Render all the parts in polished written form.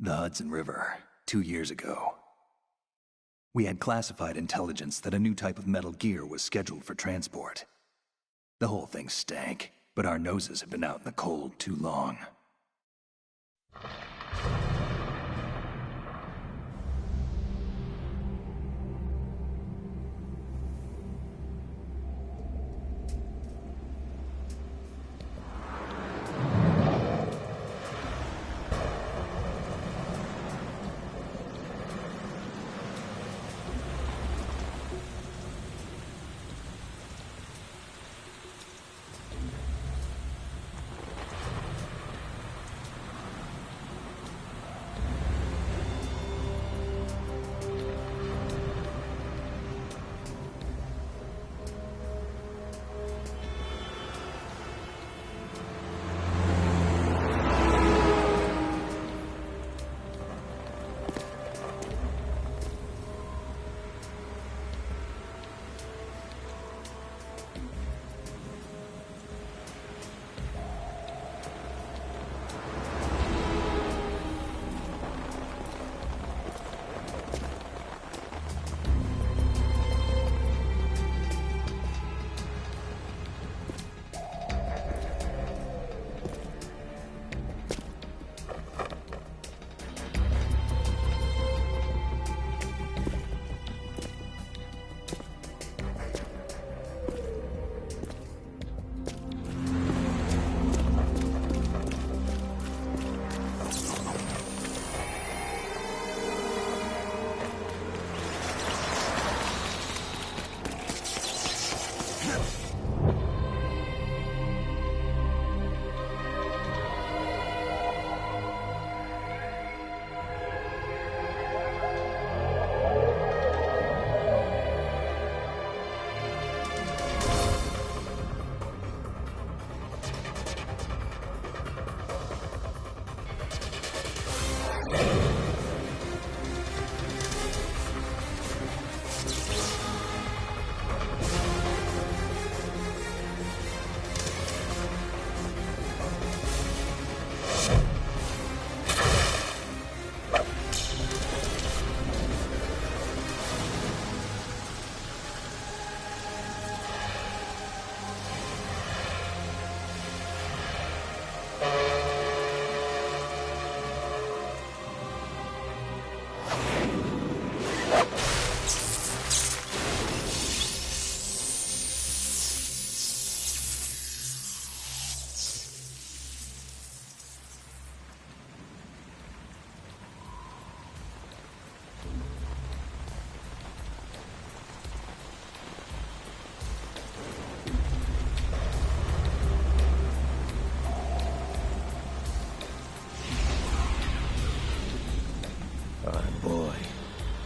The Hudson River, 2 years ago. We had classified intelligence that a new type of metal gear was scheduled for transport. The whole thing stank, but our noses had been out in the cold too long.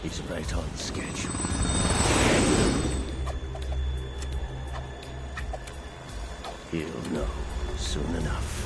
He's right on schedule. He'll know soon enough.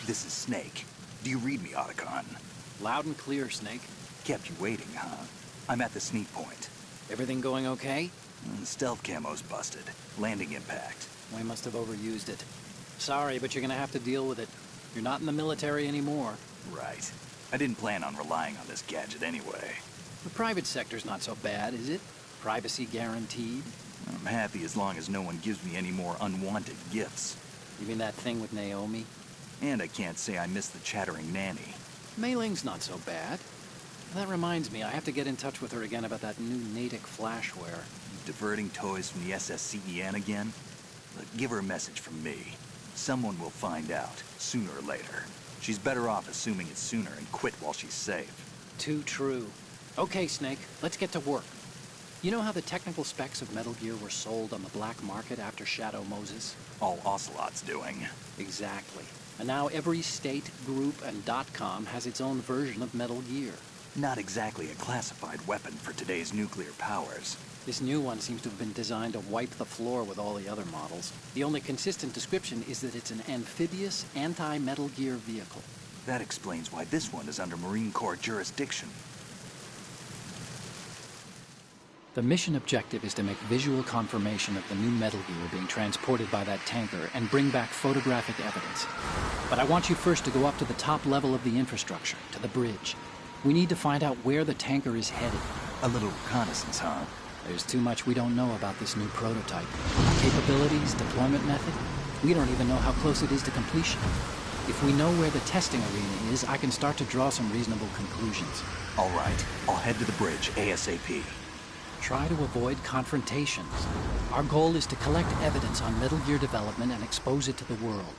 This is Snake. Do you read me, Otacon? Loud and clear, Snake. Kept you waiting, huh? I'm at the sneak point. Everything going okay? Stealth camo's busted. Landing impact. We must have overused it. Sorry, but you're gonna have to deal with it. You're not in the military anymore. Right. I didn't plan on relying on this gadget anyway. The private sector's not so bad, is it? Privacy guaranteed? I'm happy as long as no one gives me any more unwanted gifts. You mean that thing with Naomi? And I can't say I miss the chattering nanny. Mei Ling's not so bad. That reminds me, I have to get in touch with her again about that new Natick flashware. Diverting toys from the SSCEN again? Look, give her a message from me. Someone will find out, sooner or later. She's better off assuming it's sooner and quit while she's safe. Too true. Okay, Snake, let's get to work. You know how the technical specs of Metal Gear were sold on the black market after Shadow Moses? All Ocelot's doing. Exactly. And now every state, group, and .com has its own version of Metal Gear. Not exactly a classified weapon for today's nuclear powers. This new one seems to have been designed to wipe the floor with all the other models. The only consistent description is that it's an amphibious, anti-Metal Gear vehicle. That explains why this one is under Marine Corps jurisdiction. The mission objective is to make visual confirmation of the new Metal Gear being transported by that tanker and bring back photographic evidence. But I want you first to go up to the top level of the infrastructure, to the bridge. We need to find out where the tanker is headed. A little reconnaissance, huh? There's too much we don't know about this new prototype. Capabilities, deployment method. We don't even know how close it is to completion. If we know where the testing arena is, I can start to draw some reasonable conclusions. All right, I'll head to the bridge ASAP. Try to avoid confrontations. Our goal is to collect evidence on Metal Gear development and expose it to the world.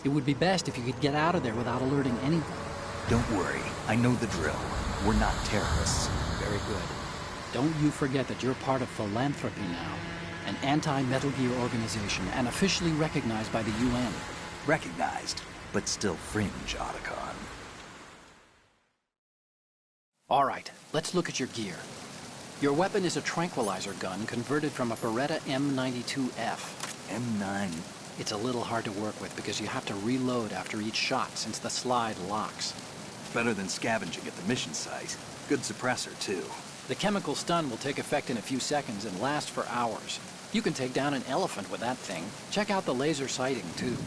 It would be best if you could get out of there without alerting anyone. Don't worry, I know the drill. We're not terrorists. Very good. Don't you forget that you're part of Philanthropy now, an anti-Metal Gear organization and officially recognized by the UN. Recognized, but still fringe, Otacon. All right, let's look at your gear. Your weapon is a tranquilizer gun converted from a Beretta M92F. M9. It's a little hard to work with because you have to reload after each shot since the slide locks. Better than scavenging at the mission site. Good suppressor, too. The chemical stun will take effect in a few seconds and last for hours. You can take down an elephant with that thing. Check out the laser sighting, too.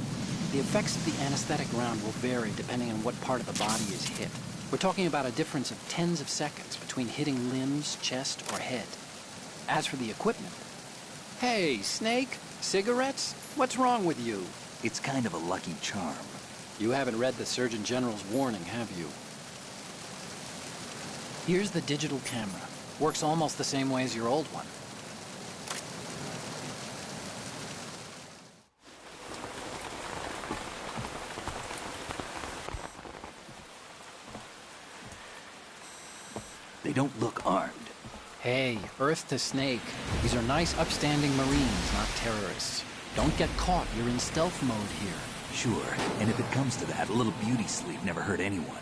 The effects of the anesthetic round will vary depending on what part of the body is hit. We're talking about a difference of tens of seconds between hitting limbs, chest, or head. As for the equipment... Hey, Snake? Cigarettes? What's wrong with you? It's kind of a lucky charm. You haven't read the Surgeon General's warning, have you? Here's the digital camera. Works almost the same way as your old one. They don't look armed. Hey, Earth to Snake. These are nice, upstanding Marines, not terrorists. Don't get caught. You're in stealth mode here. Sure, and if it comes to that, a little beauty sleep never hurt anyone.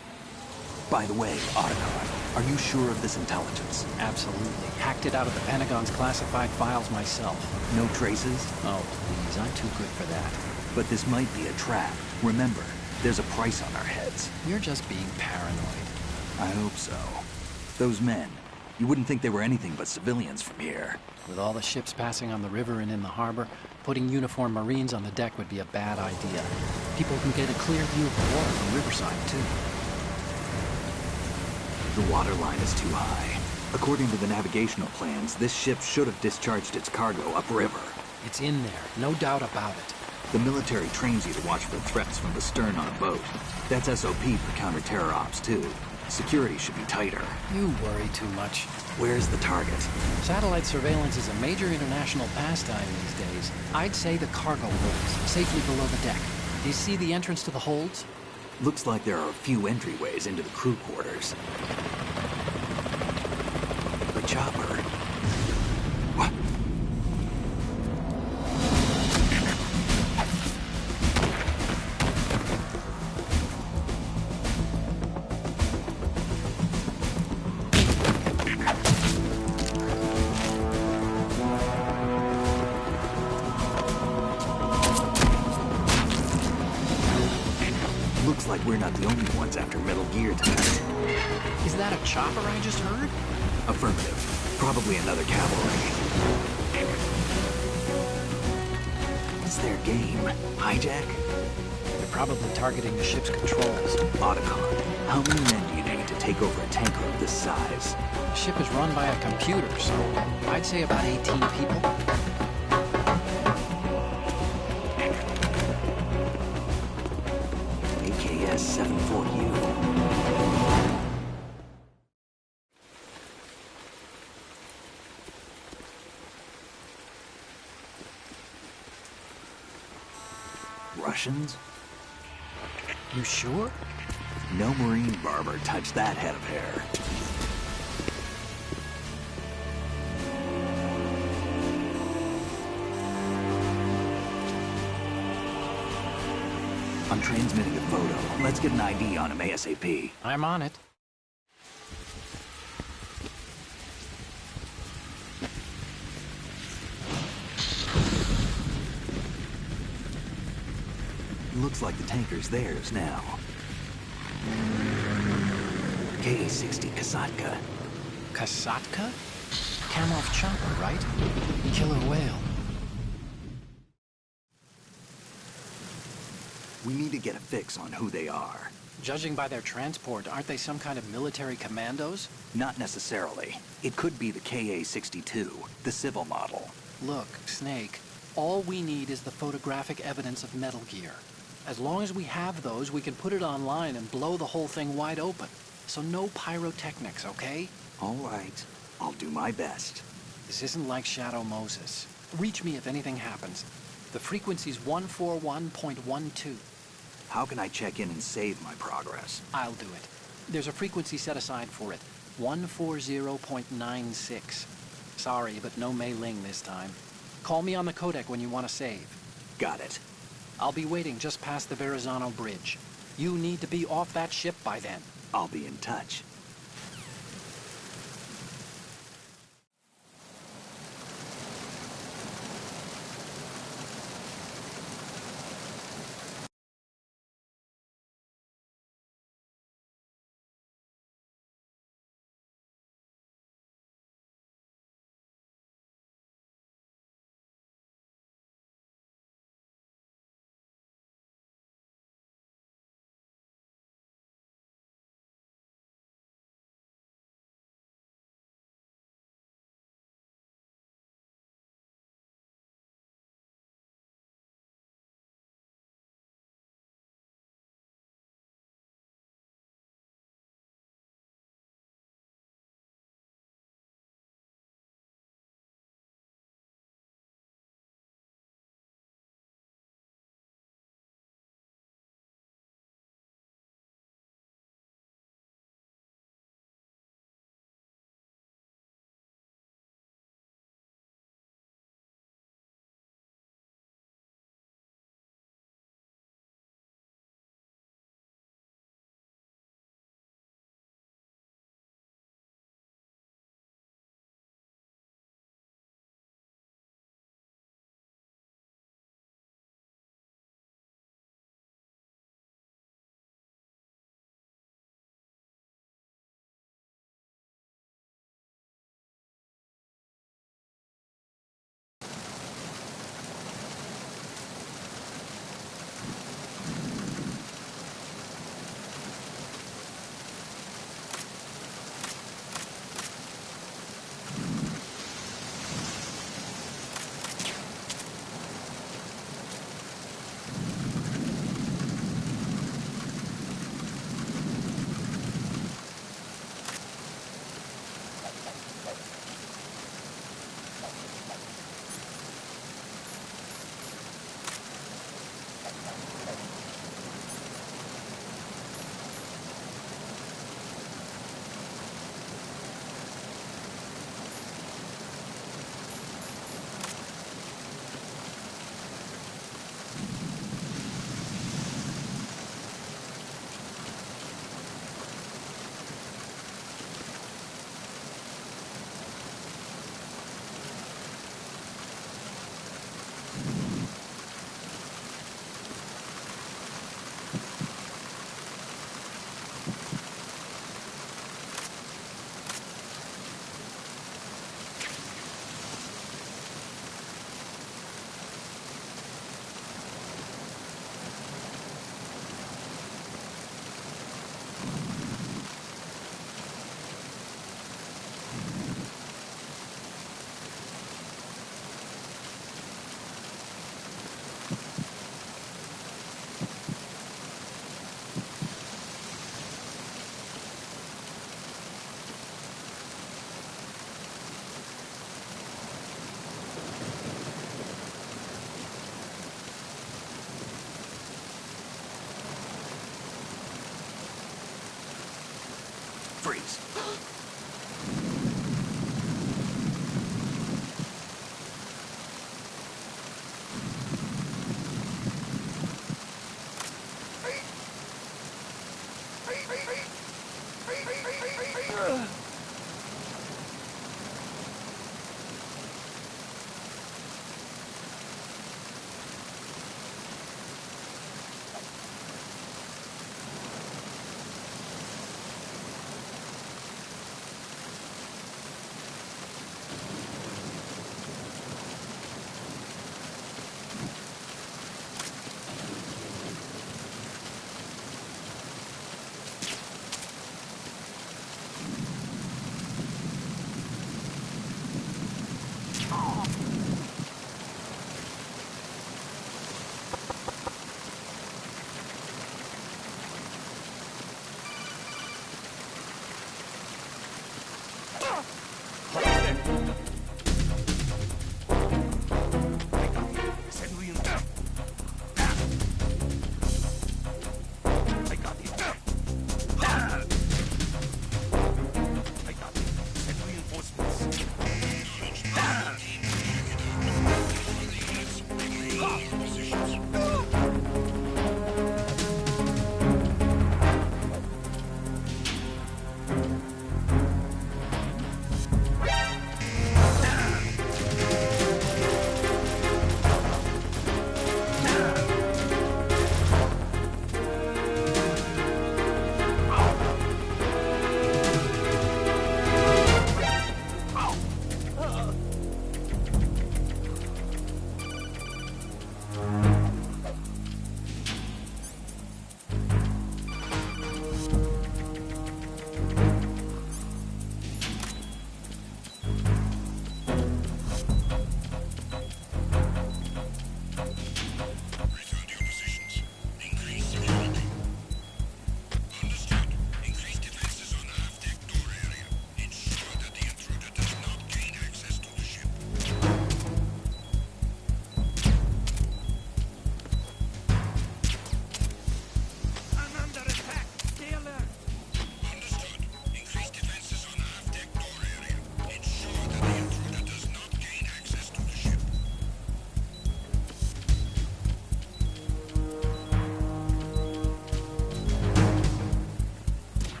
By the way, Otacon, are you sure of this intelligence? Absolutely. Hacked it out of the Pentagon's classified files myself. No traces? Oh, please, I'm too good for that. But this might be a trap. Remember, there's a price on our heads. You're just being paranoid. I hope so. Those men, you wouldn't think they were anything but civilians from here. With all the ships passing on the river and in the harbor, putting uniformed Marines on the deck would be a bad idea. People can get a clear view of the water from Riverside, too. The water line is too high. According to the navigational plans, this ship should have discharged its cargo upriver. It's in there, no doubt about it. The military trains you to watch for threats from the stern on a boat. That's SOP for counter-terror ops, too. Security should be tighter. You worry too much. Where's the target? Satellite surveillance is a major international pastime these days. I'd say the cargo holds, safely below the deck. Do you see the entrance to the holds? Looks like there are a few entryways into the crew quarters. The chopper. What? Looks like we're not the only ones after Metal Gear tonight. Is that a chopper I just heard? Affirmative. Probably another cavalry. What's their game? Hijack? They're probably targeting the ship's controls. Otacon, how many men do you need to take over a tanker of this size? The ship is run by a computer, so I'd say about 18 people. AKS 74U. Russians? You sure? No Marine barber touched that head of hair. I'm transmitting a photo. Let's get an ID on him ASAP. I'm on it. Looks like the tanker's theirs now. K-60 Kasatka. Kasatka? Kamov chopper, right? Killer whale. We need to get a fix on who they are. Judging by their transport, aren't they some kind of military commandos? Not necessarily. It could be the KA-62, the civil model. Look, Snake, all we need is the photographic evidence of Metal Gear. As long as we have those, we can put it online and blow the whole thing wide open. So no pyrotechnics, okay? All right. I'll do my best. This isn't like Shadow Moses. Reach me if anything happens. The frequency's 141.12. How can I check in and save my progress? I'll do it. There's a frequency set aside for it. 140.96. Sorry, but no Mei Ling this time. Call me on the codec when you want to save. Got it. I'll be waiting just past the Verrazano Bridge. You need to be off that ship by then. I'll be in touch.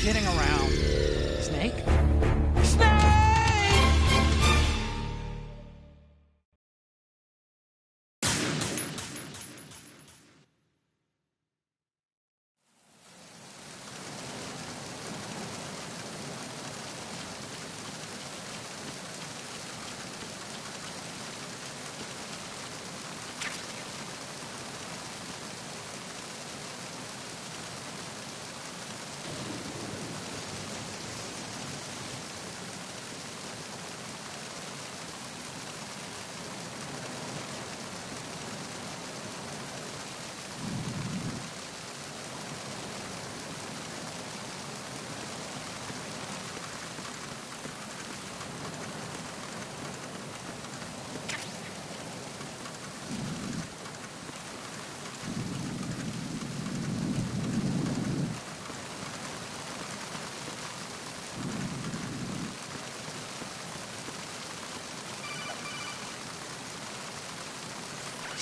kidding around. Snake? Snake!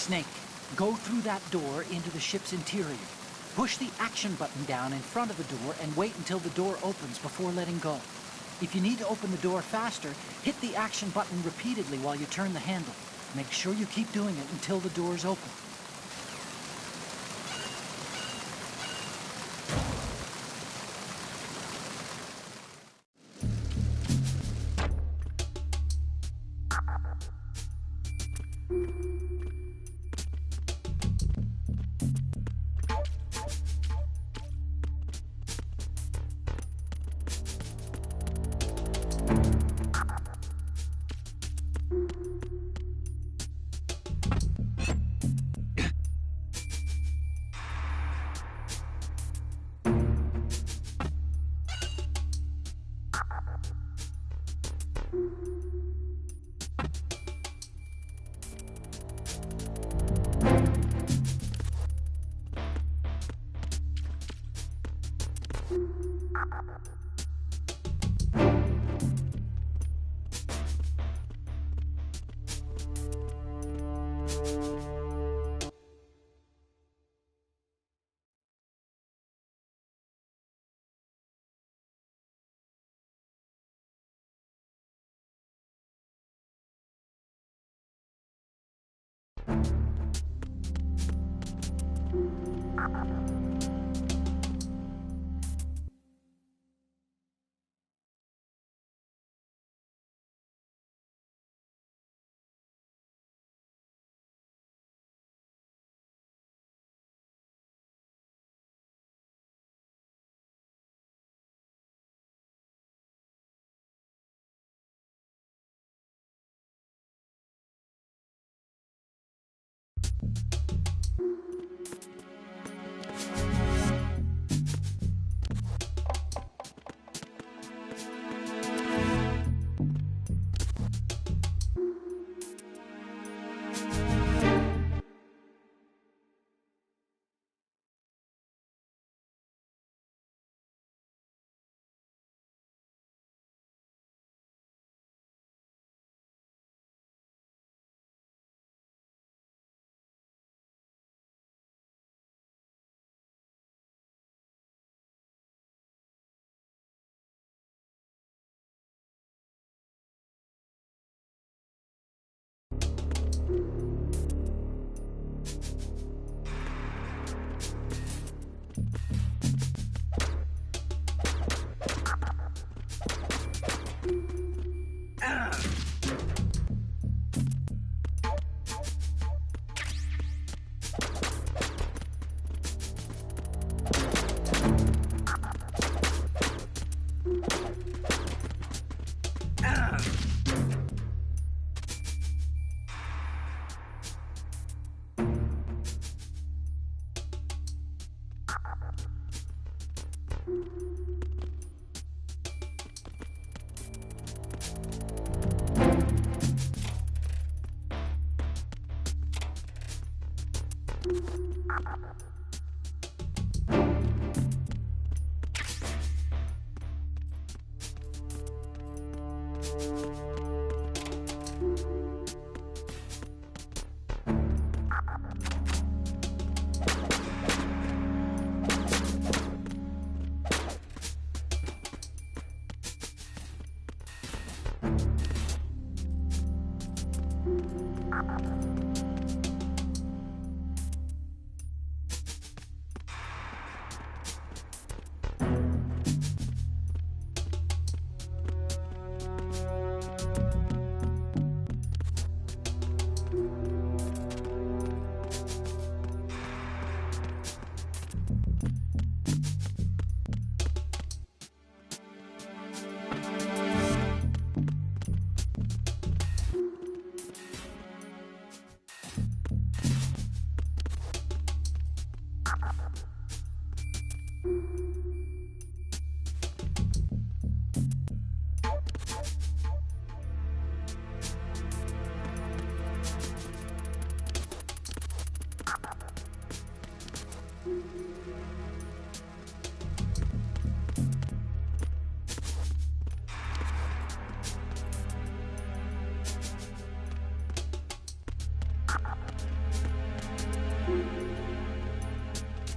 Snake, go through that door into the ship's interior. Push the action button down in front of the door and wait until the door opens before letting go. If you need to open the door faster, hit the action button repeatedly while you turn the handle. Make sure you keep doing it until the door's open.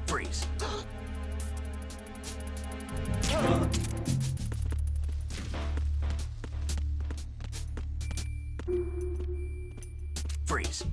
Freeze. Freeze.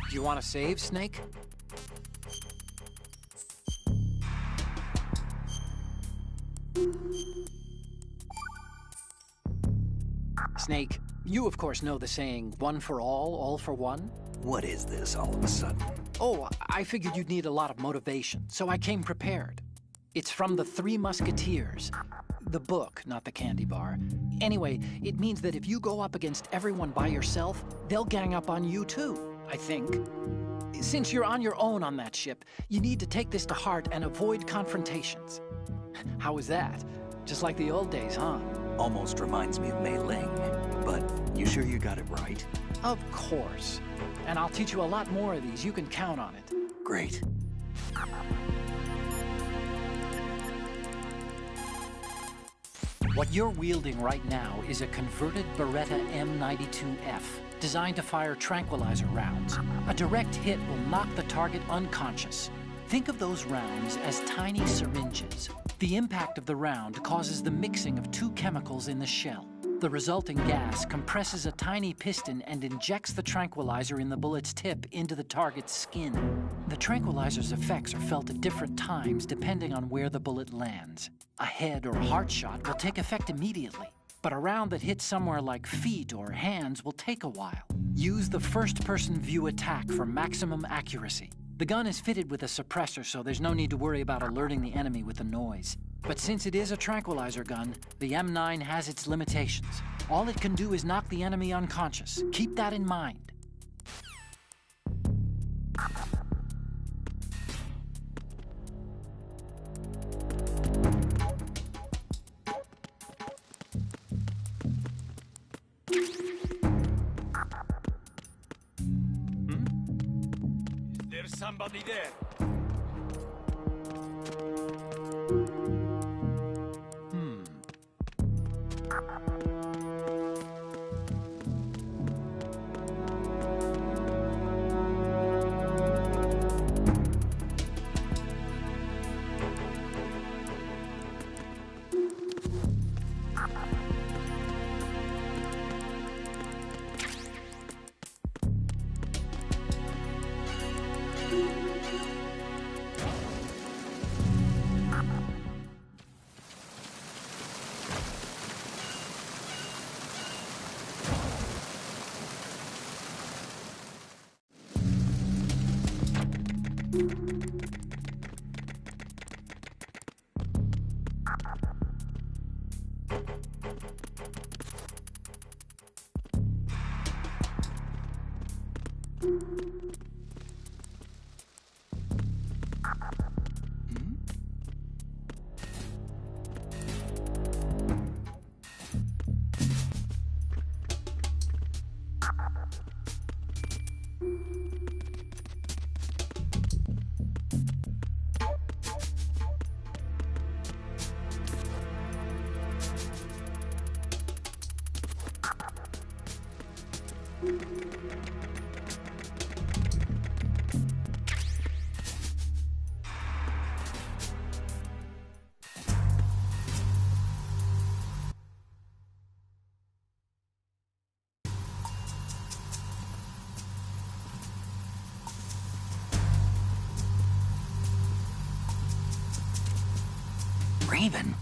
Do you want to save, Snake? Snake, you of course know the saying, one for all for one? What is this all of a sudden? Oh, I figured you'd need a lot of motivation, so I came prepared. It's from the Three Musketeers. The book, not the candy bar. Anyway, it means that if you go up against everyone by yourself, they'll gang up on you too, I think. Since you're on your own on that ship, you need to take this to heart and avoid confrontations. How was that? Just like the old days, huh? Almost reminds me of Mei Ling, but you sure you got it right? Of course. And I'll teach you a lot more of these. You can count on it. Great. What you're wielding right now is a converted Beretta M92F, designed to fire tranquilizer rounds. A direct hit will knock the target unconscious. Think of those rounds as tiny syringes. The impact of the round causes the mixing of two chemicals in the shell. The resulting gas compresses a tiny piston and injects the tranquilizer in the bullet's tip into the target's skin. The tranquilizer's effects are felt at different times depending on where the bullet lands. A head or heart shot will take effect immediately, but a round that hits somewhere like feet or hands will take a while. Use the first-person view attack for maximum accuracy. The gun is fitted with a suppressor, so there's no need to worry about alerting the enemy with the noise. But since it is a tranquilizer gun, the M9 has its limitations. All it can do is knock the enemy unconscious. Keep that in mind. There's somebody there. Raven?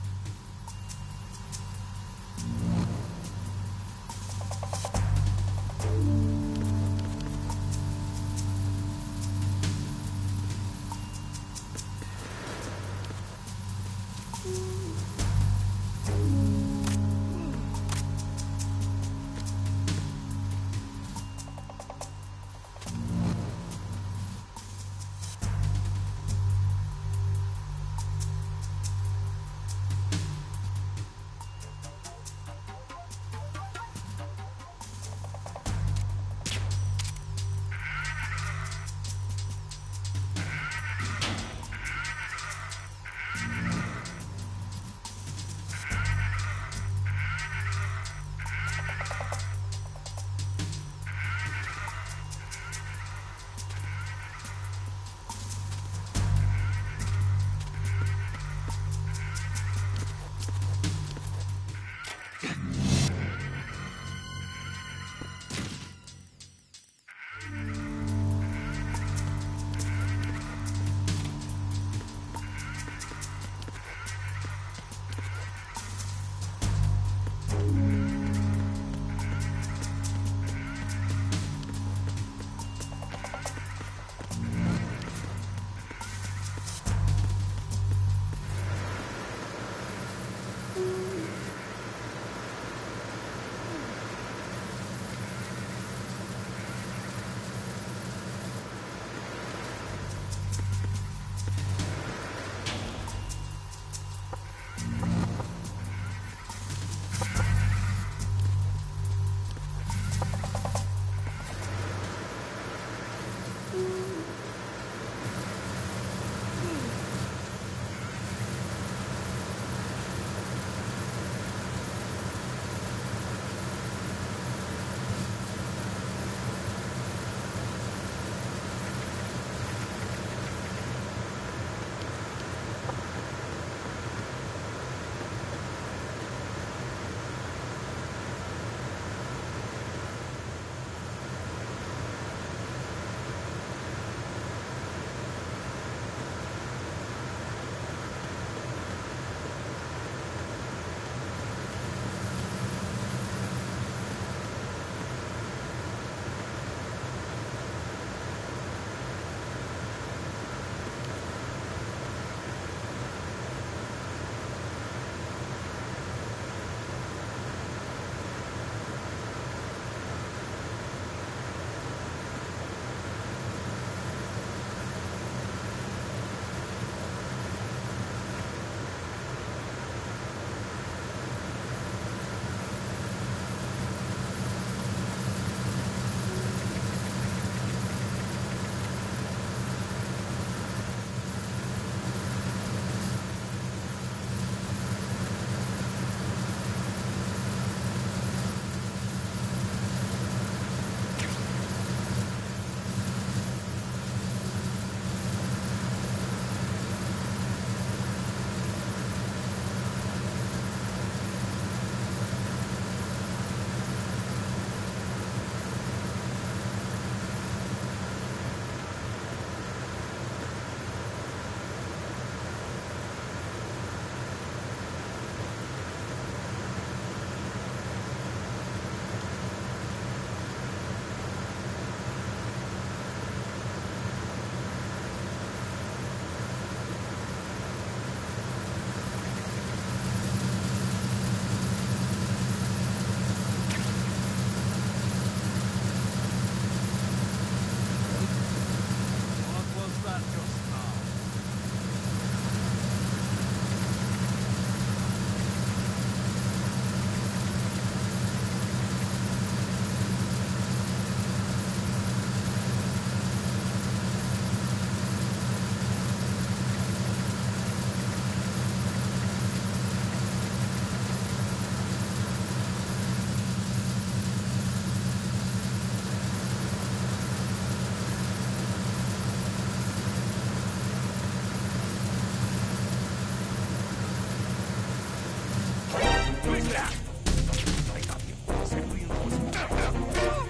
I got him. Said reinforcements.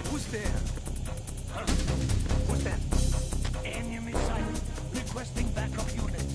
Who's there? Huh? Who's that? Enemy sighted. Requesting backup units.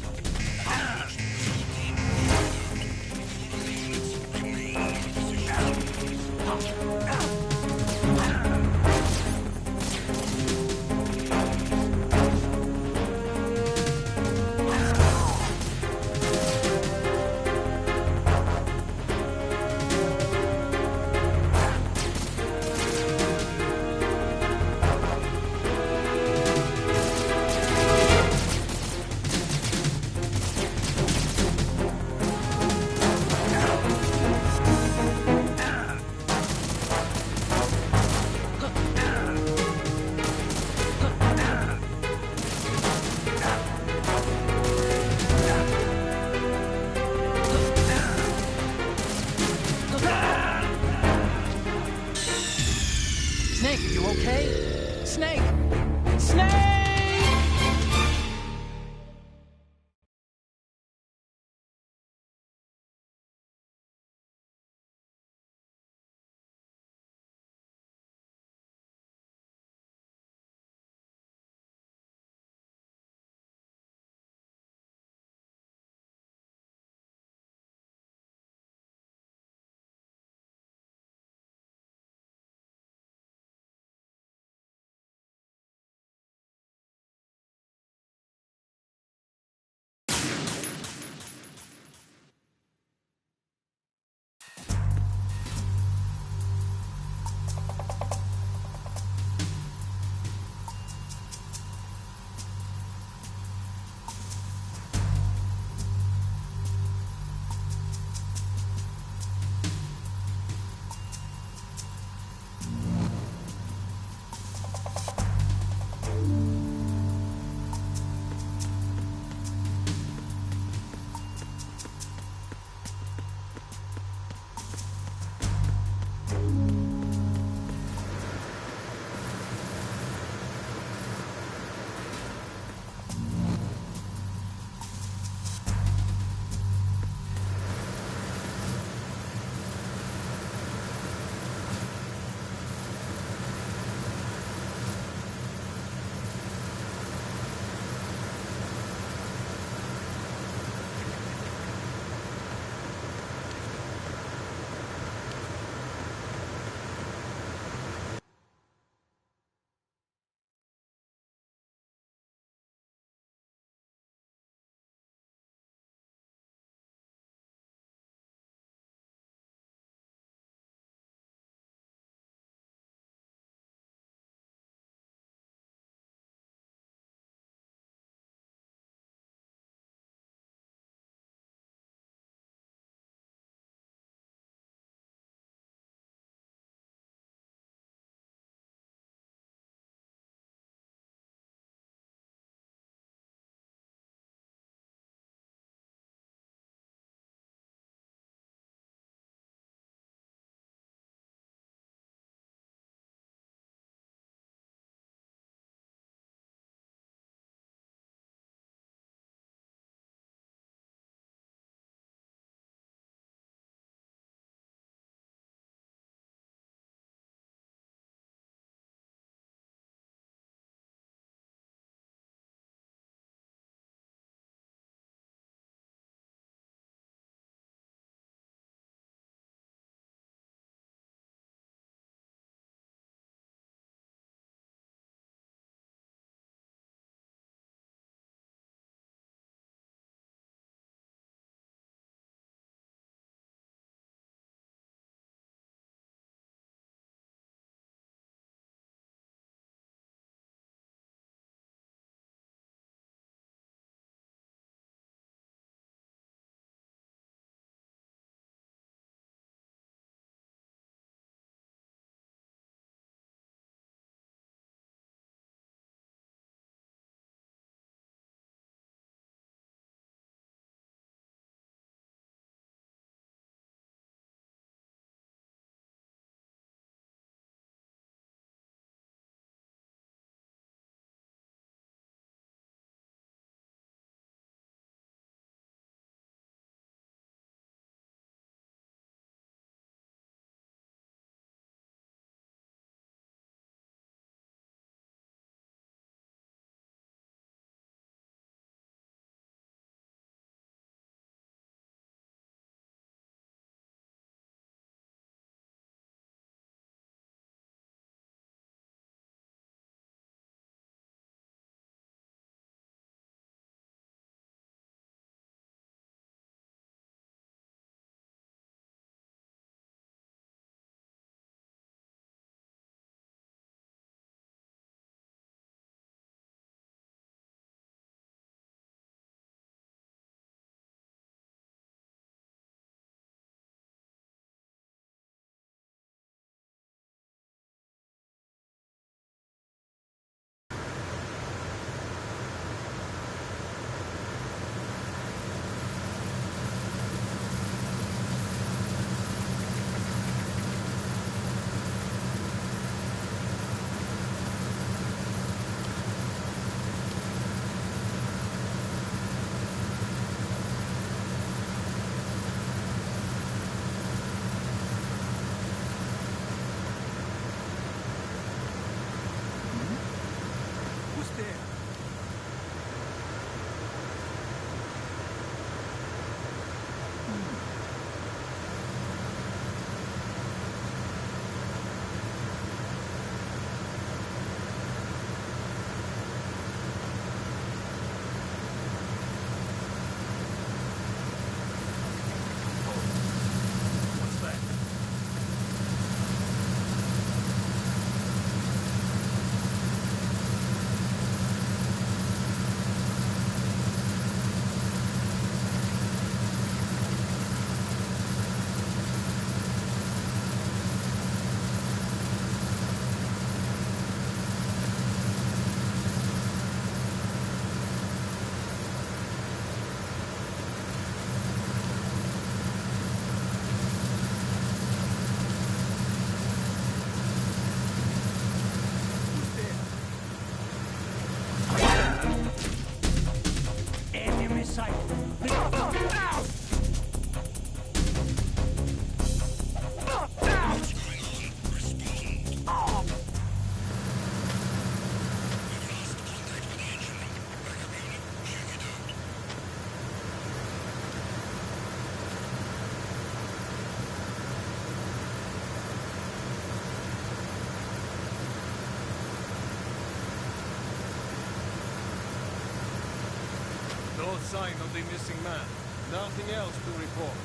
sign of the missing man. Nothing else to report.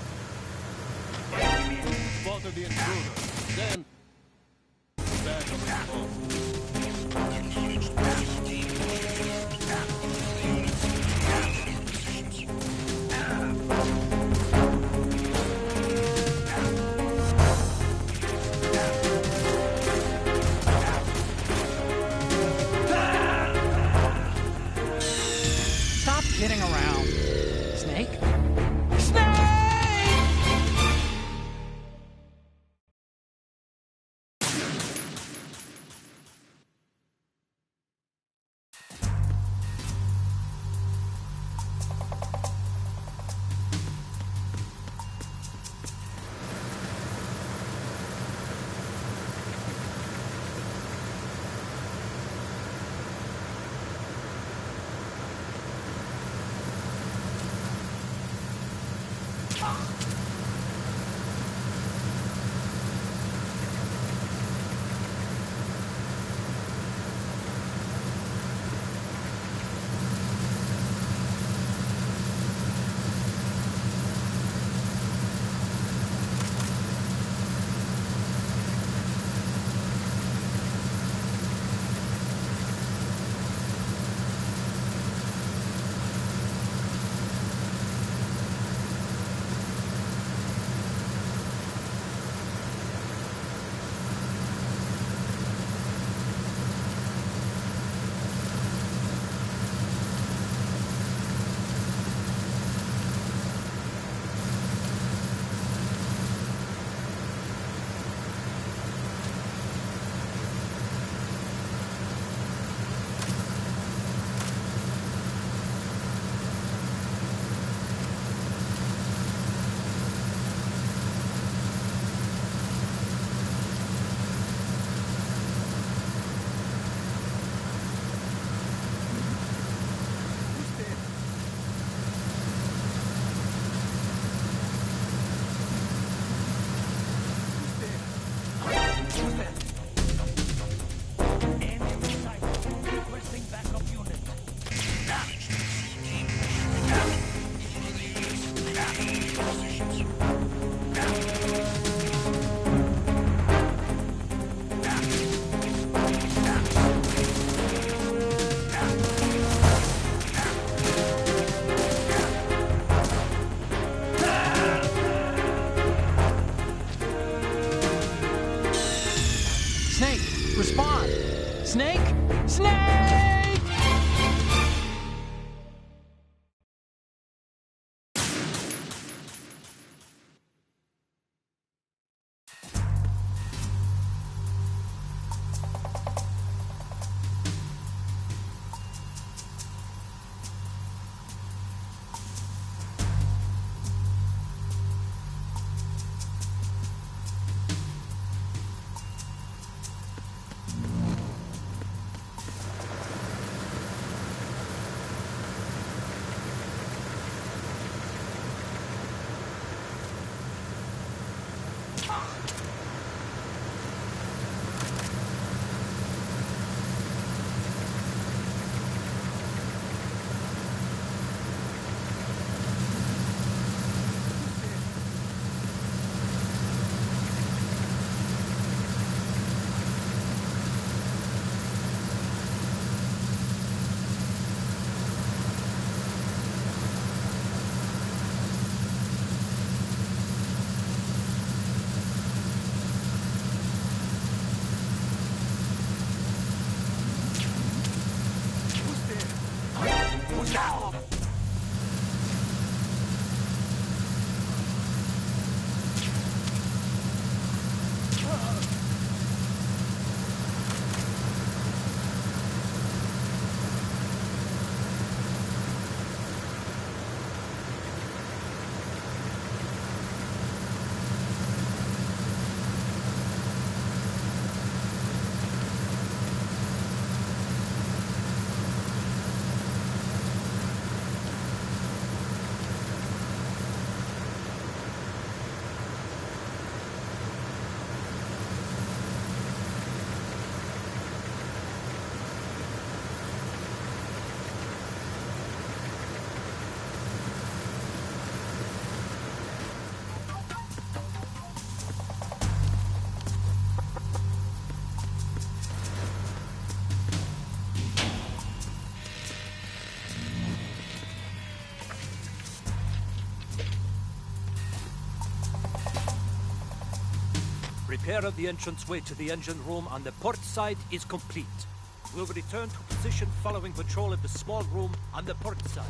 Spotted the intruder. Then... back on the phone. Stop kidding around. Snake? Respond! Snake! Snake! Repair of the entranceway to the engine room on the port side is complete. We'll return to position following patrol of the small room on the port side.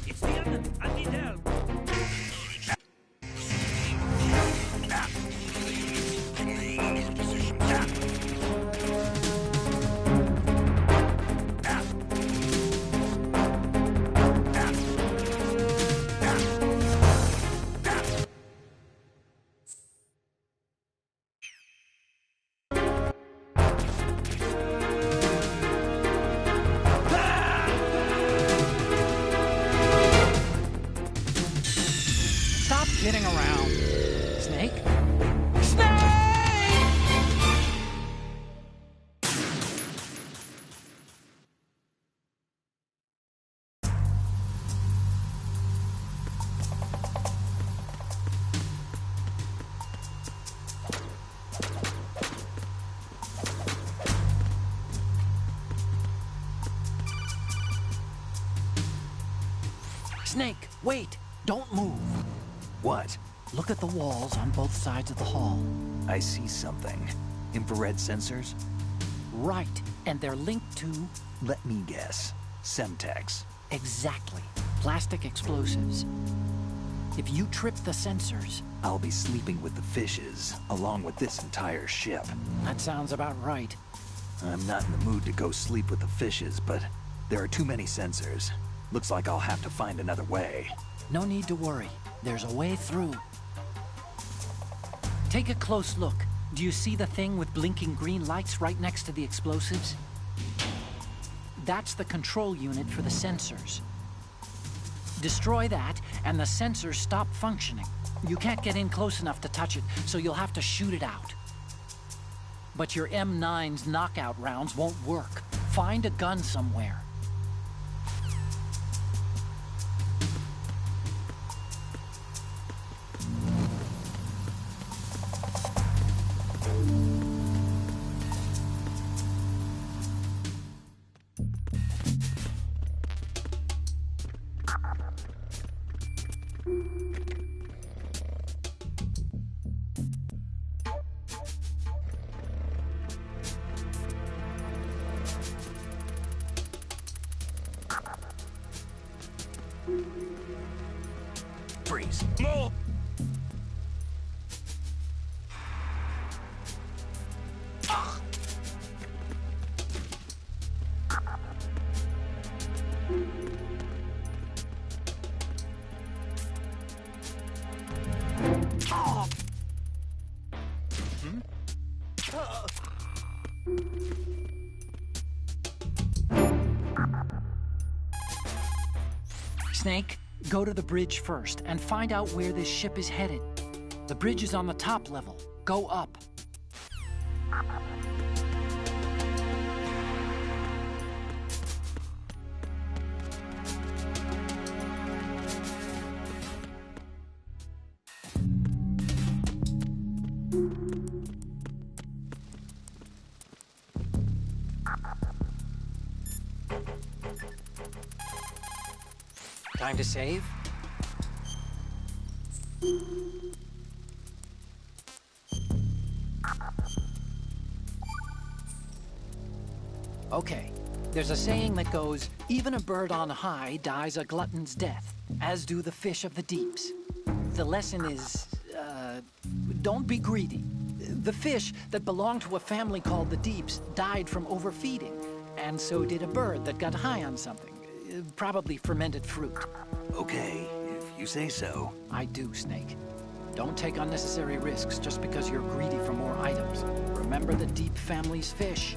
It's the end. I need help. Stop kidding around. Snake? Snake! Snake, wait! Don't move. What? Look at the walls on both sides of the hall. I see something. Infrared sensors? Right, and they're linked to... Let me guess. Semtex. Exactly. Plastic explosives. If you trip the sensors... I'll be sleeping with the fishes, along with this entire ship. That sounds about right. I'm not in the mood to go sleep with the fishes, but there are too many sensors. Looks like I'll have to find another way. No need to worry. There's a way through. Take a close look. Do you see the thing with blinking green lights right next to the explosives? That's the control unit for the sensors. Destroy that, and the sensors stop functioning. You can't get in close enough to touch it, so you'll have to shoot it out. But your M9's knockout rounds won't work. Find a gun somewhere. Freeze. No! Snake, go to the bridge first and find out where this ship is headed. The bridge is on the top level. Go up. Time to save? Okay, there's a saying that goes, even a bird on high dies a glutton's death, as do the fish of the deeps. The lesson is, don't be greedy. The fish that belonged to a family called the Deeps died from overfeeding, and so did a bird that got high on something, probably fermented fruit. Okay, if you say so. I do, Snake. Don't take unnecessary risks just because you're greedy for more items. Remember the Deep family's fish.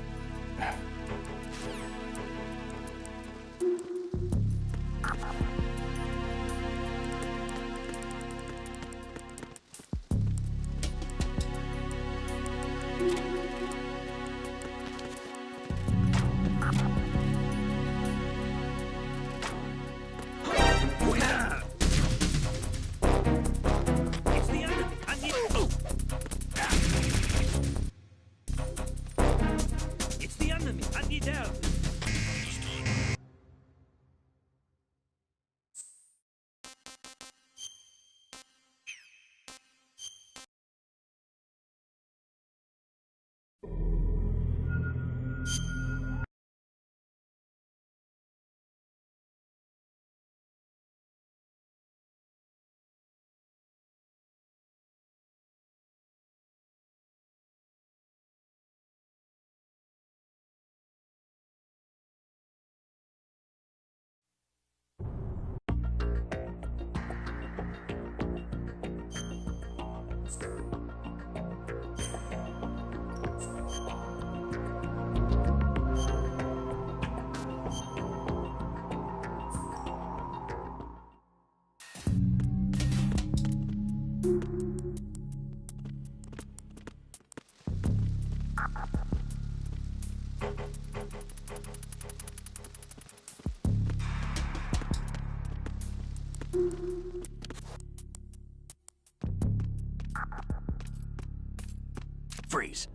Freeze.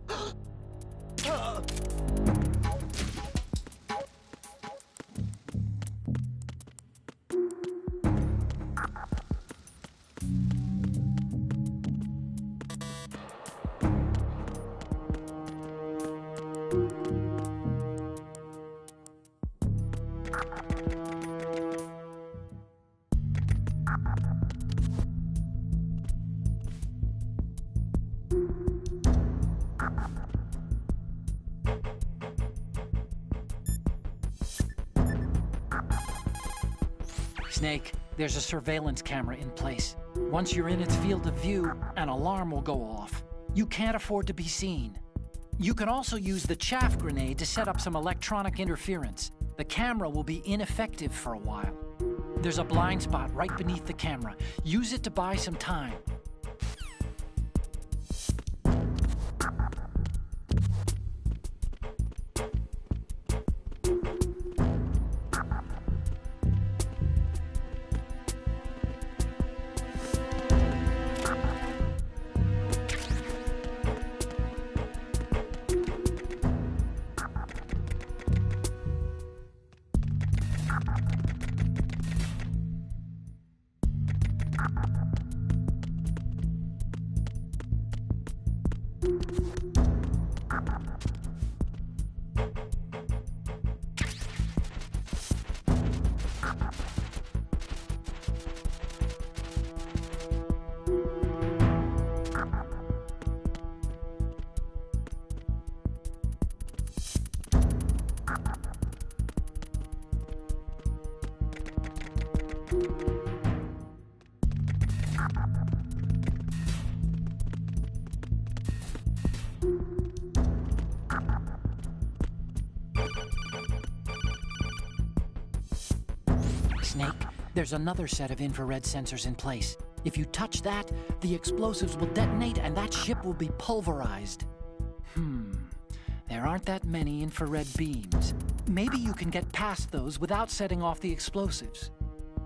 Snake, there's a surveillance camera in place. Once you're in its field of view, an alarm will go off. You can't afford to be seen. You can also use the chaff grenade to set up some electronic interference. The camera will be ineffective for a while. There's a blind spot right beneath the camera. Use it to buy some time. Snake, there's another set of infrared sensors in place. If you touch that, the explosives will detonate and that ship will be pulverized. There aren't that many infrared beams. Maybe you can get past those without setting off the explosives.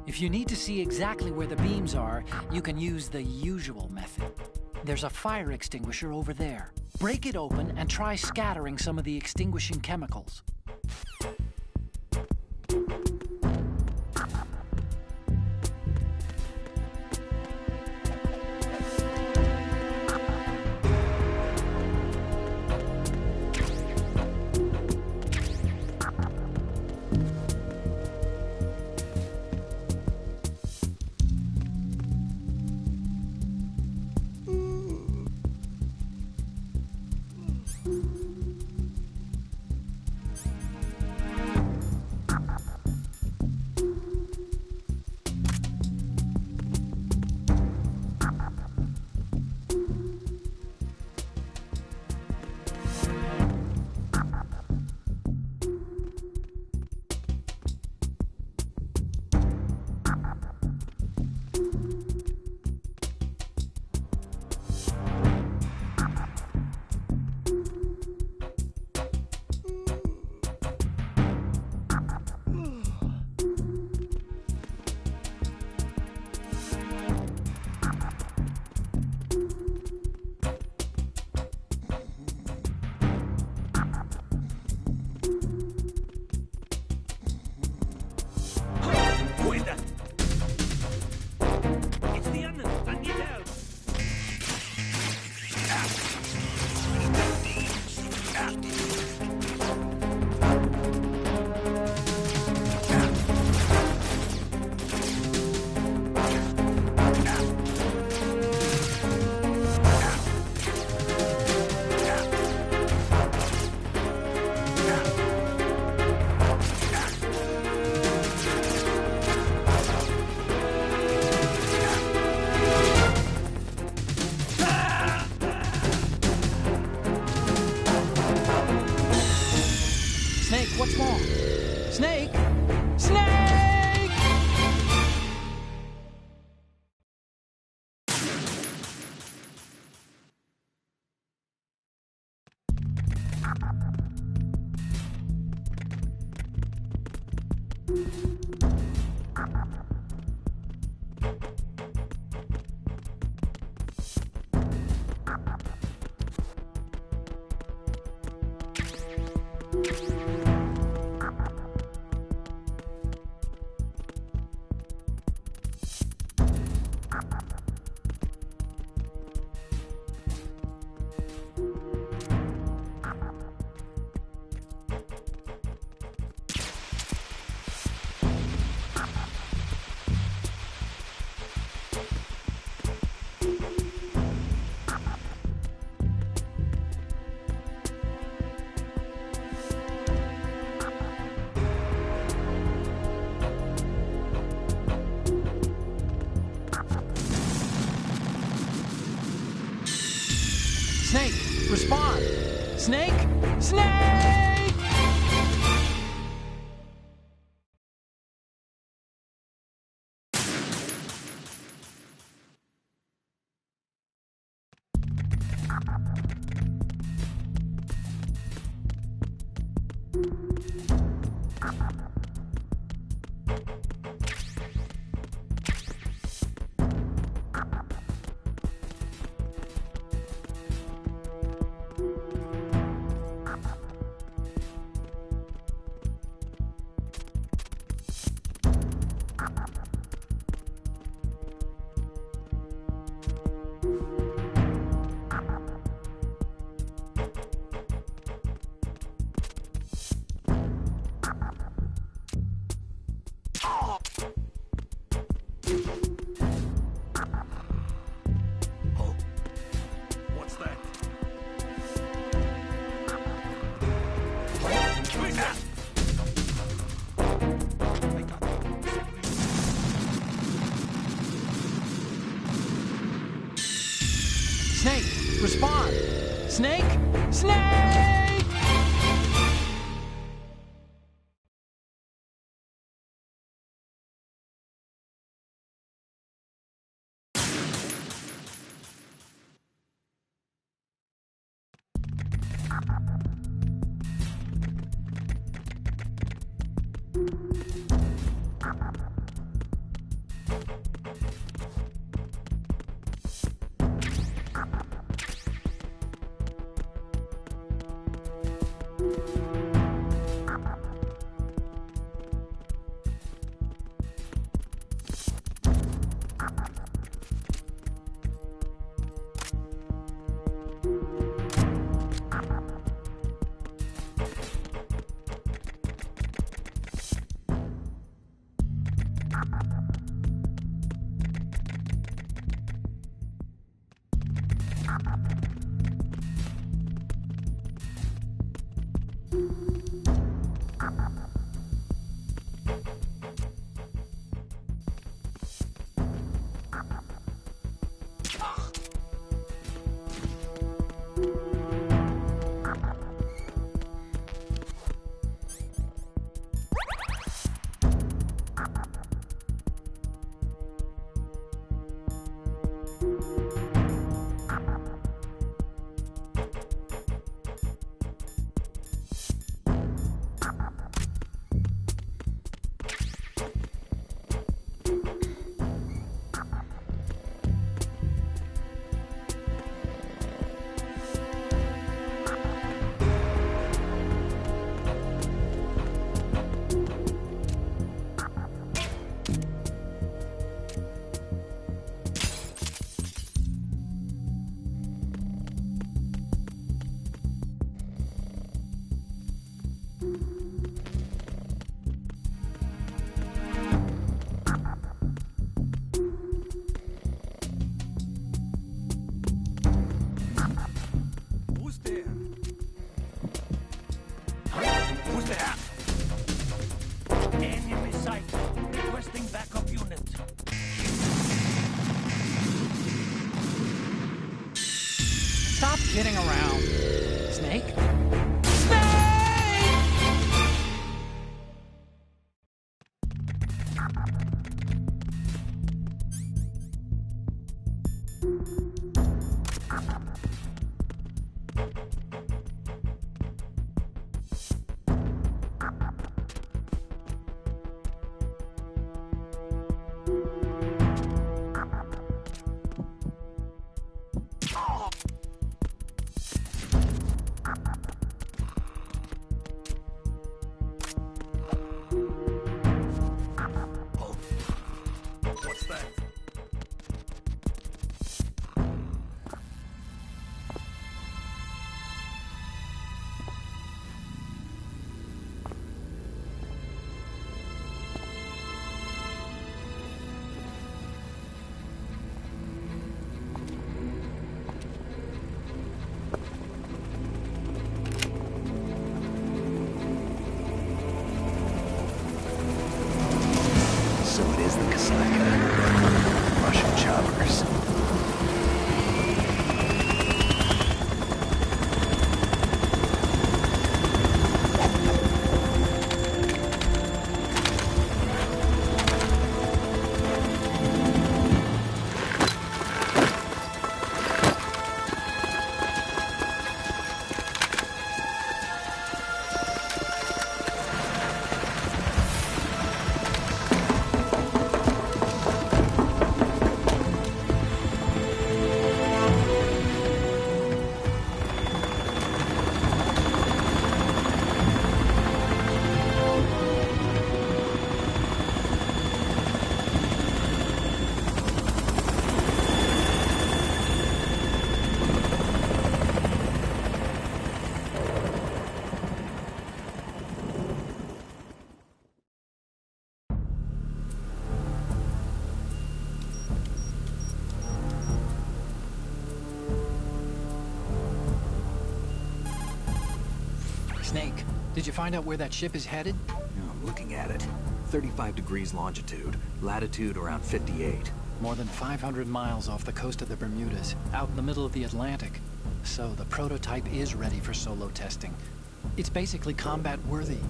If you need to see exactly where the beams are, you can use the usual method. There's a fire extinguisher over there. Break it open and try scattering some of the extinguishing chemicals. respond! Snake! Snake! What's that? Snake! Respond! Snake! Snake! Who's there? Who's there? Enemy sight. Requesting backup unit. Stop kidding around. Snake? Snake! What's that? So it is the Kasaka. Russian choppers. Snake, did you find out where that ship is headed? I'm looking at it. 35 degrees longitude, latitude around 58. More than 500 miles off the coast of the Bermudas, out in the middle of the Atlantic. So the prototype is ready for solo testing. It's basically combat-worthy.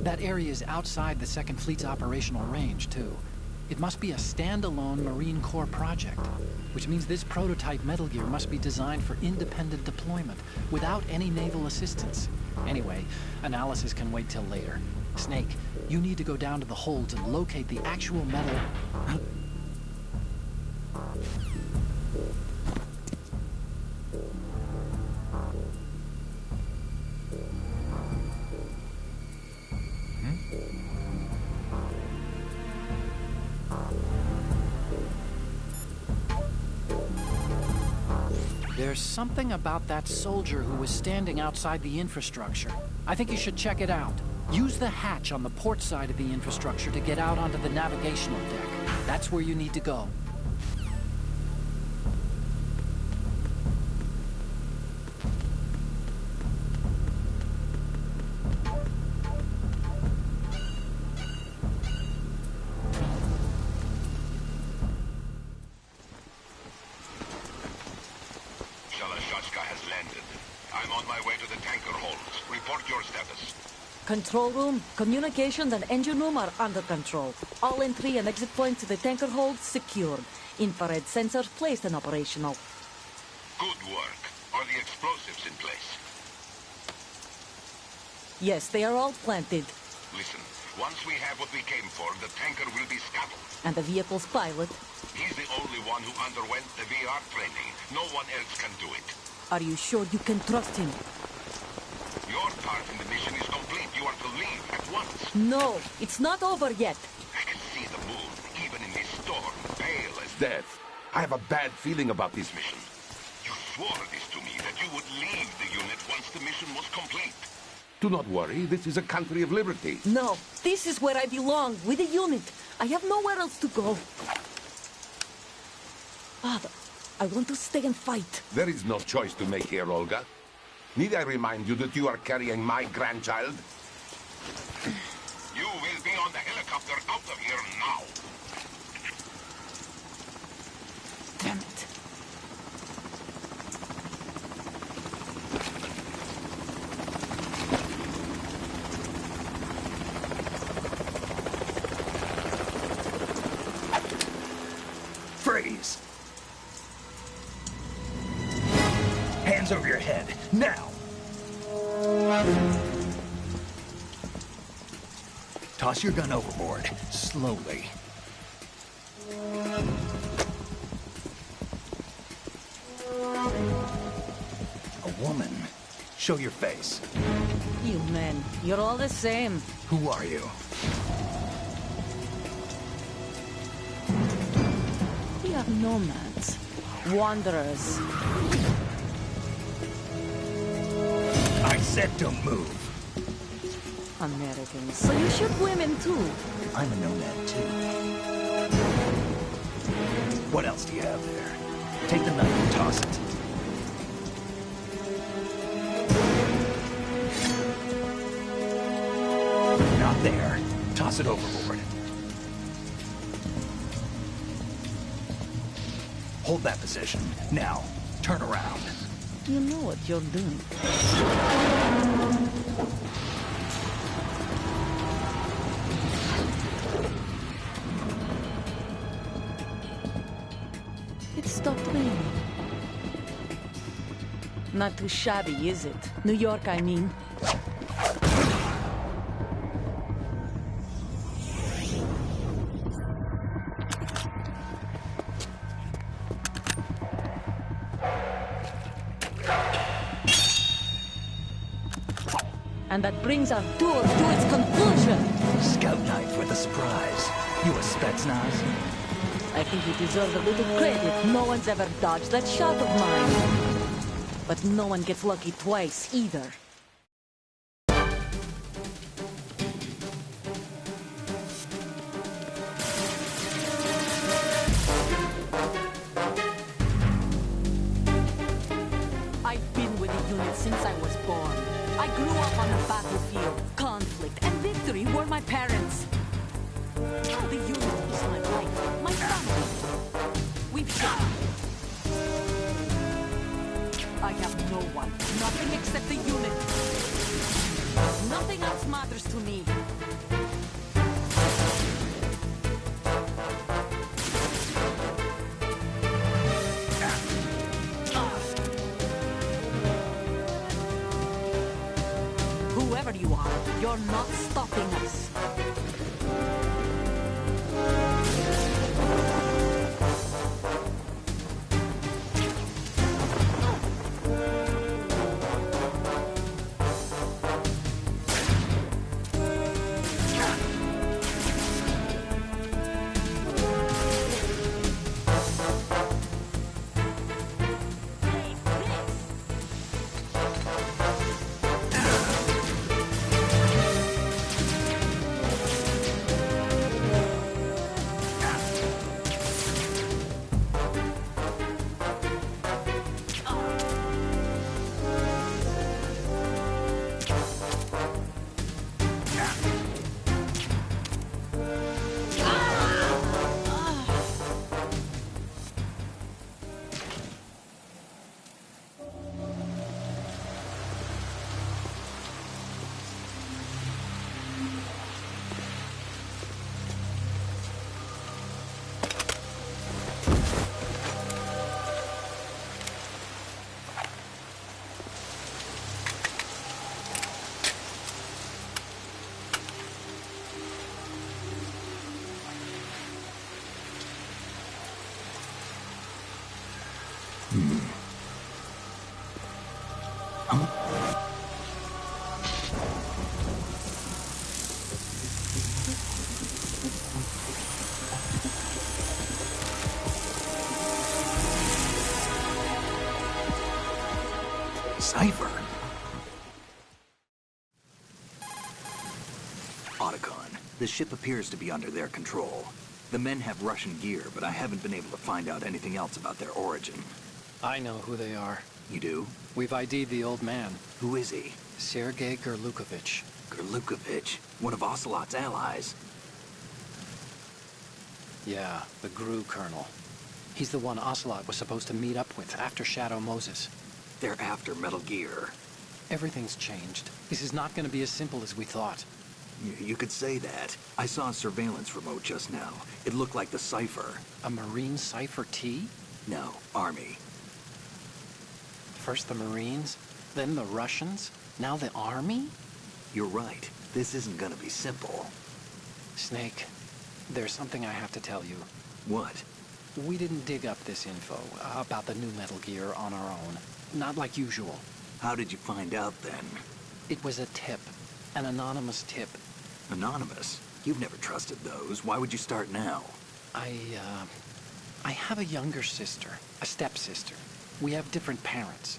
That area is outside the Second Fleet's operational range, too. It must be a standalone Marine Corps project, which means this prototype Metal Gear must be designed for independent deployment, without any naval assistance. Anyway, analysis can wait till later. Snake, you need to go down to the holds and locate the actual metal... There's something about that soldier who was standing outside the infrastructure. I think you should check it out. Use the hatch on the port side of the infrastructure to get out onto the navigational deck. That's where you need to go. Control room, communications, and engine room are under control. All entry and exit points to the tanker hold secured. Infrared sensors placed and operational. Good work. Are the explosives in place? Yes, they are all planted. Listen, once we have what we came for, the tanker will be scuttled. And the vehicle's pilot? He's the only one who underwent the VR training. No one else can do it. Are you sure you can trust him? Your part in the mission is complete. You are to leave at once. No, it's not over yet. I can see the moon, even in this storm, pale as death. I have a bad feeling about this mission. You swore this to me, that you would leave the unit once the mission was complete. Do not worry, this is a country of liberty. No, this is where I belong, with the unit. I have nowhere else to go. Father, I want to stay and fight. There is no choice to make here, Olga. Need I remind you that you are carrying my grandchild? You will be on the helicopter out of here now. Damn it. Freeze! Hands over your head, now! Toss your gun overboard, slowly. A woman. Show your face. You men, you're all the same. Who are you? We are nomads. Wanderers. I said don't move. Americans. So you shoot women too. I'm a nomad too. What else do you have there? Take the knife and toss it. Not there. Toss it overboard. Hold that position. Now, turn around. You know what you're doing. It stopped raining. Not too shabby, is it? New York, I mean. And that brings our tour to its conclusion. Scout knife with a surprise. You a Spetsnaz? I think you deserve a little credit. No one's ever dodged that shot of mine. But no one gets lucky twice, either. I've been with the unit since I was born. I grew up On the battlefield, conflict and victory were my parents. Now the unit is my life, my family. We've shared. I have no one, nothing except the unit. Nothing else matters to me. Whoever you are, you're not stopping us. Cipher. Otacon, the ship appears to be under their control. The men have Russian gear, but I haven't been able to find out anything else about their origin. I know who they are. You do? We've ID'd the old man, Who is he? Sergei Gerlukovich. Gerlukovich, one of Ocelot's allies. Yeah, the GRU colonel. He's the one Ocelot was supposed to meet up with after Shadow Moses. They're after Metal Gear. Everything's changed. This is not going to be as simple as we thought. You could say that. I saw a surveillance remote just now. It looked like the Cipher. A Marine Cipher T? No, Army. First the Marines, then the Russians, now the Army? You're right. This isn't gonna be simple. Snake, there's something I have to tell you. What? We didn't dig up this info about the new Metal Gear on our own. Not like usual. How did you find out then? It was a tip. An anonymous tip. Anonymous? You've never trusted those. Why would you start now? I have a younger sister, a stepsister. We have different parents.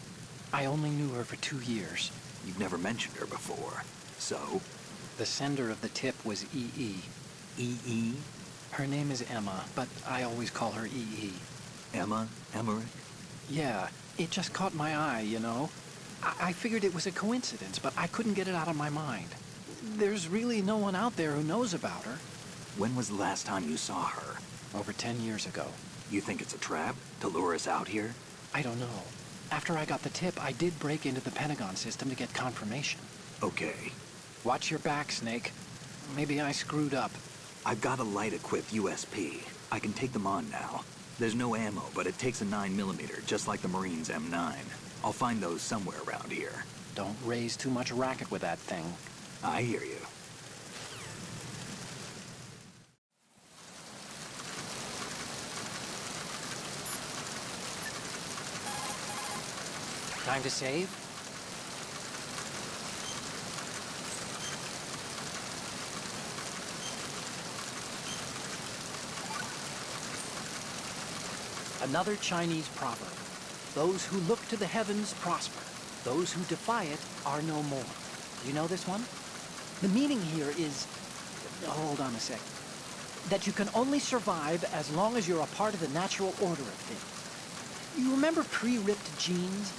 I only knew her for 2 years. You've never mentioned her before. So? The sender of the tip was EE. EE? Her name is Emma, but I always call her EE. Emma? Emmerich? Yeah, it just caught my eye, you know? I figured it was a coincidence, but I couldn't get it out of my mind. There's really no one out there who knows about her. When was the last time you saw her? Over 10 years ago. You think it's a trap? To lure us out here? I don't know. After I got the tip, I did break into the Pentagon system to get confirmation. Okay. Watch your back, Snake. Maybe I screwed up. I've got a light-equipped USP. I can take them on now. There's no ammo, but it takes a 9mm, just like the Marines' M9. I'll find those somewhere around here. Don't raise too much racket with that thing. I hear you. Time to save? Another Chinese proverb. Those who look to the heavens prosper. Those who defy it are no more. You know this one? The meaning here is... Hold on a sec. That you can only survive as long as you're a part of the natural order of things. You remember pre-ripped jeans?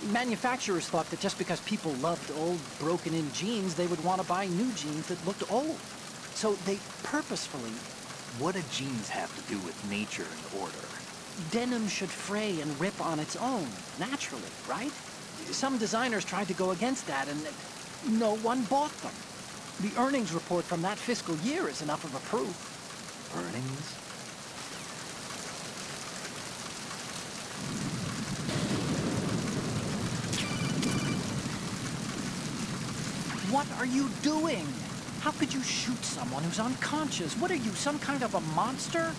Manufacturers thought that just because people loved old, broken-in jeans, they would want to buy new jeans that looked old. So they purposefully... What do jeans have to do with nature and order? Denim should fray and rip on its own, naturally, right? Some designers tried to go against that, and no one bought them. The earnings report from that fiscal year is enough of a proof. Earnings? What are you doing? How could you shoot someone who's unconscious? What are you, some kind of a monster?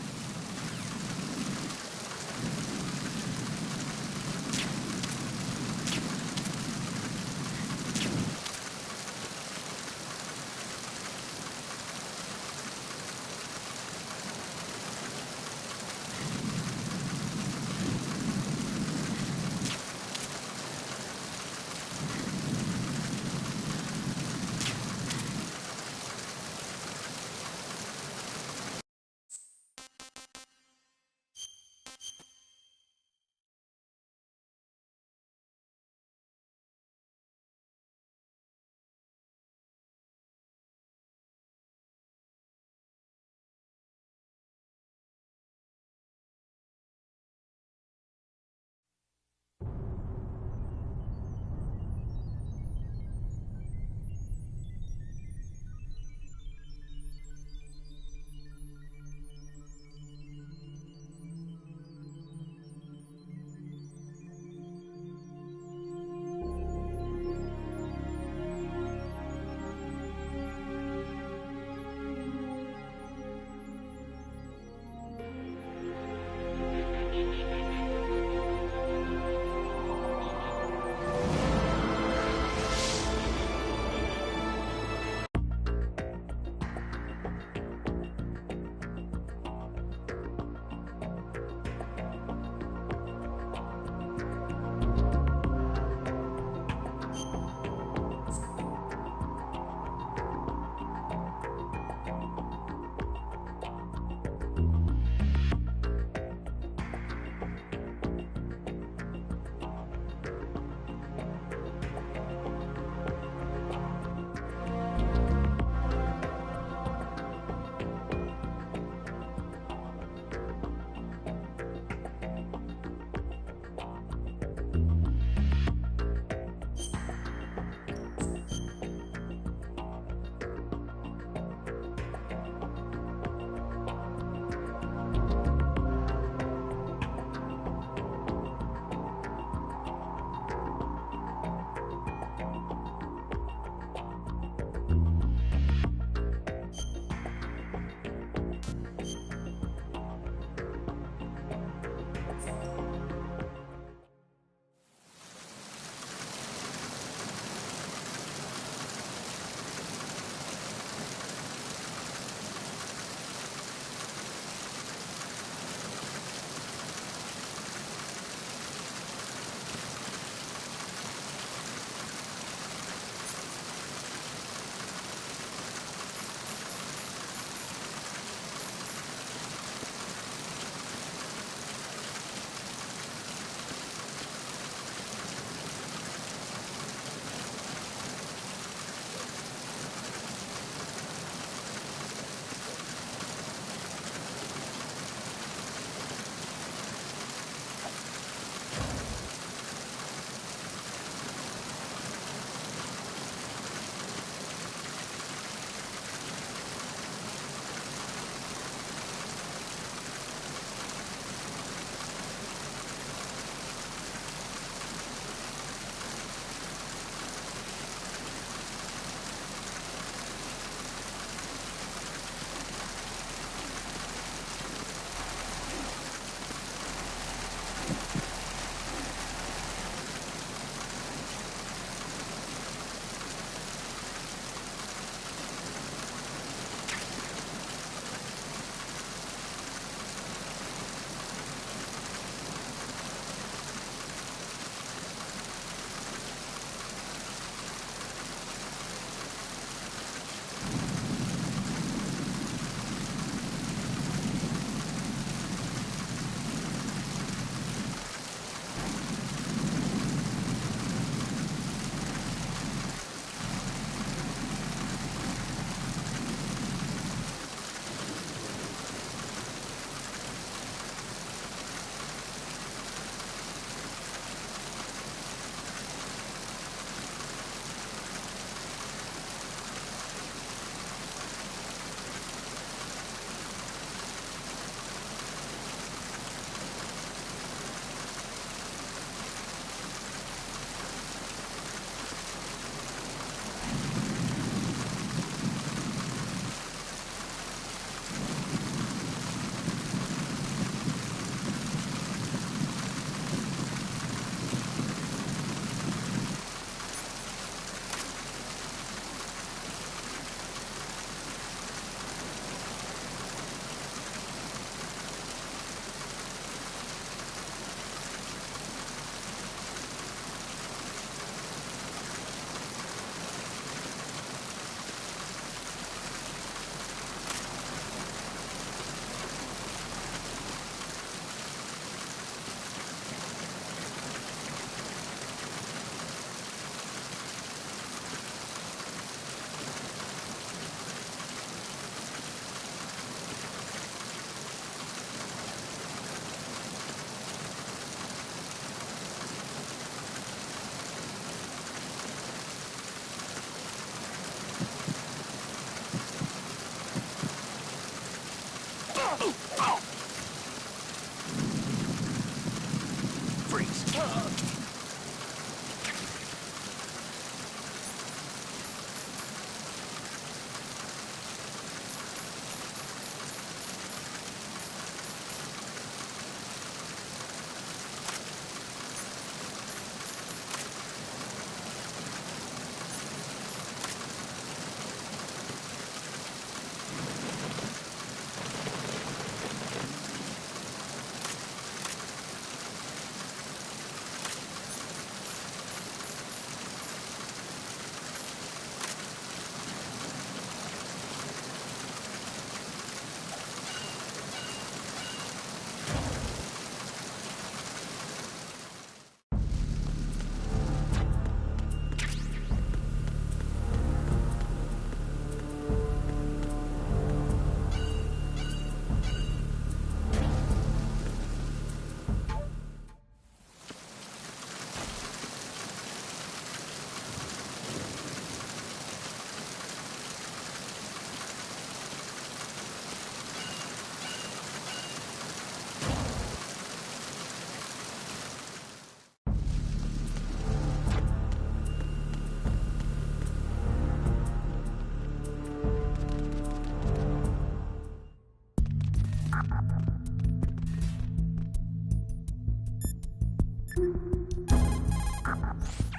Freeze.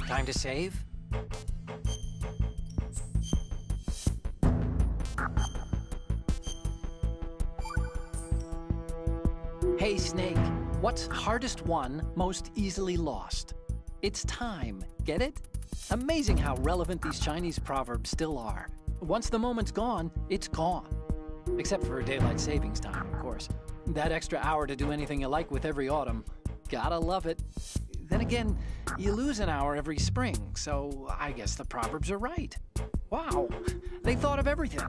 Time to save? Hey, Snake. What's hardest won, most easily lost? It's time. Get it? Amazing how relevant these Chinese proverbs still are. Once the moment's gone, it's gone. Except for daylight savings time, of course. That extra hour to do anything you like with every autumn. Gotta love it. Then again, you lose an hour every spring, so I guess the proverbs are right. Wow, they thought of everything.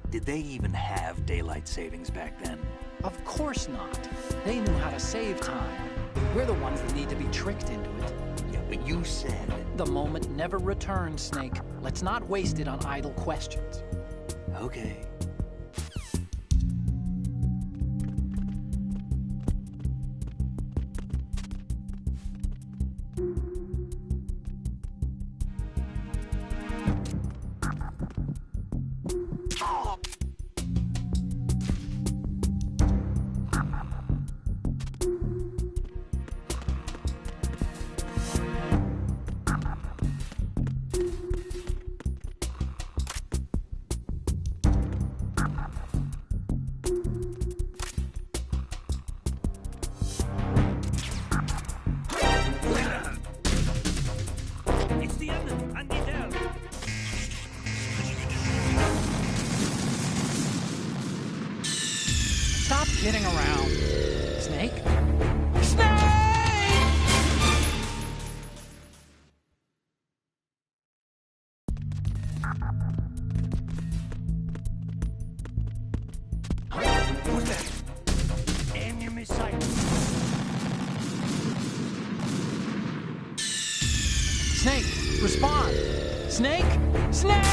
Did they even have daylight savings back then? Of course not. They knew how to save time. We're the ones that need to be tricked into it. Yeah, but you said... The moment never returns, Snake. Let's not waste it on idle questions. Okay. It's the end, and the down. Stop kidding around. Snake? Snake! Who's that? Enemy sight. Snake, respond! Snake! Snake!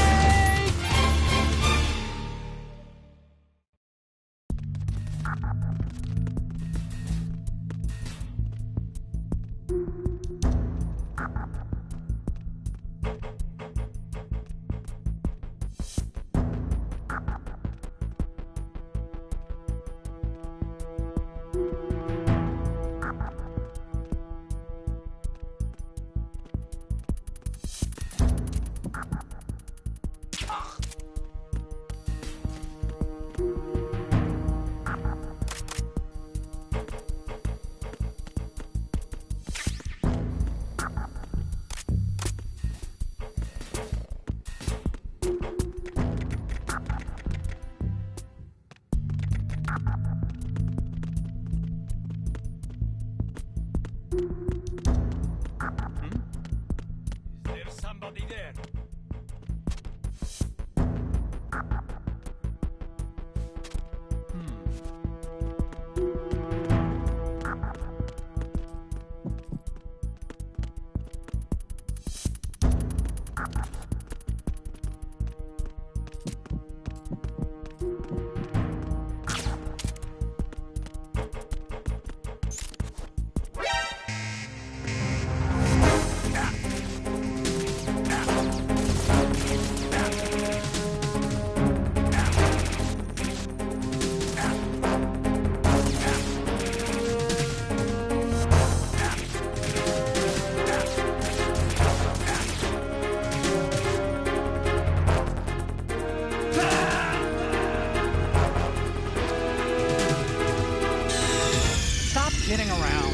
There's somebody there. kidding around.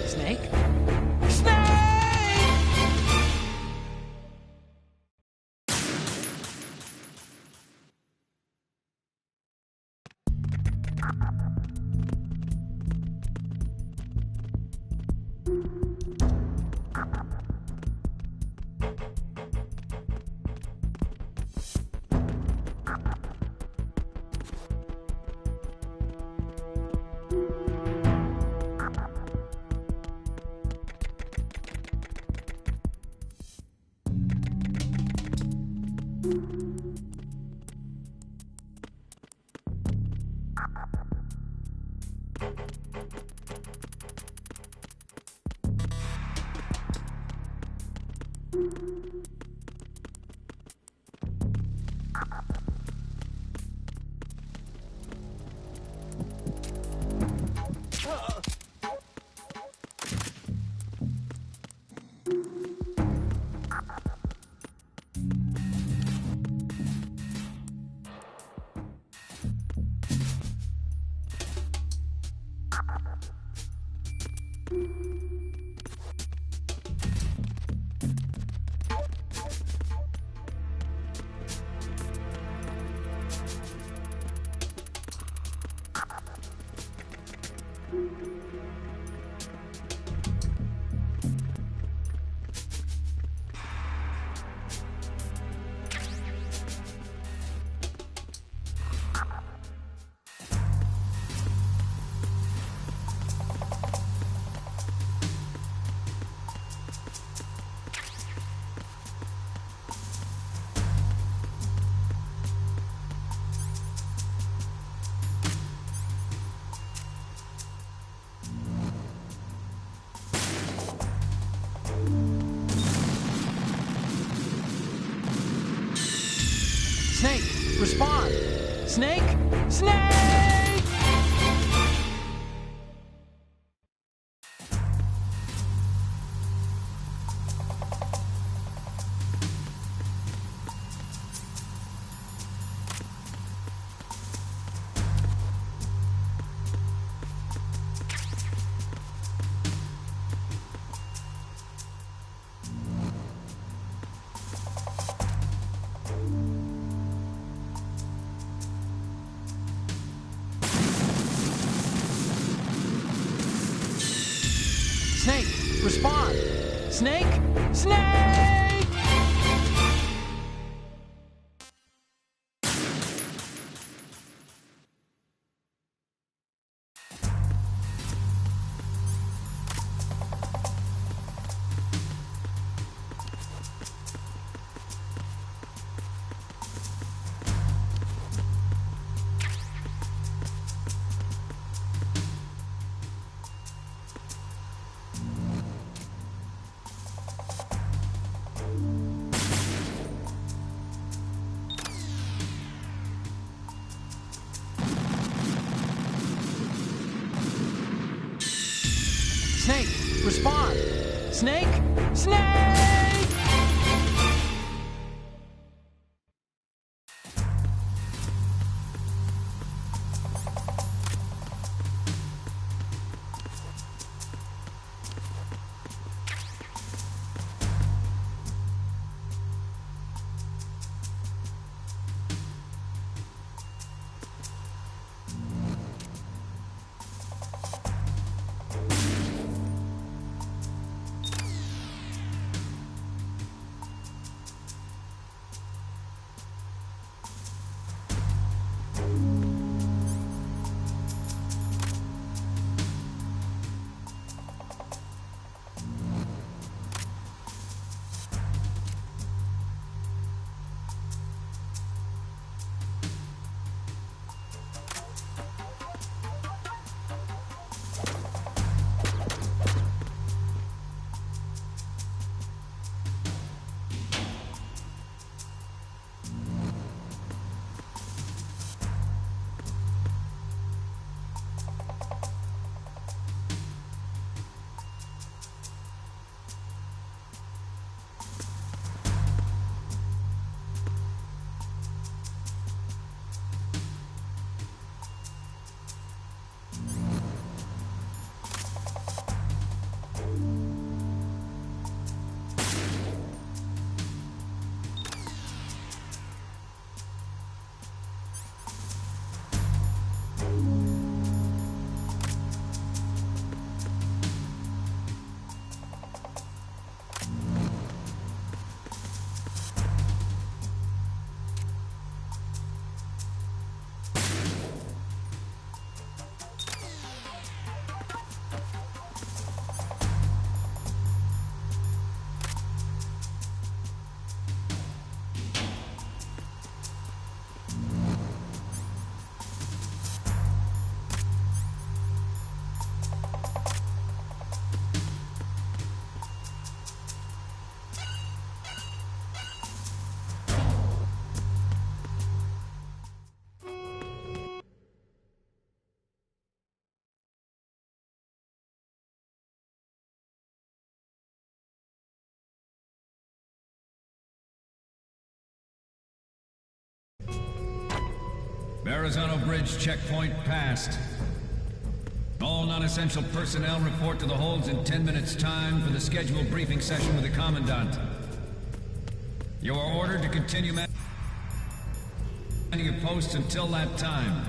Snake? Snake! Snake, respond! Snake! Snake! Snake, respond! Snake! Snake! Snake, respond! Snake! Snake! Verrazano Bridge checkpoint passed. All non-essential personnel report to the holds in 10 minutes' time for the scheduled briefing session with the Commandant. You are ordered to continue manning your posts until that time.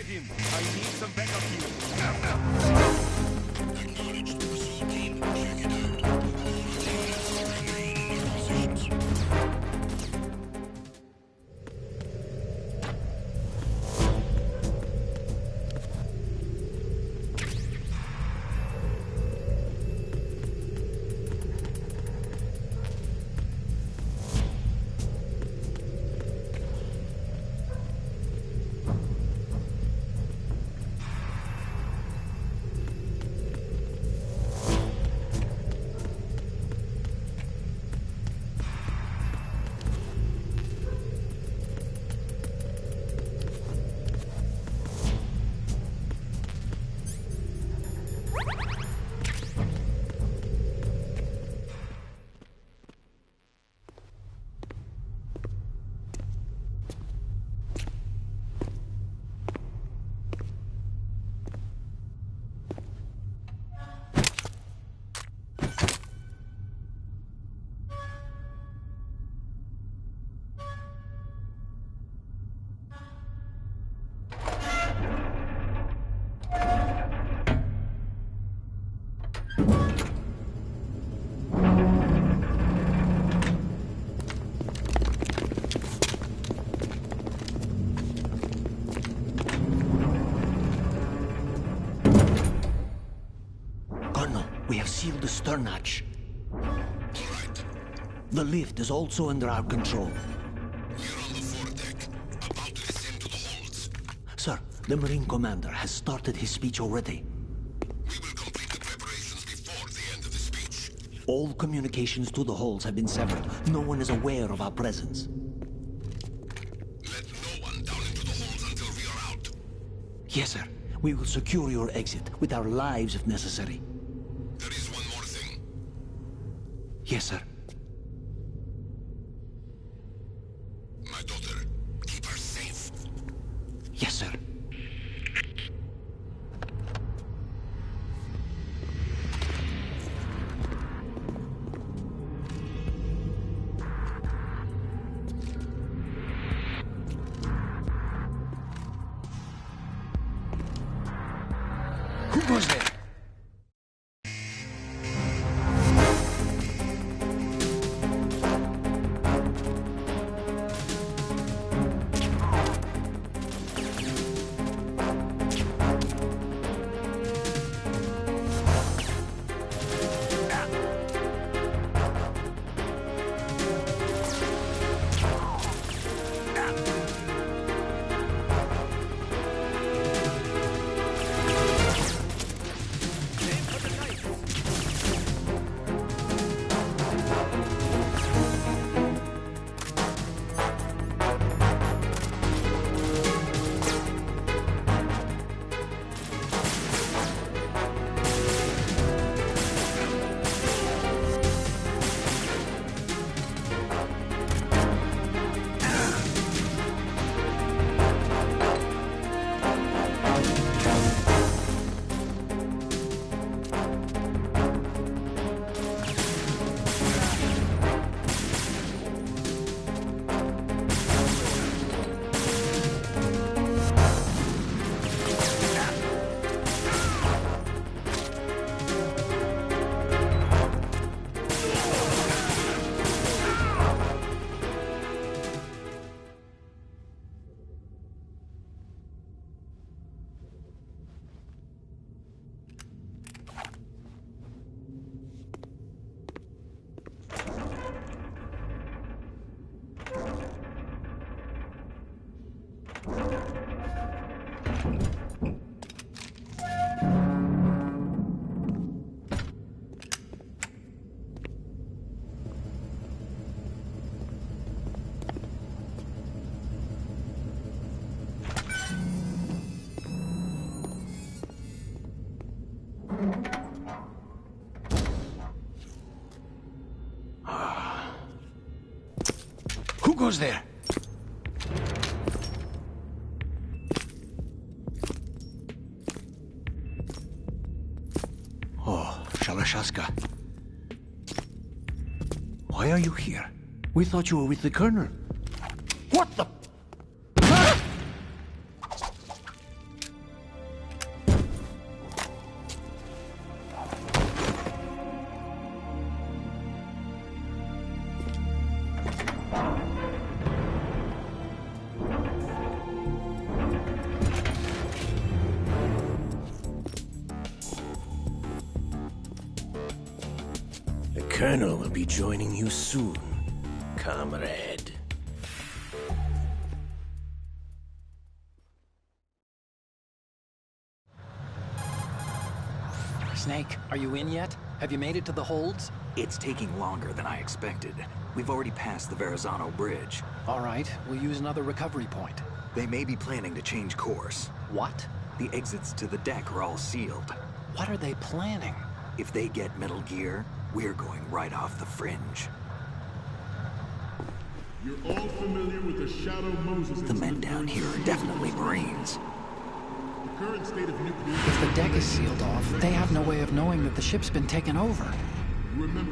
him. I need some backup here. Acknowledged. Pursuit team, check it out. Remain in your positions. We have sealed the stern hatch. All right. The lift is also under our control. We're on the foredeck, about to descend to the holds. Sir, the Marine Commander has started his speech already. We will complete the preparations before the end of the speech. All communications to the holds have been severed. No one is aware of our presence. Let no one down into the holds until we are out. Yes, sir. We will secure your exit with our lives if necessary. There is one more thing. Yes, sir. Yes, sir. Who goes there? Who goes there? Oh, Shalashaska. Why are you here? We thought you were with the Colonel. What the... The Colonel will be joining you soon, comrade. Snake, are you in yet? Have you made it to the holds? It's taking longer than I expected. We've already passed the Verrazano Bridge. All right, we'll use another recovery point. They may be planning to change course. What? The exits to the deck are all sealed. What are they planning? If they get Metal Gear, we're going right off the fringe. You're all familiar with the Shadow Moses. The men down here are definitely Marines. The current state of nuclear... If the deck is sealed off, they have no way of knowing that the ship's been taken over.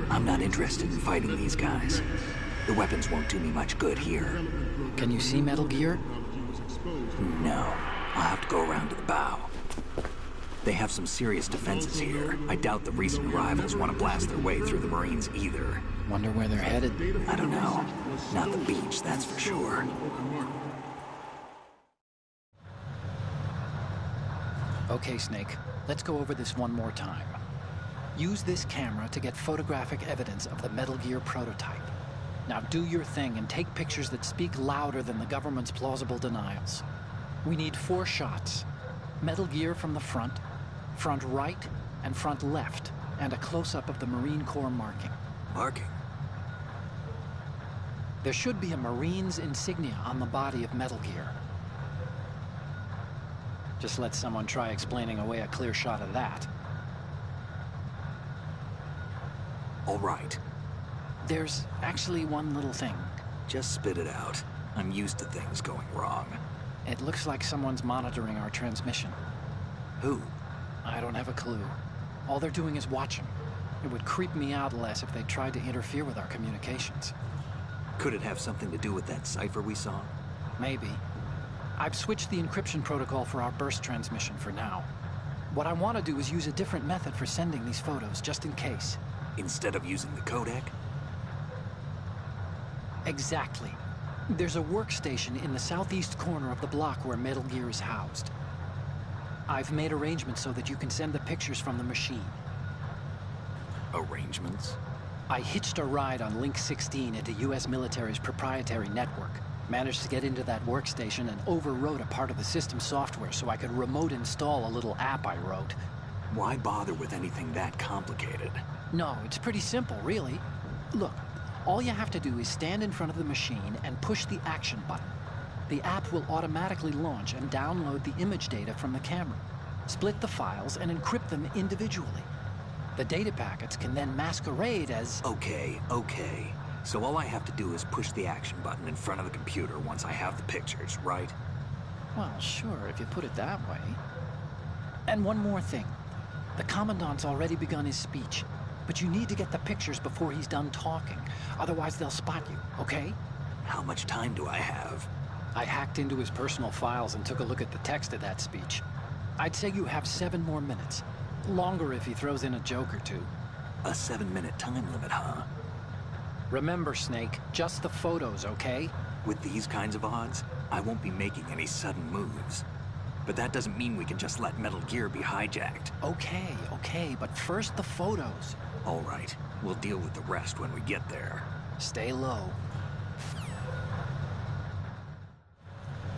I'm not interested in fighting these guys. The weapons won't do me much good here. Can you see Metal Gear? No. I'll have to go around to the bow. They have some serious defenses here. I doubt the recent arrivals want to blast their way through the Marines either. Wonder where they're headed. I don't know. Not the beach, that's for sure. Okay, Snake. Let's go over this one more time. Use this camera to get photographic evidence of the Metal Gear prototype. Now do your thing and take pictures that speak louder than the government's plausible denials. We need 4 shots. Metal Gear from the front right, and front left, and a close-up of the Marine Corps marking. Marking? There should be a Marine's insignia on the body of Metal Gear. Just let someone try explaining away a clear shot of that. All right. There's actually one little thing. Just spit it out. I'm used to things going wrong. It looks like someone's monitoring our transmission. Who? I don't have a clue. All they're doing is watching. It would creep me out less if they tried to interfere with our communications. Could it have something to do with that cipher we saw? Maybe. I've switched the encryption protocol for our burst transmission for now. What I want to do is use a different method for sending these photos, just in case. Instead of using the codec? Exactly. There's a workstation in the southeast corner of the block where Metal Gear is housed. I've made arrangements so that you can send the pictures from the machine. Arrangements? I hitched a ride on Link 16 into U.S. military's proprietary network. Managed to get into that workstation and overwrote a part of the system software so I could remote install a little app I wrote. Why bother with anything that complicated? No, it's pretty simple, really. Look, all you have to do is stand in front of the machine and push the action button. The app will automatically launch and download the image data from the camera, split the files, and encrypt them individually. The data packets can then masquerade as... Okay. So all I have to do is push the action button in front of the computer once I have the pictures, right? Well, sure, if you put it that way. And one more thing. The Commandant's already begun his speech, but you need to get the pictures before he's done talking. Otherwise, they'll spot you, okay? How much time do I have? I hacked into his personal files and took a look at the text of that speech. I'd say you have 7 more minutes. Longer if he throws in a joke or two. A 7-minute time limit, huh? Remember, Snake, just the photos, okay? With these kinds of odds, I won't be making any sudden moves. But that doesn't mean we can just let Metal Gear be hijacked. Okay, but first the photos. All right, we'll deal with the rest when we get there. Stay low.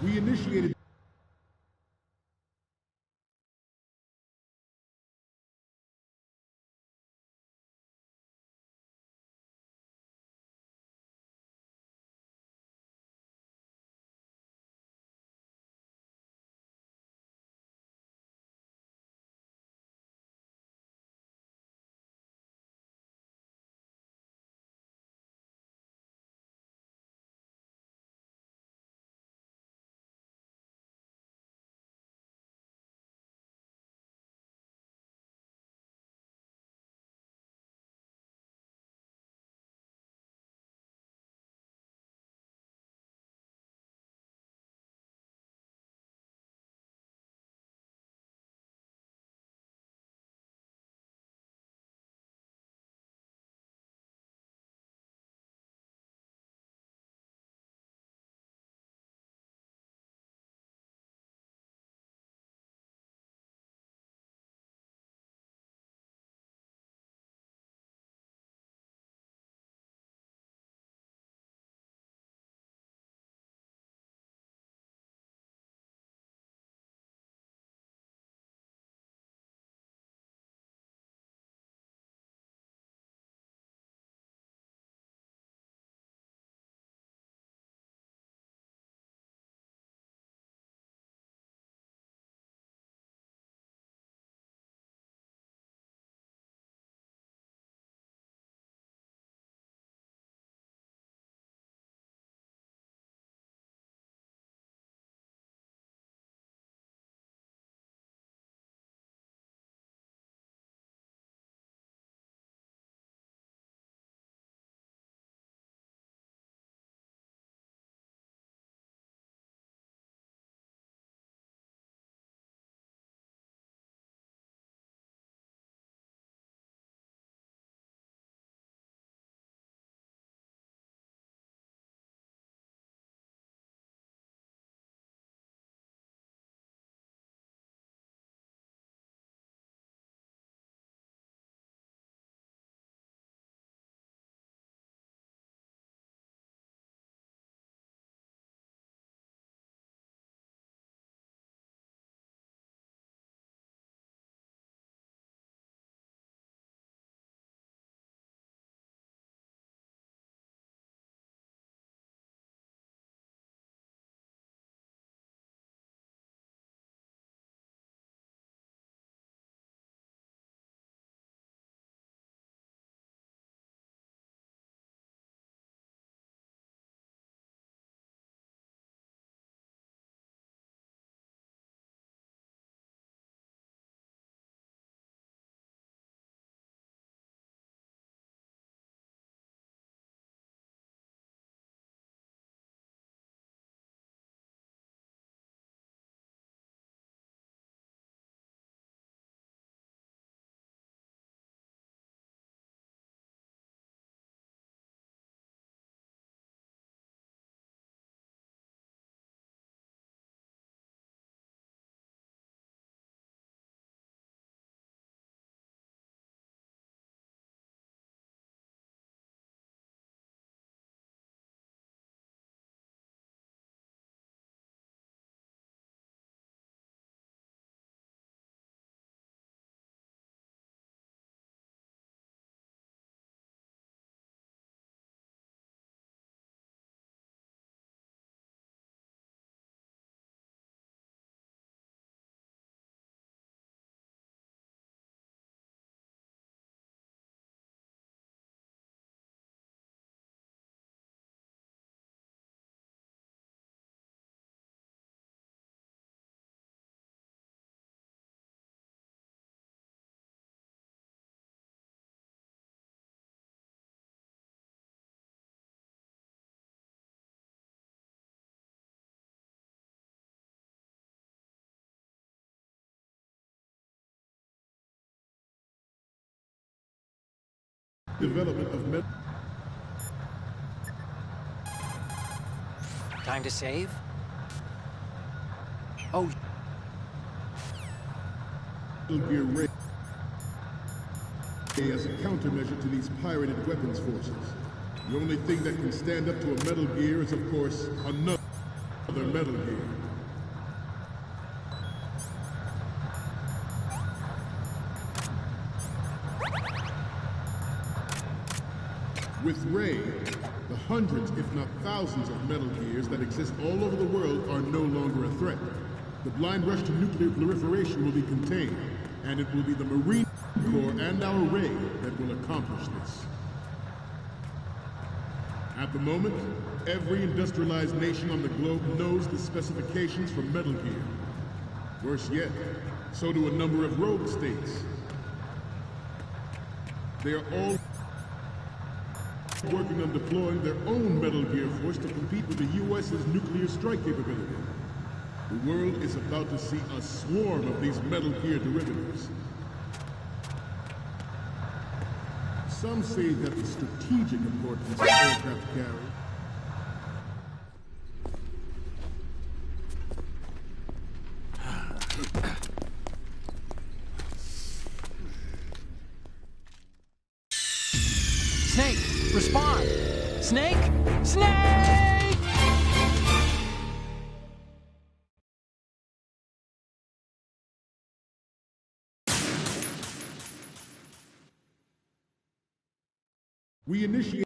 We initiated development of Metal Time to save? Oh, Gear Ray as a countermeasure to these pirated weapons forces. The only thing that can stand up to a Metal Gear is, of course, another Metal Gear. With Ray, the hundreds, if not thousands, of Metal Gears that exist all over the world are no longer a threat. The blind rush to nuclear proliferation will be contained, and it will be the Marine Corps and our Ray that will accomplish this. At the moment, every industrialized nation on the globe knows the specifications for Metal Gear. Worse yet, so do a number of rogue states. They are all working on deploying their own Metal Gear force to compete with the U.S.'s nuclear strike capability. The world is about to see a swarm of these Metal Gear derivatives. Some say that the strategic importance of aircraft carriers Snake, respond! Snake! Snake! we initiate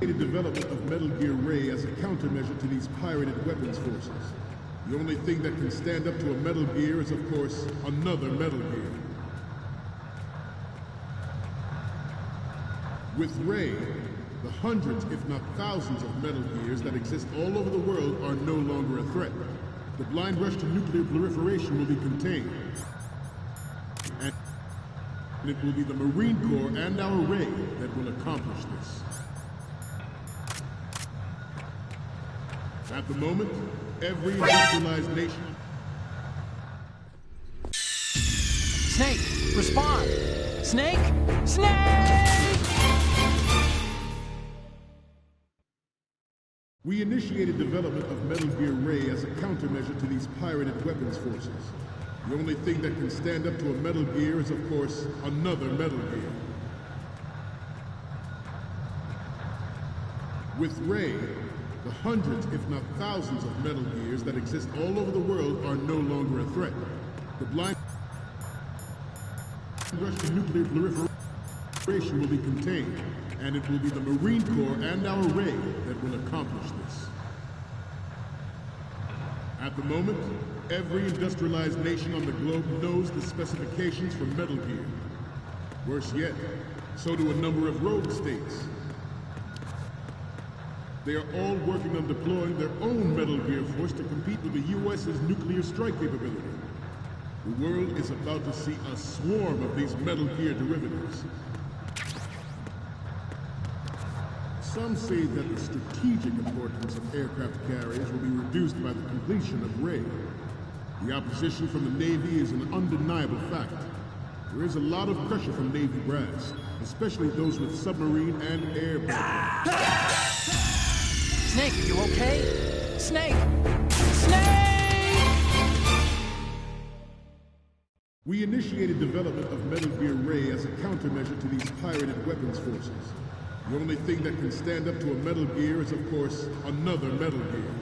the development of Metal Gear Ray as a countermeasure to these pirated weapons forces. The only thing that can stand up to a Metal Gear is, of course, another Metal Gear. With Ray, the hundreds, if not thousands, of Metal Gears that exist all over the world are no longer a threat. The blind rush to nuclear proliferation will be contained. And it will be the Marine Corps and our Ray that will accomplish this. At the moment, every industrialized nation... Snake, respond! Snake! Snake! We initiated development of Metal Gear Ray as a countermeasure to these pirated weapons forces. The only thing that can stand up to a Metal Gear is, of course, another Metal Gear. With Ray, the hundreds, if not thousands, of Metal Gears that exist all over the world are no longer a threat. The blind rush to nuclear proliferation will be contained, and it will be the Marine Corps and our Ray that will accomplish this. At the moment, every industrialized nation on the globe knows the specifications for Metal Gear. Worse yet, so do a number of rogue states. They are all working on deploying their own Metal Gear force to compete with the U.S.'s nuclear strike capability. The world is about to see a swarm of these Metal Gear derivatives. Some say that the strategic importance of aircraft carriers will be reduced by the completion of Ray. The opposition from the Navy is an undeniable fact. There is a lot of pressure from Navy brass, especially those with submarine and air battles. Snake, you okay? Snake! Snake! We initiated development of Metal Gear Ray as a countermeasure to these pirated weapons forces. The only thing that can stand up to a Metal Gear is, of course, another Metal Gear.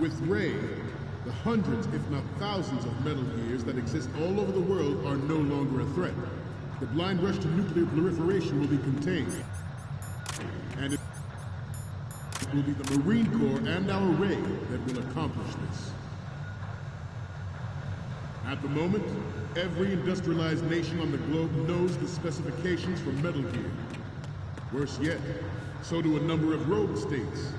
With Ray, the hundreds, if not thousands, of Metal Gears that exist all over the world are no longer a threat. The blind rush to nuclear proliferation will be contained. And it will be the Marine Corps and our Ray that will accomplish this. At the moment, every industrialized nation on the globe knows the specifications for Metal Gear. Worse yet, so do a number of rogue states.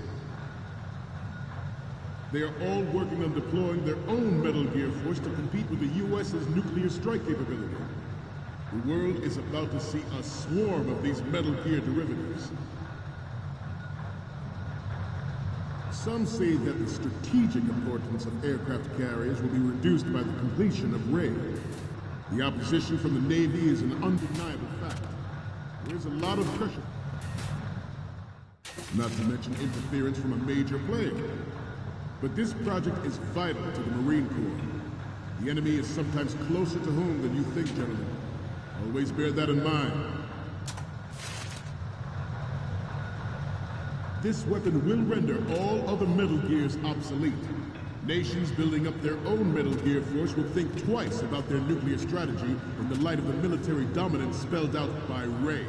They are all working on deploying their own Metal Gear force to compete with the US's nuclear strike capability. The world is about to see a swarm of these Metal Gear derivatives. Some say that the strategic importance of aircraft carriers will be reduced by the completion of Ray. The opposition from the Navy is an undeniable fact. There's a lot of pressure. Not to mention interference from a major player. But this project is vital to the Marine Corps. The enemy is sometimes closer to home than you think, gentlemen. Always bear that in mind. This weapon will render all other Metal Gears obsolete. Nations building up their own Metal Gear force will think twice about their nuclear strategy in the light of the military dominance spelled out by Ray.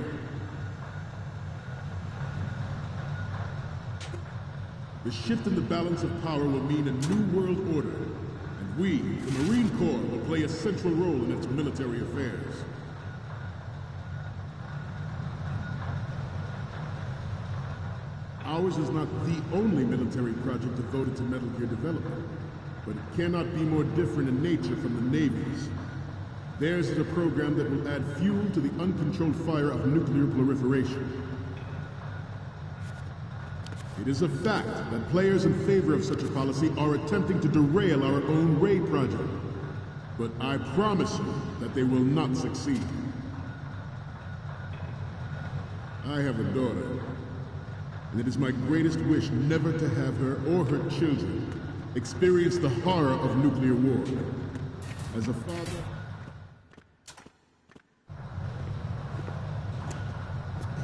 The shift in the balance of power will mean a new world order, and we, the Marine Corps, will play a central role in its military affairs. Ours is not the only military project devoted to Metal Gear development, but it cannot be more different in nature from the Navy's. Theirs is a program that will add fuel to the uncontrolled fire of nuclear proliferation. It is a fact that players in favor of such a policy are attempting to derail our own Ray project. But I promise you that they will not succeed. I have a daughter, and it is my greatest wish never to have her or her children experience the horror of nuclear war. As a father,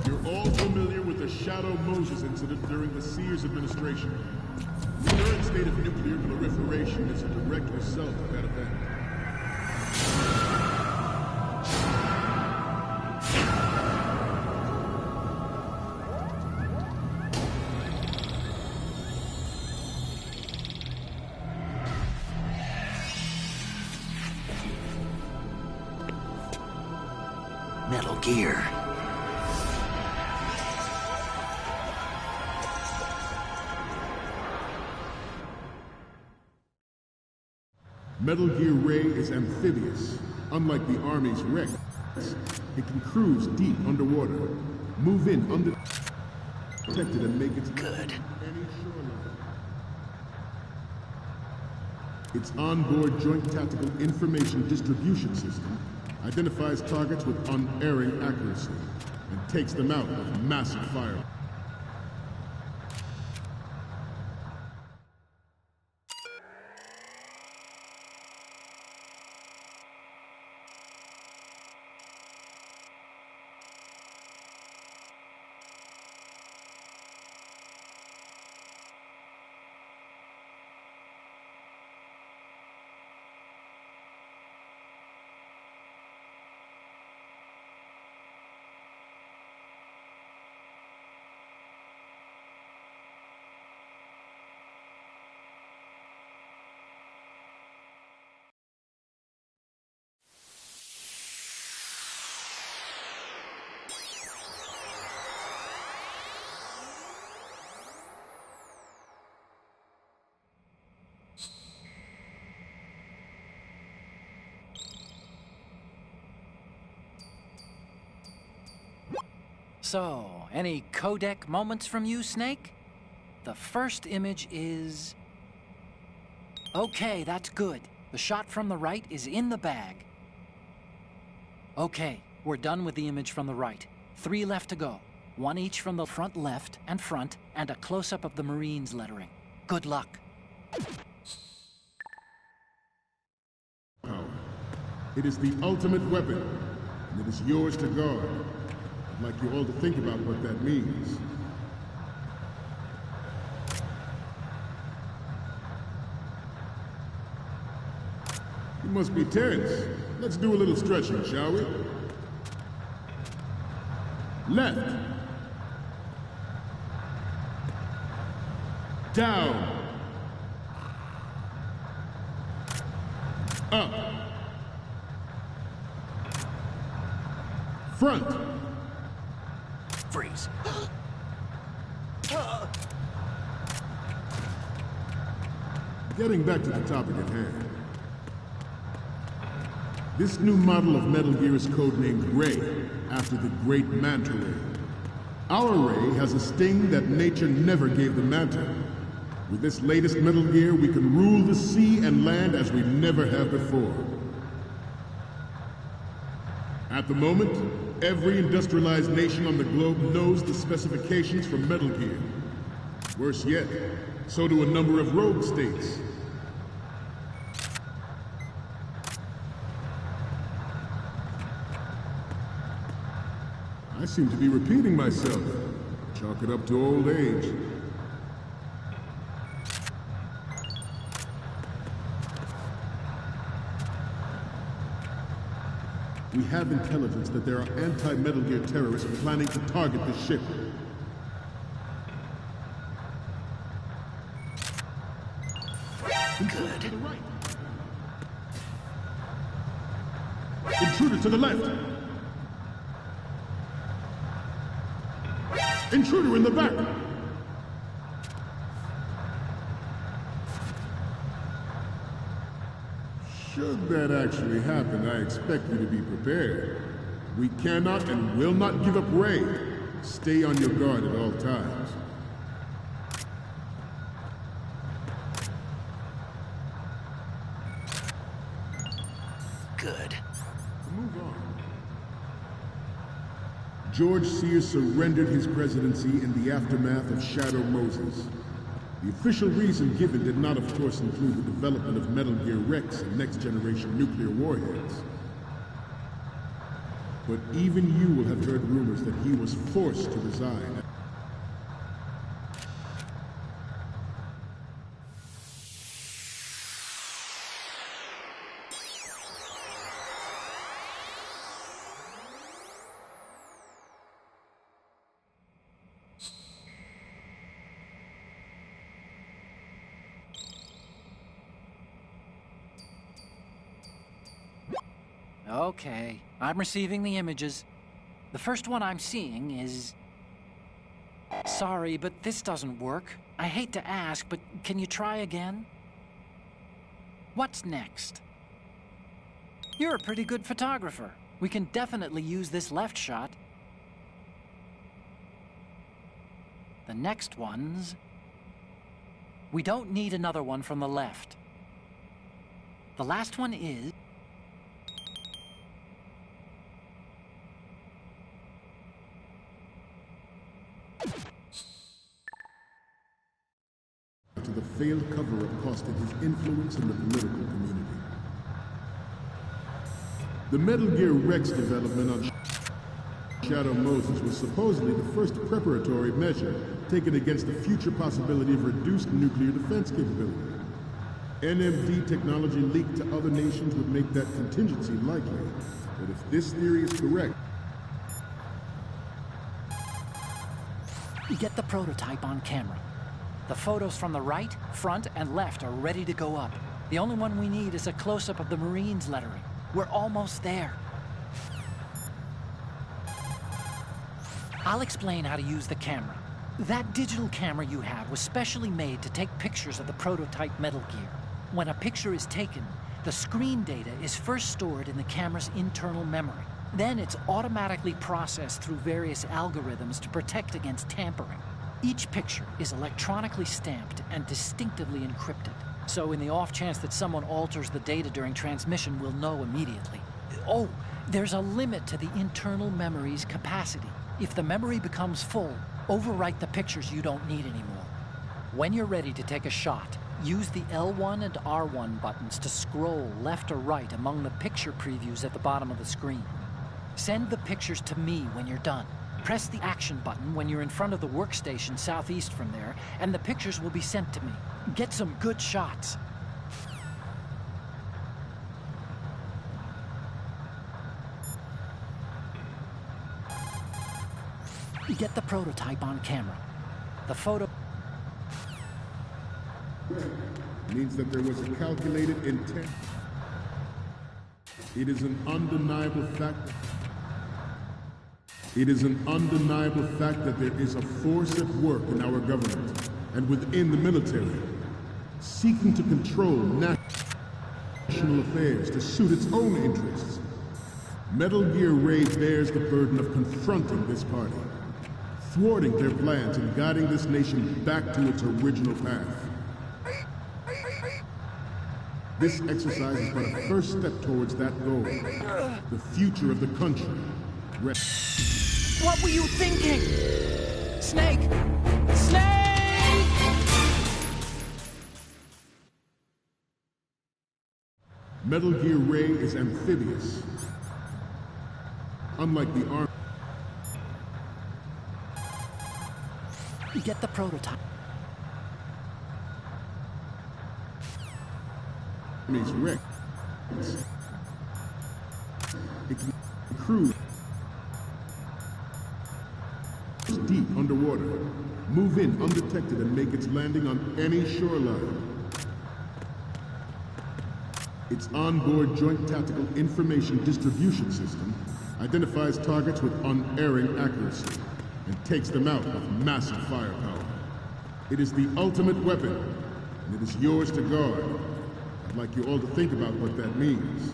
you're all familiar with the Shadow Moses incident during the Sears administration. The current state of nuclear proliferation is a direct result of that event. Metal Gear. Metal Gear Ray is amphibious. Unlike the Army's Rex, it can cruise deep underwater, move in undetected, and make its Good. any shoreline. Its onboard Joint Tactical Information Distribution System identifies targets with unerring accuracy and takes them out with massive fire. So, any codec moments from you, Snake? The first image is... Okay, that's good. The shot from the right is in the bag. Okay, we're done with the image from the right. 3 left to go. 1 each from the front left and front, and a close-up of the Marines lettering. Good luck. It is the ultimate weapon, and it is yours to guard. I'd like you all to think about what that means. You must be tense. Let's do a little stretching, shall we? Left. Down. Up. Front. Freeze. Getting back to the topic at hand. This new model of Metal Gear is codenamed Ray, after the great Manta Ray. Our Ray has a sting that nature never gave the Manta. With this latest Metal Gear, we can rule the sea and land as we never have before. At the moment, every industrialized nation on the globe knows the specifications for Metal Gear. Worse yet, so do a number of rogue states. I seem to be repeating myself. Chalk it up to old age. We have intelligence that there are anti-Metal Gear terrorists planning to target the ship. Good. Intruder to the left! Intruder in the back! Should that actually happen, I expect you to be prepared. We cannot and will not give up Ray. Stay on your guard at all times. Good. Move on. George Sears surrendered his presidency in the aftermath of Shadow Moses. The official reason given did not, of course, include the development of Metal Gear Rex and next-generation nuclear warheads. But even you will have heard rumors that he was forced to resign. Okay, I'm receiving the images. The first one I'm seeing is... Sorry, but this doesn't work. I hate to ask, but can you try again? What's next? You're a pretty good photographer. We can definitely use this left shot. The next one's... We don't need another one from the left. The last one is... To the failed cover-up costed his influence in the political community. The Metal Gear Rex development on Shadow Moses was supposedly the first preparatory measure taken against the future possibility of reduced nuclear defense capability. NMD technology leaked to other nations would make that contingency likely. But if this theory is correct... Get the prototype on camera. The photos from the right, front, and left are ready to go up. The only one we need is a close-up of the Marines lettering. We're almost there. I'll explain how to use the camera. That digital camera you have was specially made to take pictures of the prototype Metal Gear. When a picture is taken, the screen data is first stored in the camera's internal memory. Then it's automatically processed through various algorithms to protect against tampering. Each picture is electronically stamped and distinctively encrypted. So in the off chance that someone alters the data during transmission, we'll know immediately. Oh, there's a limit to the internal memory's capacity. If the memory becomes full, overwrite the pictures you don't need anymore. When you're ready to take a shot, use the L1 and R1 buttons to scroll left or right among the picture previews at the bottom of the screen. Send the pictures to me when you're done. Press the action button when you're in front of the workstation southeast from there, and the pictures will be sent to me. Get some good shots. Get the prototype on camera. The photo... Means that there was a calculated intent. It is an undeniable fact. It is an undeniable fact that there is a force at work in our government and within the military, seeking to control national affairs to suit its own interests. Metal Gear Ray bears the burden of confronting this party, thwarting their plans and guiding this nation back to its original path. This exercise is but a first step towards that goal. The future of the country. What were you thinking? Snake! Snake! Metal Gear Ray is amphibious. Unlike the Army. Get the prototype. Army's wrecked. It can cruise deep underwater, move in undetected and make its landing on any shoreline. Its onboard Joint Tactical Information Distribution System identifies targets with unerring accuracy and takes them out with massive firepower. It is the ultimate weapon, and it is yours to guard. I'd like you all to think about what that means.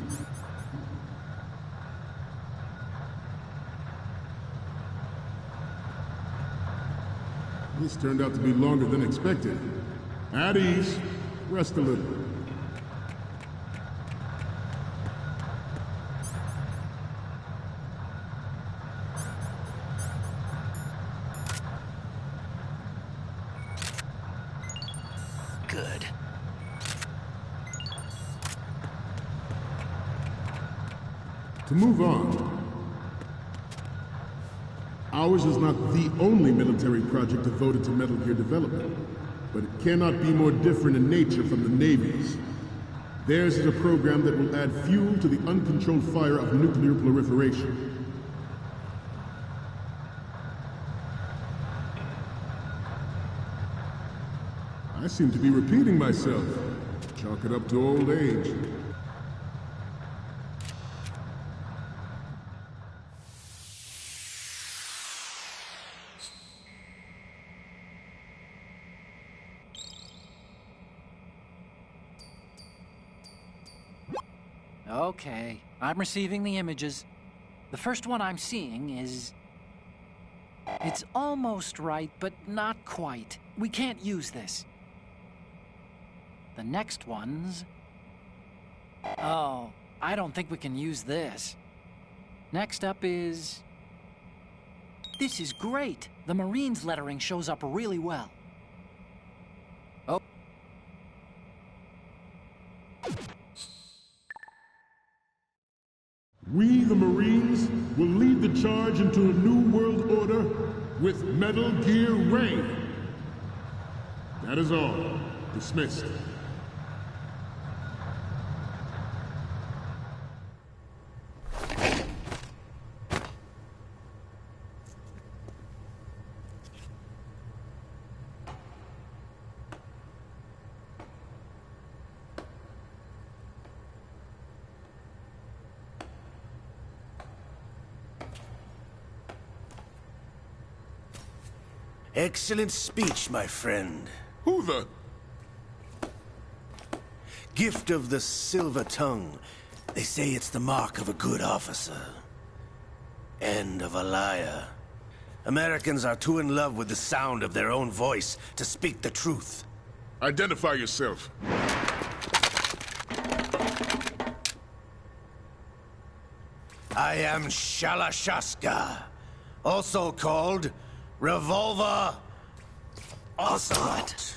This turned out to be longer than expected. At ease. Rest a little. Good. To move on, ours is not the only military project devoted to Metal Gear development, but it cannot be more different in nature from the Navy's. Theirs is a program that will add fuel to the uncontrolled fire of nuclear proliferation. I seem to be repeating myself. Chalk it up to old age. Okay, I'm receiving the images. The first one I'm seeing is... It's almost right, but not quite. We can't use this. The next one's... Oh, I don't think we can use this. Next up is... This is great. The Marines lettering shows up really well. Oh. We, the Marines, will lead the charge into a new world order with Metal Gear Ray. That is all. Dismissed. Excellent speech, my friend. Who the? Gift of the silver tongue. They say it's the mark of a good officer. And of a liar. Americans are too in love with the sound of their own voice to speak the truth. Identify yourself. I am Shalashaska, also called Revolver Ocelot.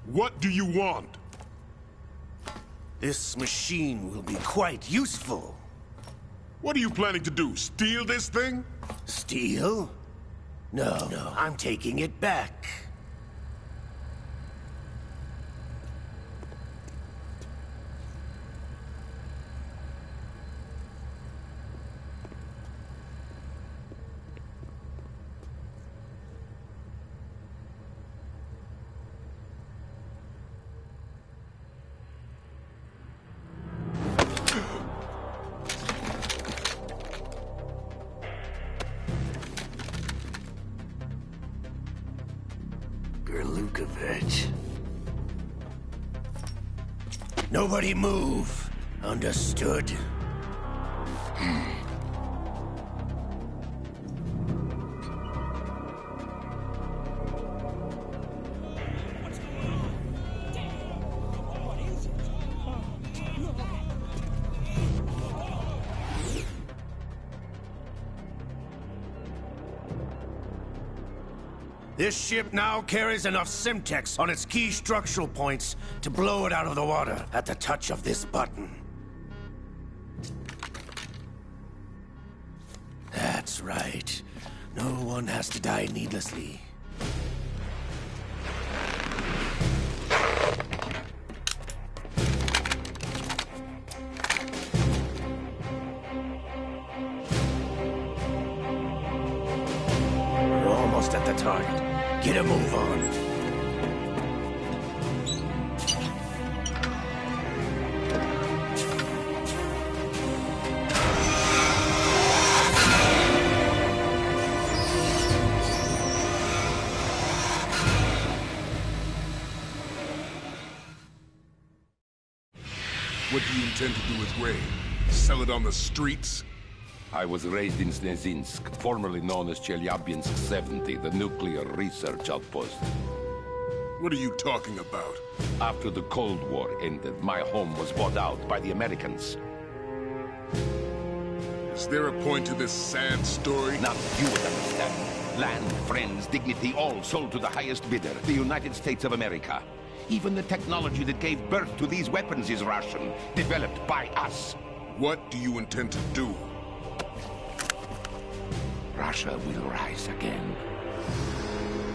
What do you want? This machine will be quite useful. What are you planning to do, steal this thing? Steal? No, I'm taking it back. Nobody move. Understood? This ship now carries enough Simtex on its key structural points to blow it out of the water at the touch of this button. That's right. No one has to die needlessly. We're almost at the target. Get a move on. What do you intend to do with Ray? Sell it on the streets? I was raised in Snezinsk, formerly known as Chelyabinsk 70, the nuclear research outpost. What are you talking about? After the Cold War ended, my home was bought out by the Americans. Is there a point to this sad story? Not you would understand. Land, friends, dignity, all sold to the highest bidder, the United States of America. Even the technology that gave birth to these weapons is Russian, developed by us. What do you intend to do? Russia will rise again.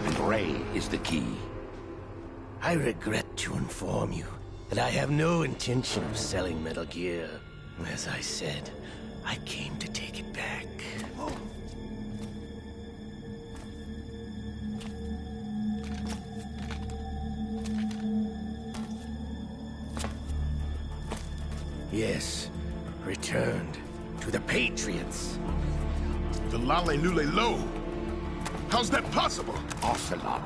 And Ray is the key. I regret to inform you that I have no intention of selling Metal Gear. As I said, I came to take it back. Yes, returned to the Patriots. The Lale Lule Lo? How's that possible? Ocelot,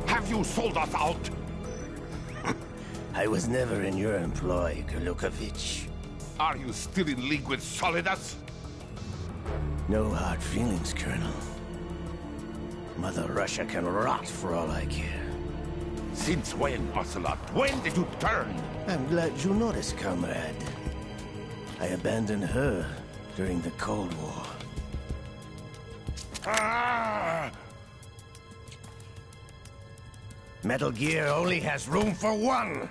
have you sold us out? I was never in your employ, Golukovich. Are you still in league with Solidus? No hard feelings, Colonel. Mother Russia can rot for all I care. Since when, Ocelot? When did you turn? I'm glad you noticed, comrade. I abandoned her during the Cold War. Ah! Metal Gear only has room for one!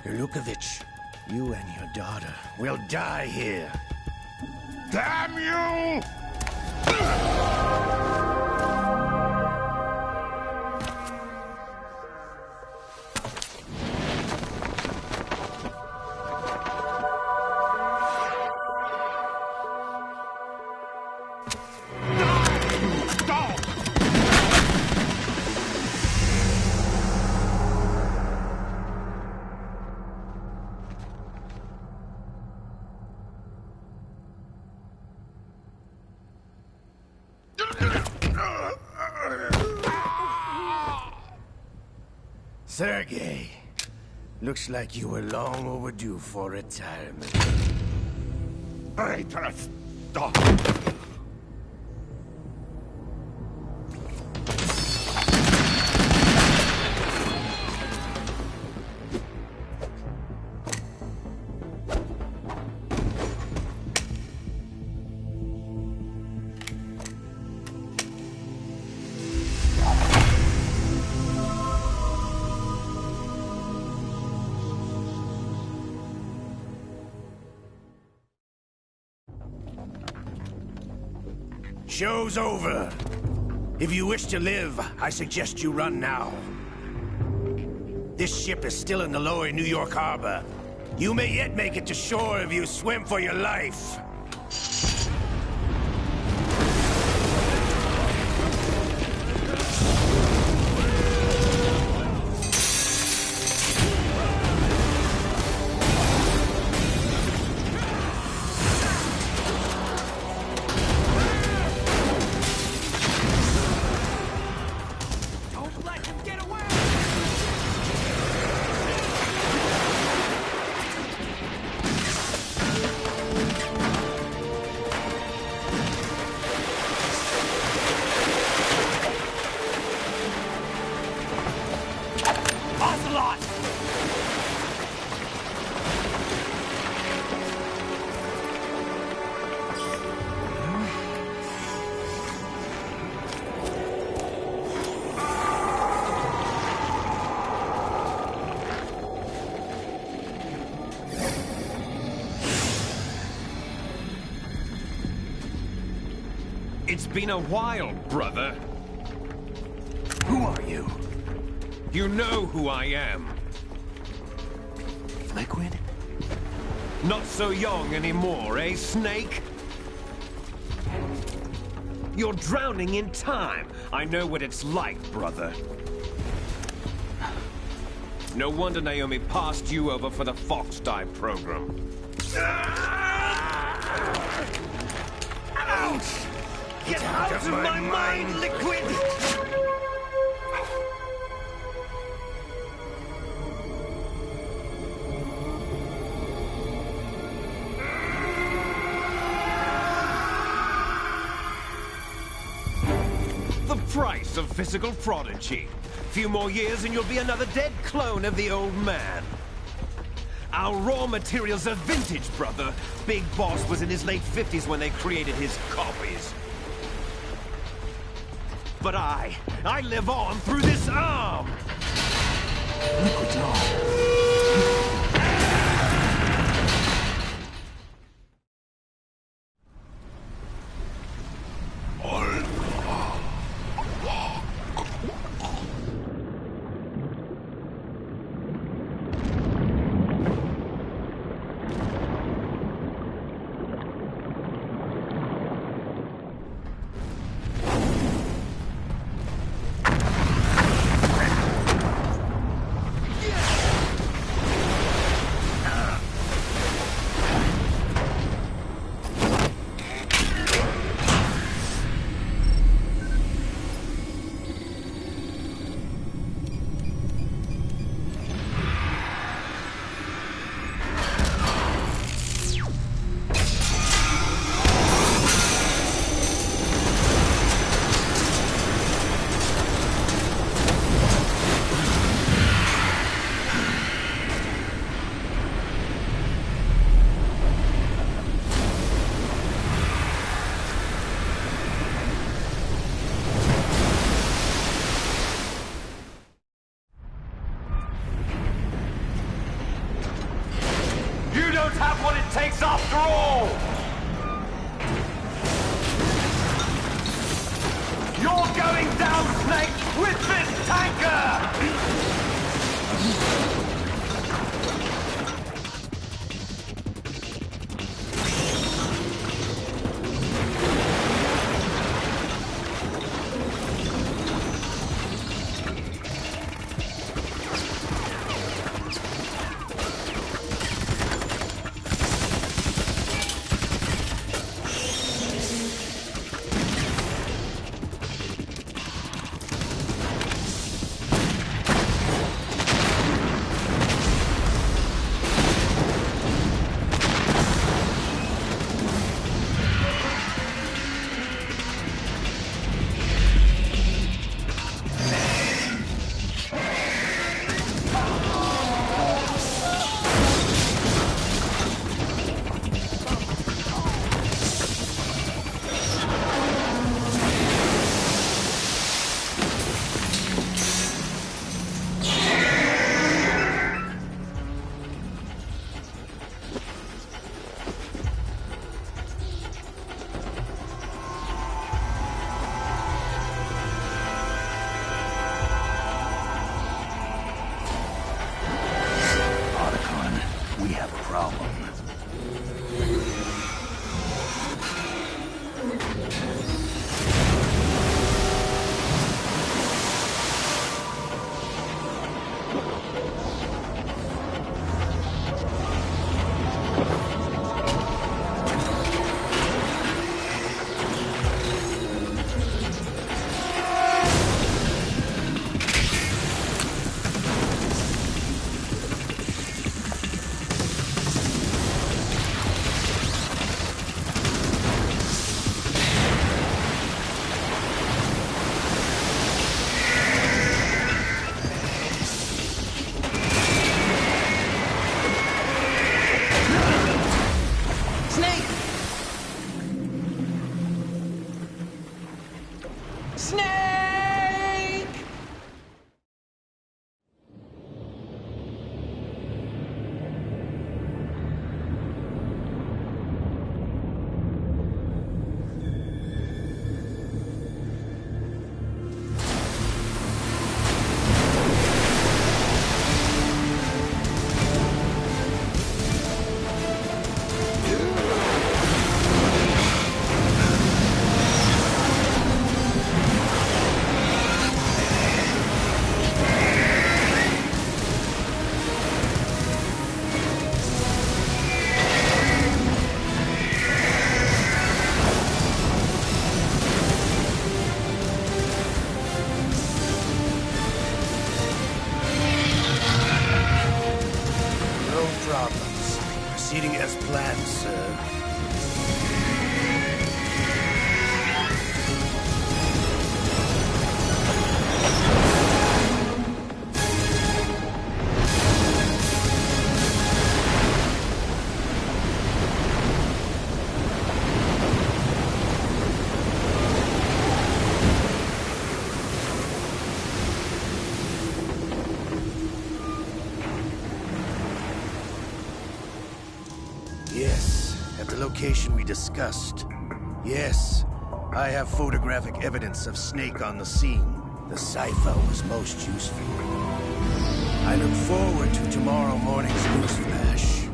Golukovich, you and your daughter will die here. Damn you! Sergei, looks like you were long overdue for retirement. Traitorous dog! Show's over. If you wish to live, I suggest you run now. This ship is still in the lower New York harbor. You may yet make it to shore if you swim for your life. It's been a while, brother. Who are you? You know who I am. Liquid? Not so young anymore, eh, Snake? You're drowning in time. I know what it's like, brother. No wonder Naomi passed you over for the Fox Dive program. Ouch! Get out of my mind, Liquid! The price of physical prodigy. Few more years and you'll be another dead clone of the old man. Our raw materials are vintage, brother. Big Boss was in his late 50s when they created his copies. But I live on through this arm! Liquid's arm. Have what it takes after all! You're going down, Snake, with this tanker! proceeding as planned, sir. Yes, at the location we discussed. Yes, I have photographic evidence of Snake on the scene. The cipher was most useful. I look forward to tomorrow morning's news flash.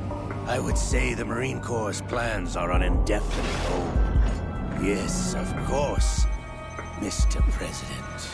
I would say the Marine Corps' plans are on indefinite hold. Yes, of course, Mr. President.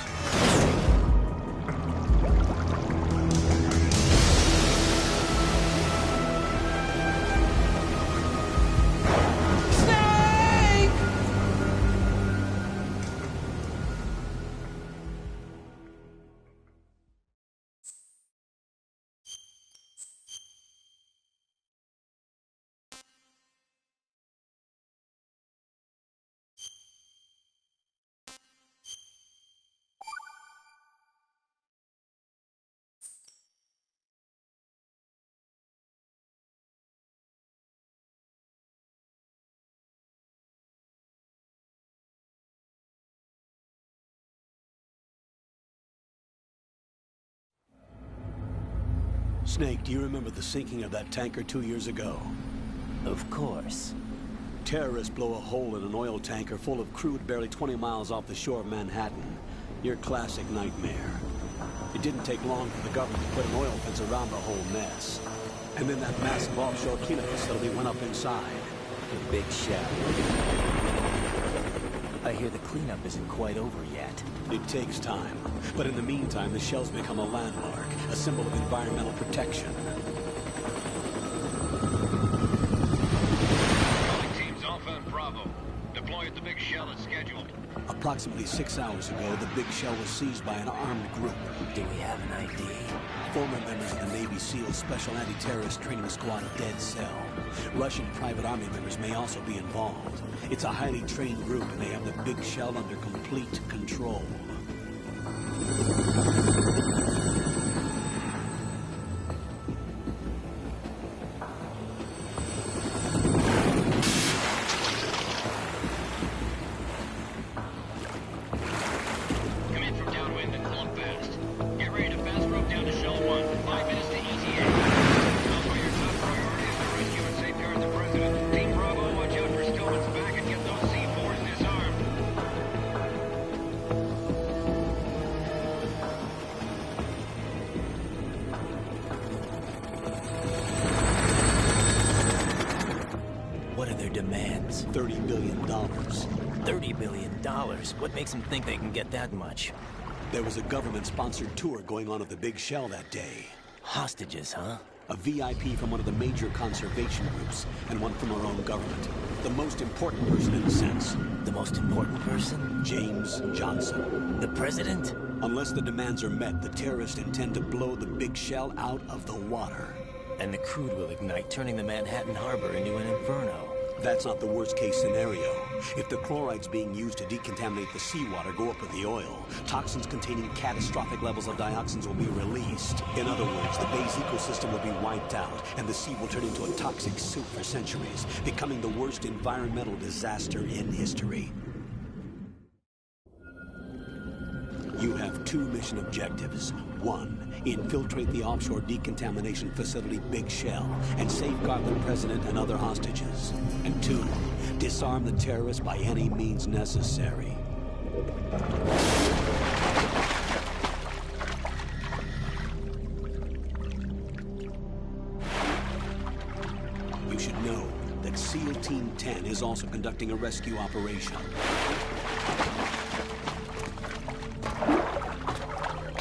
Snake, do you remember the sinking of that tanker 2 years ago? Of course. Terrorists blow a hole in an oil tanker full of crude barely 20 miles off the shore of Manhattan. Your classic nightmare. It didn't take long for the government to put an oil fence around the whole mess. And then that massive offshore cleanup facility went up inside. The big shell. I hear the cleanup isn't quite over yet. It takes time. But in the meantime, the shell's become a landmark, a symbol of environmental protection. Teams Alpha and Bravo. Deploy at the big shell as scheduled. Approximately 6 hours ago, the big shell was seized by an armed group. Do we have an ID? Former members of the Navy SEAL Special Anti-Terrorist Training Squad Dead Cell. Russian private army members may also be involved. It's a highly trained group, and they have the big shell under complete control. Demands. $30 billion. $30 billion? What makes them think they can get that much? There was a government-sponsored tour going on of the big shell that day. Hostages, huh? A VIP from one of the major conservation groups, and one from our own government. The most important person in a sense. The most important person? James Johnson. The president? Unless the demands are met, the terrorists intend to blow the big shell out of the water. And the crude will ignite, turning the Manhattan Harbor into an inferno. That's not the worst-case scenario. If the chlorides being used to decontaminate the seawater go up with the oil, toxins containing catastrophic levels of dioxins will be released. In other words, the bay's ecosystem will be wiped out, and the sea will turn into a toxic soup for centuries, becoming the worst environmental disaster in history. You have 2 mission objectives. 1, infiltrate the offshore decontamination facility Big Shell and safeguard the president and other hostages. And 2, disarm the terrorists by any means necessary. You should know that SEAL Team 10 is also conducting a rescue operation.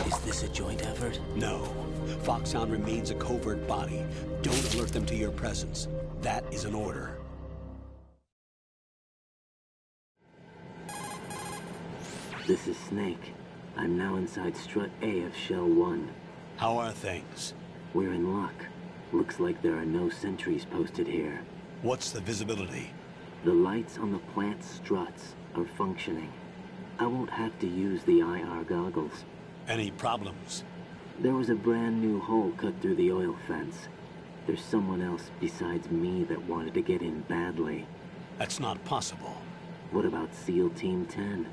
Is this a joint effort? No. Foxhound remains a covert body. Don't alert them to your presence. That is an order. This is Snake. I'm now inside Strut A of Shell 1. How are things? We're in luck. Looks like there are no sentries posted here. What's the visibility? The lights on the plant struts are functioning. I won't have to use the IR goggles. Any problems? There was a brand new hole cut through the oil fence. There's someone else besides me that wanted to get in badly. That's not possible. What about SEAL Team 10?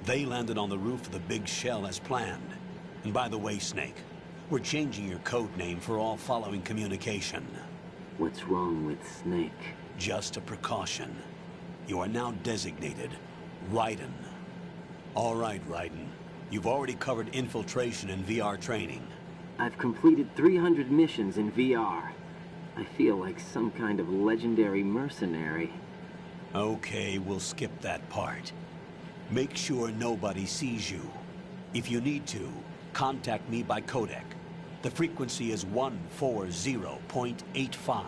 They landed on the roof of the big shell as planned. And by the way, Snake, we're changing your code name for all following communication. What's wrong with Snake? Just a precaution. You are now designated Raiden. All right, Raiden. You've already covered infiltration and VR training. I've completed 300 missions in VR. I feel like some kind of legendary mercenary. Okay, we'll skip that part. Make sure nobody sees you. If you need to, contact me by codec. The frequency is 140.85.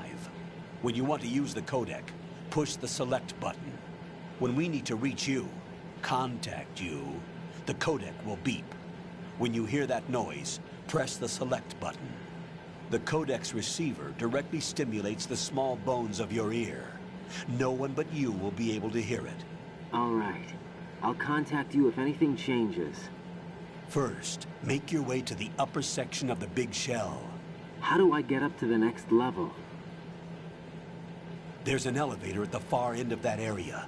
When you want to use the codec, push the select button. When we need to reach you, contact you, the codec will beep. When you hear that noise, press the select button. The codec's receiver directly stimulates the small bones of your ear. No one but you will be able to hear it. All right. I'll contact you if anything changes. First, make your way to the upper section of the big shell. How do I get up to the next level? There's an elevator at the far end of that area.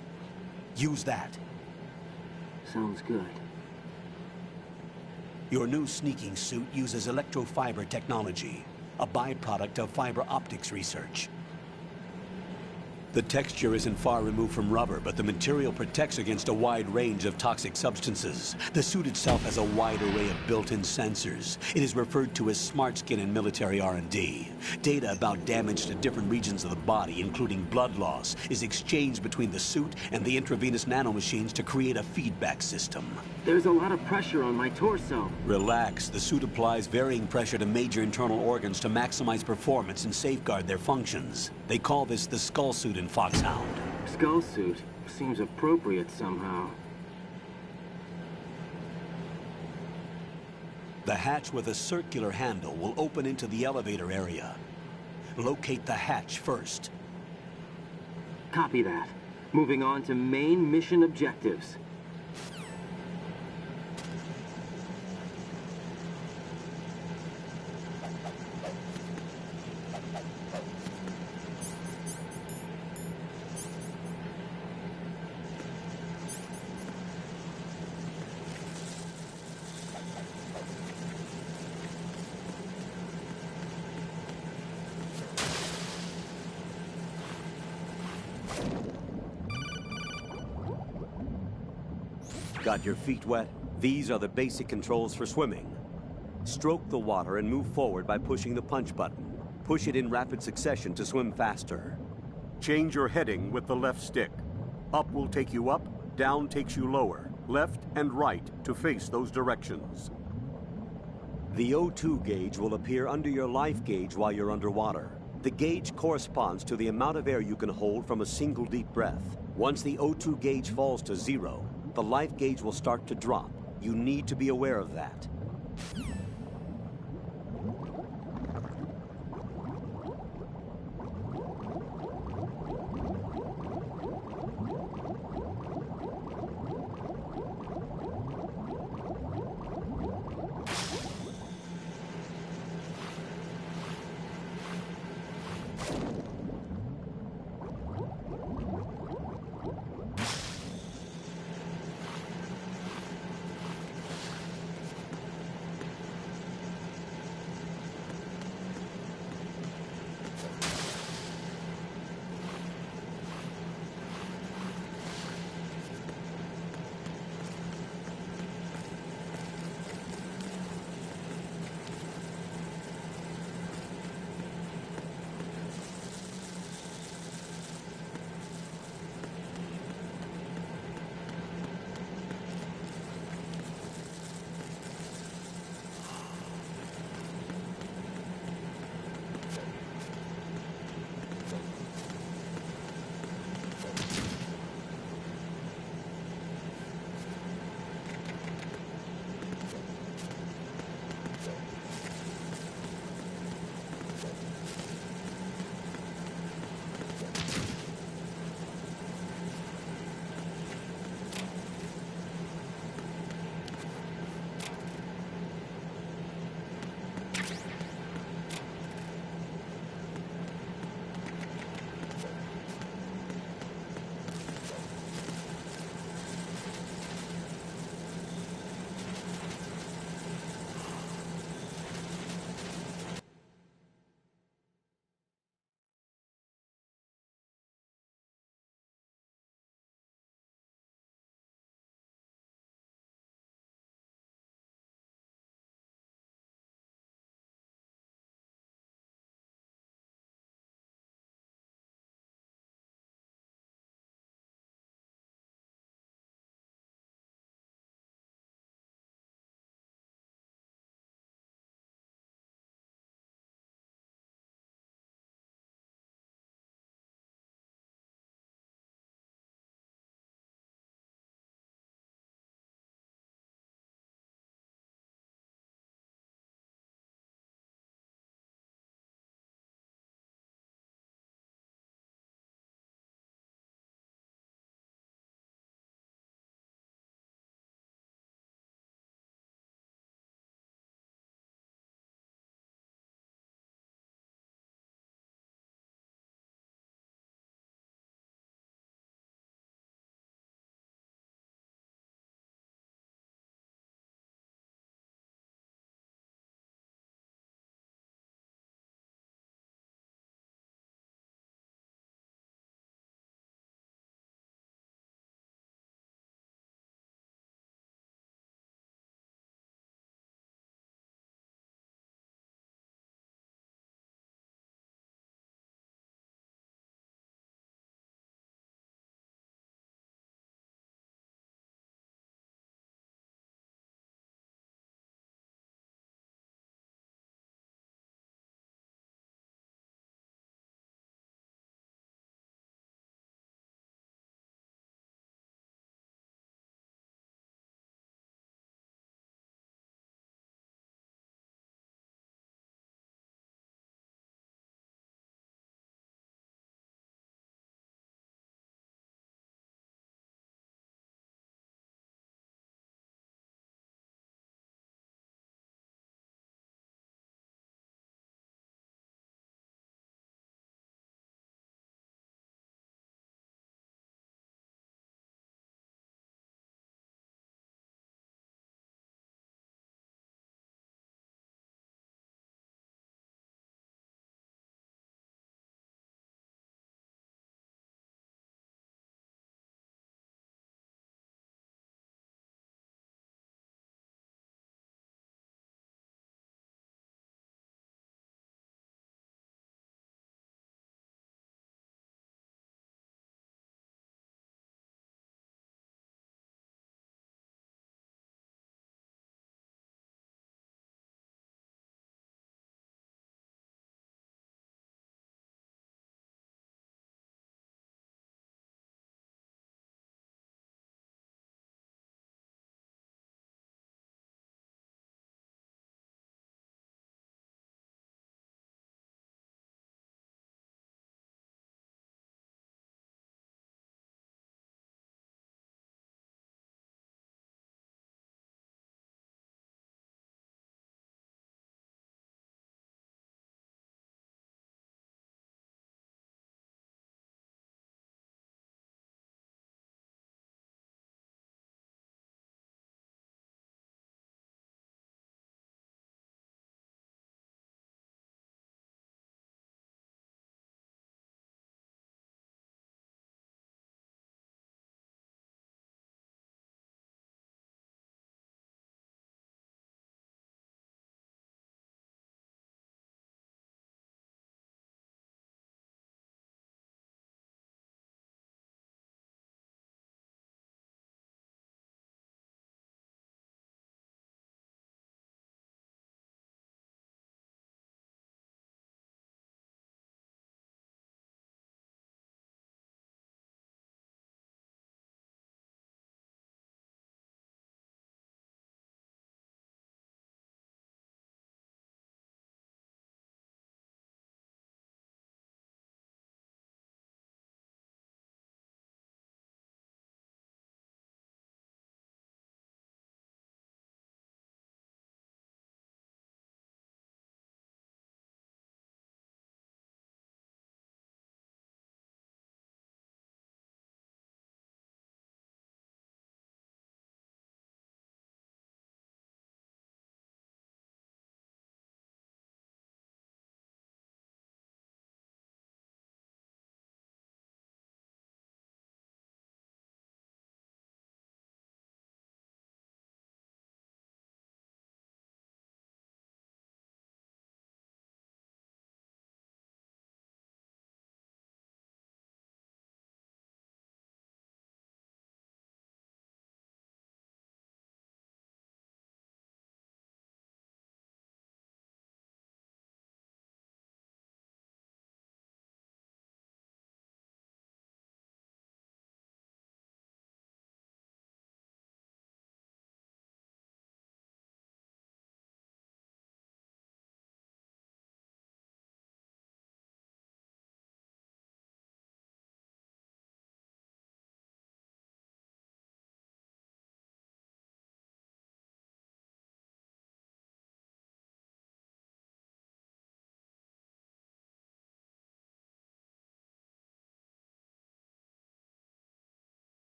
Use that. Sounds good. Your new sneaking suit uses electrofiber technology, a byproduct of fiber optics research. The texture isn't far removed from rubber, but the material protects against a wide range of toxic substances. The suit itself has a wide array of built-in sensors. It is referred to as smart skin in military R&D. Data about damage to different regions of the body, including blood loss, is exchanged between the suit and the intravenous nanomachines to create a feedback system. There's a lot of pressure on my torso. Relax. The suit applies varying pressure to major internal organs to maximize performance and safeguard their functions. They call this the skull suit in Foxhound. Skull suit seems appropriate somehow. The hatch with a circular handle will open into the elevator area. Locate the hatch first. Copy that. Moving on to main mission objectives. Got your feet wet? These are the basic controls for swimming. Stroke the water and move forward by pushing the punch button. Push it in rapid succession to swim faster. Change your heading with the left stick. Up will take you up, down takes you lower. Left and right to face those directions. The O2 gauge will appear under your life gauge while you're underwater. The gauge corresponds to the amount of air you can hold from a single deep breath. Once the O2 gauge falls to 0, the life gauge will start to drop. You need to be aware of that.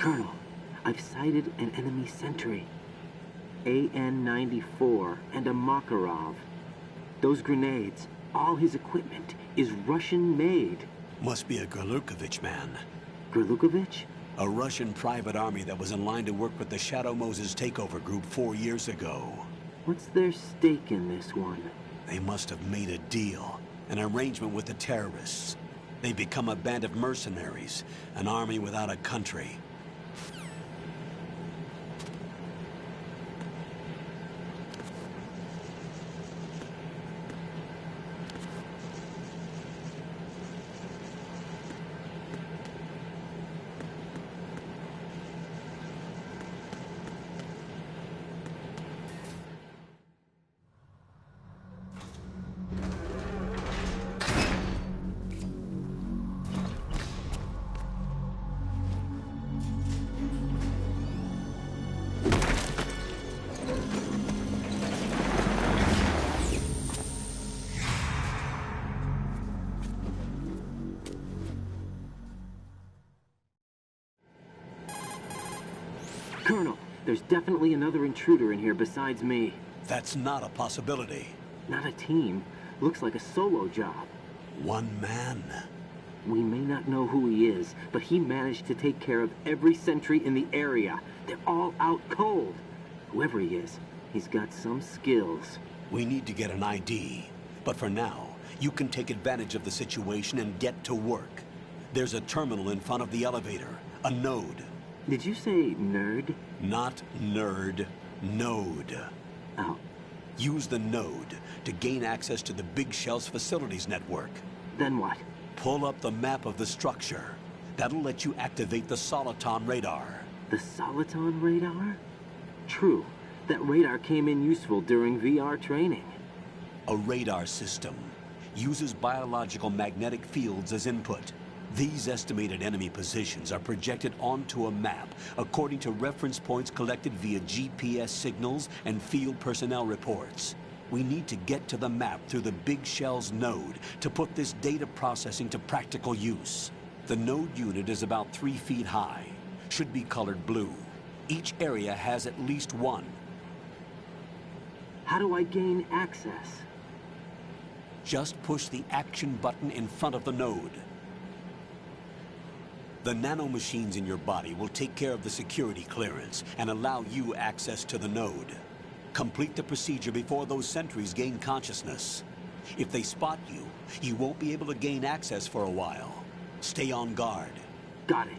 Colonel, I've sighted an enemy sentry. AN-94 and a Makarov. Those grenades, all his equipment, is Russian-made. Must be a Gorlukovich man. Gorlukovich? A Russian private army that was in line to work with the Shadow Moses takeover group 4 years ago. What's their stake in this one? They must have made a deal, an arrangement with the terrorists. They become a band of mercenaries, an army without a country. Colonel, there's definitely another intruder in here besides me. That's not a possibility. Not a team. Looks like a solo job. One man. We may not know who he is, but he managed to take care of every sentry in the area. They're all out cold. Whoever he is, he's got some skills. We need to get an ID. But for now, you can take advantage of the situation and get to work. There's a terminal in front of the elevator. A node. Did you say nerd? Not nerd. Node. Oh. Use the node to gain access to the Big Shell's facilities network. Then what? Pull up the map of the structure. That'll let you activate the Soliton radar. The Soliton radar? True. That radar came in useful during VR training. A radar system uses biological magnetic fields as input. These estimated enemy positions are projected onto a map according to reference points collected via GPS signals and field personnel reports. We need to get to the map through the Big Shell's node to put this data processing to practical use. The node unit is about 3 feet high, should be colored blue. Each area has at least one. How do I gain access? Just push the action button in front of the node. The nanomachines in your body will take care of the security clearance and allow you access to the node. Complete the procedure before those sentries gain consciousness. If they spot you, you won't be able to gain access for a while. Stay on guard. Got it.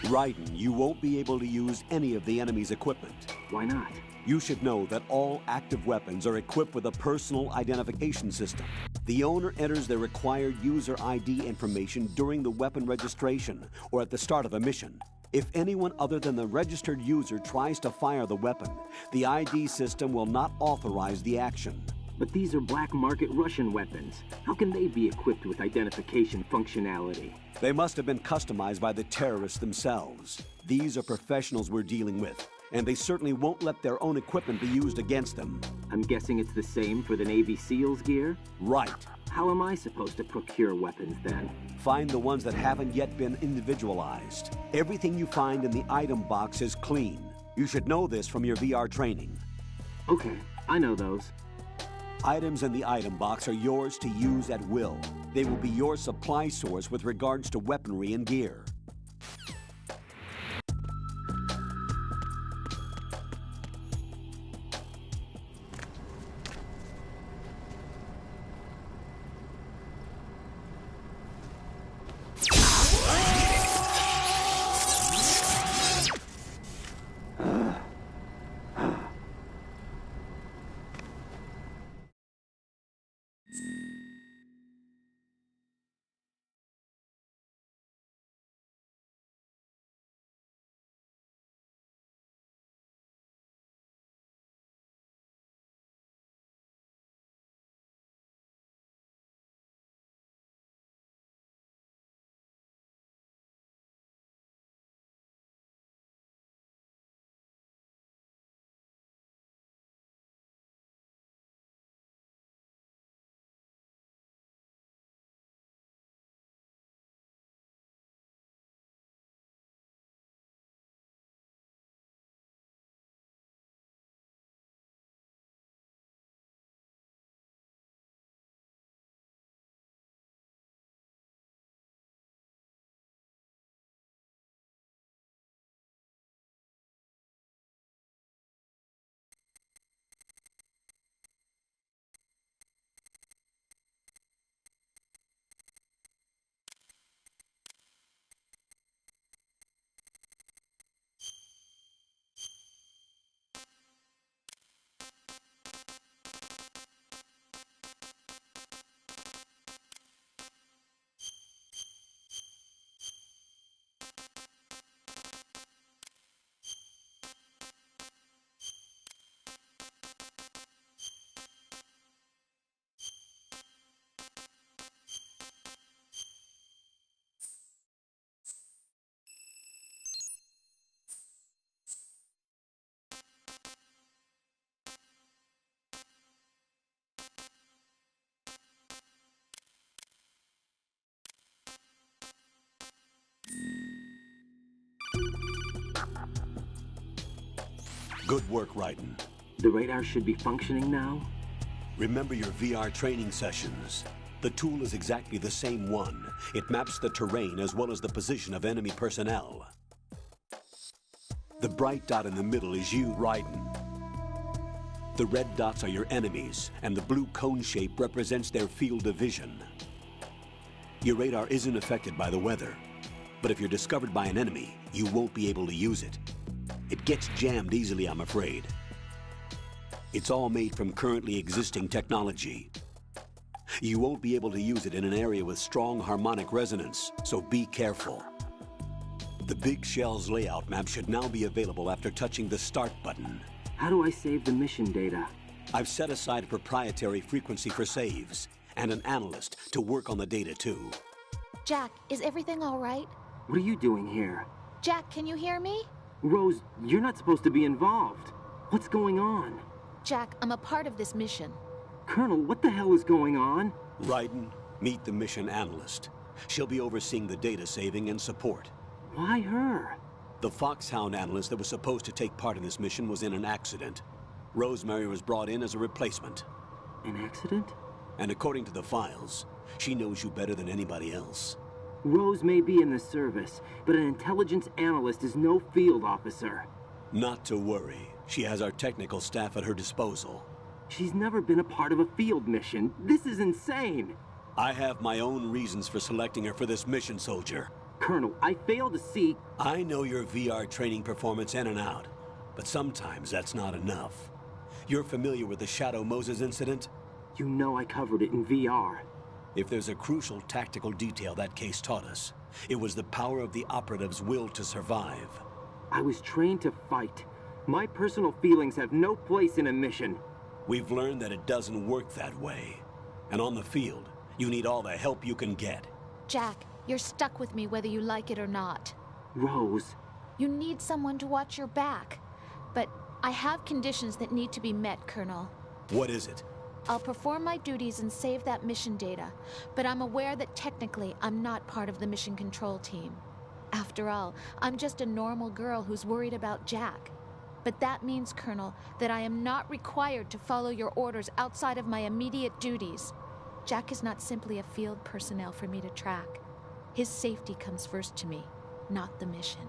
Raiden, you won't be able to use any of the enemy's equipment. Why not? You should know that all active weapons are equipped with a personal identification system. The owner enters their required user ID information during the weapon registration or at the start of a mission. If anyone other than the registered user tries to fire the weapon, the ID system will not authorize the action. But these are black market Russian weapons. How can they be equipped with identification functionality? They must have been customized by the terrorists themselves. These are professionals we're dealing with, and they certainly won't let their own equipment be used against them. I'm guessing it's the same for the Navy SEALs gear? Right. How am I supposed to procure weapons then? Find the ones that haven't yet been individualized. Everything you find in the item box is clean. You should know this from your VR training. Okay, I know those. Items in the item box are yours to use at will. They will be your supply source with regards to weaponry and gear. Good work, Raiden. The radar should be functioning now? Remember your VR training sessions. The tool is exactly the same one. It maps the terrain as well as the position of enemy personnel. The bright dot in the middle is you, Raiden. The red dots are your enemies, and the blue cone shape represents their field of vision. Your radar isn't affected by the weather, but if you're discovered by an enemy, you won't be able to use it. It gets jammed easily, I'm afraid. It's all made from currently existing technology. You won't be able to use it in an area with strong harmonic resonance, so be careful. The Big Shell's layout map should now be available after touching the Start button. How do I save the mission data? I've set aside a proprietary frequency for saves, and an analyst to work on the data too. Jack, is everything all right? What are you doing here? Jack, can you hear me? Rose, you're not supposed to be involved. What's going on? Jack, I'm a part of this mission. Colonel, what the hell is going on? Raiden, meet the mission analyst. She'll be overseeing the data saving and support. Why her? The Foxhound analyst that was supposed to take part in this mission was in an accident. Rosemary was brought in as a replacement. An accident? And according to the files, she knows you better than anybody else. Rose may be in the service, but an intelligence analyst is no field officer. Not to worry. She has our technical staff at her disposal. She's never been a part of a field mission. This is insane. I have my own reasons for selecting her for this mission, soldier. Colonel, I fail to see... I know your VR training performance in and out, but sometimes that's not enough. You're familiar with the Shadow Moses incident? You know I covered it in VR. If there's a crucial tactical detail that case taught us, it was the power of the operative's will to survive. I was trained to fight. My personal feelings have no place in a mission. We've learned that it doesn't work that way. And on the field, you need all the help you can get. Jack, you're stuck with me whether you like it or not. Rose. You need someone to watch your back. But I have conditions that need to be met, Colonel. What is it? I'll perform my duties and save that mission data, but I'm aware that technically I'm not part of the mission control team. After all, I'm just a normal girl who's worried about Jack. But that means, Colonel, that I am not required to follow your orders outside of my immediate duties. Jack is not simply a field personnel for me to track. His safety comes first to me, not the mission.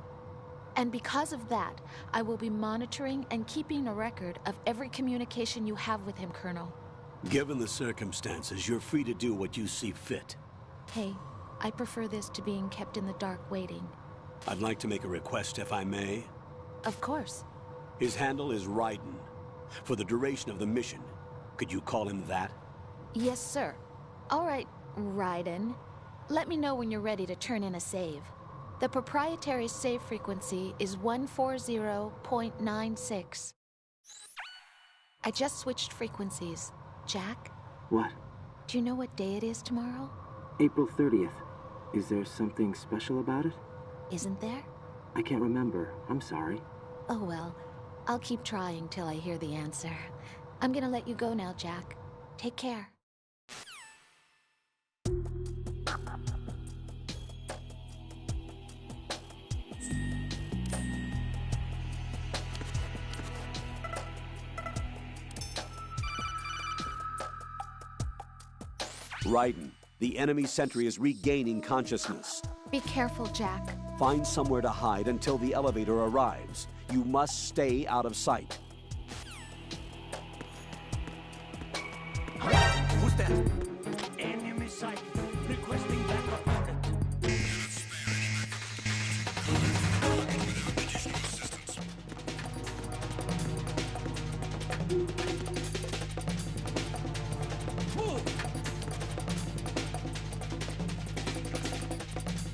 And because of that, I will be monitoring and keeping a record of every communication you have with him, Colonel. Given the circumstances, you're free to do what you see fit. Hey, I prefer this to being kept in the dark waiting. I'd like to make a request, if I may. Of course. His handle is Raiden. For the duration of the mission, could you call him that? Yes, sir. All right, Raiden. Let me know when you're ready to turn in a save. The proprietary save frequency is 140.96. I just switched frequencies. Jack? What? Do you know what day it is tomorrow? April 30th. Is there something special about it? Isn't there? I can't remember. I'm sorry. Oh well. I'll keep trying till I hear the answer. I'm gonna let you go now, Jack. Take care. Raiden, the enemy sentry is regaining consciousness. Be careful, Jack. Find somewhere to hide until the elevator arrives. You must stay out of sight. Who's that? Enemy sighted. Requesting backup unit. Move!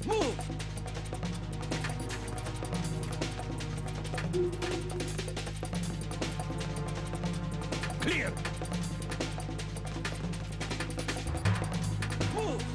Move! Clear! Move!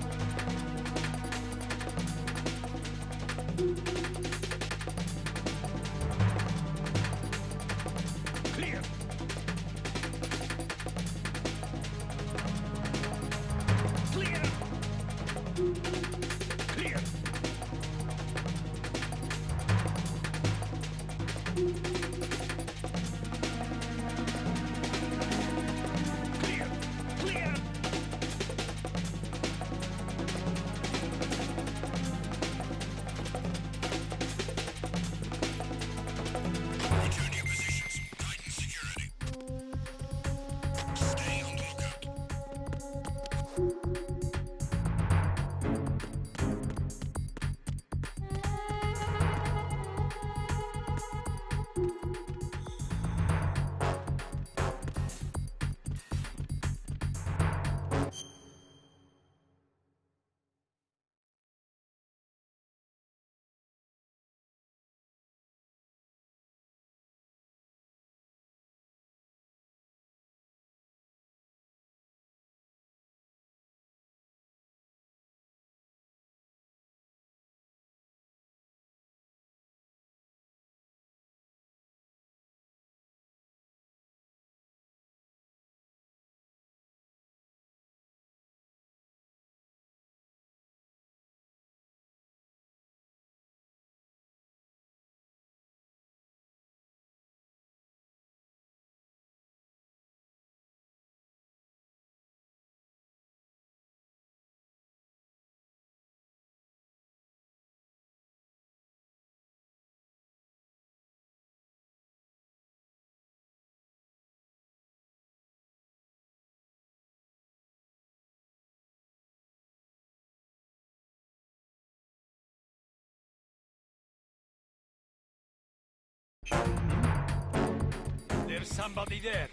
There's somebody there.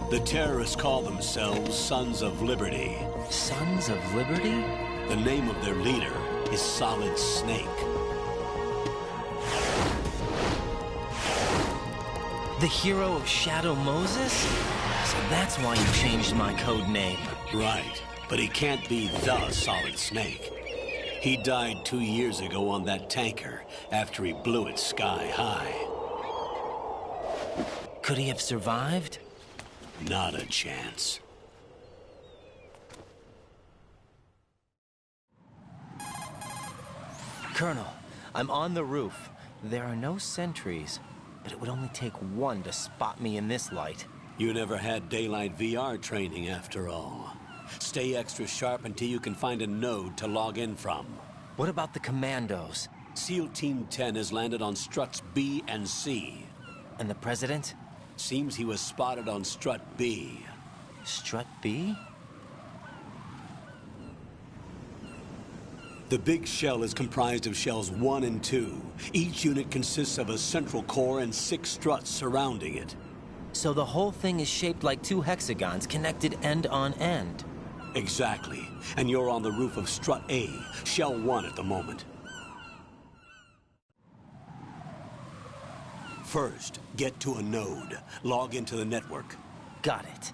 The terrorists call themselves Sons of Liberty. Sons of Liberty? The name of their leader is Solid Snake. The hero of Shadow Moses? So that's why you changed my code name. Right, but he can't be the Solid Snake. He died 2 years ago on that tanker after he blew it sky high. Could he have survived? Not a chance. Colonel, I'm on the roof. There are no sentries, but it would only take one to spot me in this light. You never had daylight VR training after all. Stay extra sharp until you can find a node to log in from. What about the commandos? SEAL Team 10 has landed on struts B and C. And the President? Seems he was spotted on strut B. Strut B? The big shell is comprised of shells 1 and 2. Each unit consists of a central core and 6 struts surrounding it. So the whole thing is shaped like 2 hexagons connected end on end. Exactly. And you're on the roof of strut A, shell 1 at the moment. First, get to a node. Log into the network. Got it.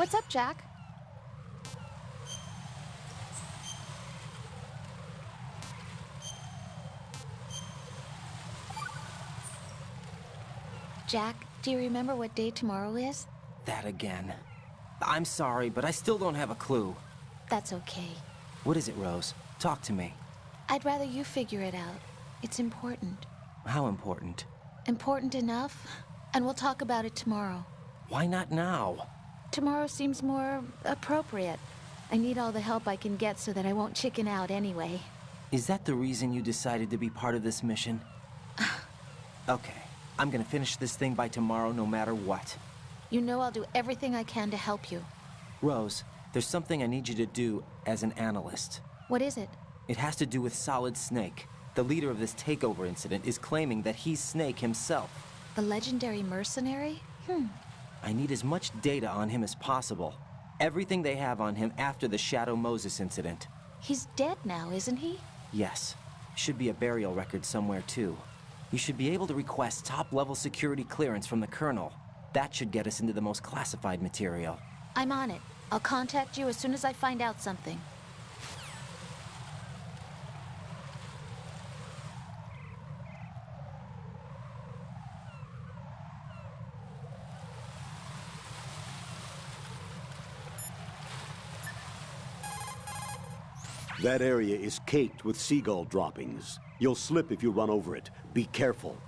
What's up, Jack? Jack, do you remember what day tomorrow is? That again. I'm sorry, but I still don't have a clue. That's okay. What is it, Rose? Talk to me. I'd rather you figure it out. It's important. How important? Important enough? And we'll talk about it tomorrow. Why not now? Tomorrow seems more appropriate. I need all the help I can get so that I won't chicken out anyway. Is that the reason you decided to be part of this mission? Okay. I'm gonna finish this thing by tomorrow no matter what. You know I'll do everything I can to help you. Rose, there's something I need you to do as an analyst. What is it? It has to do with Solid Snake. The leader of this takeover incident is claiming that he's Snake himself. The legendary mercenary? I need as much data on him as possible. Everything they have on him after the Shadow Moses incident. He's dead now, isn't he? Yes. Should be a burial record somewhere, too. You should be able to request top-level security clearance from the Colonel. That should get us into the most classified material. I'm on it. I'll contact you as soon as I find out something. That area is caked with seagull droppings. You'll slip if you run over it. Be careful.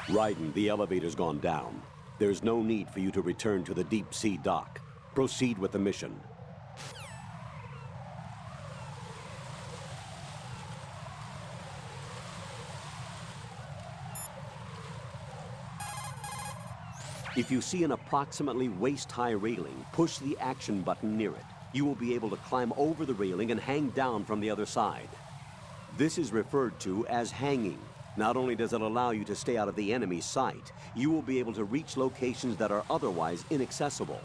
Raiden, the elevator's gone down. There's no need for you to return to the deep sea dock. Proceed with the mission. If you see an approximately waist-high railing, push the action button near it. You will be able to climb over the railing and hang down from the other side. This is referred to as hanging. Not only does it allow you to stay out of the enemy's sight, you will be able to reach locations that are otherwise inaccessible.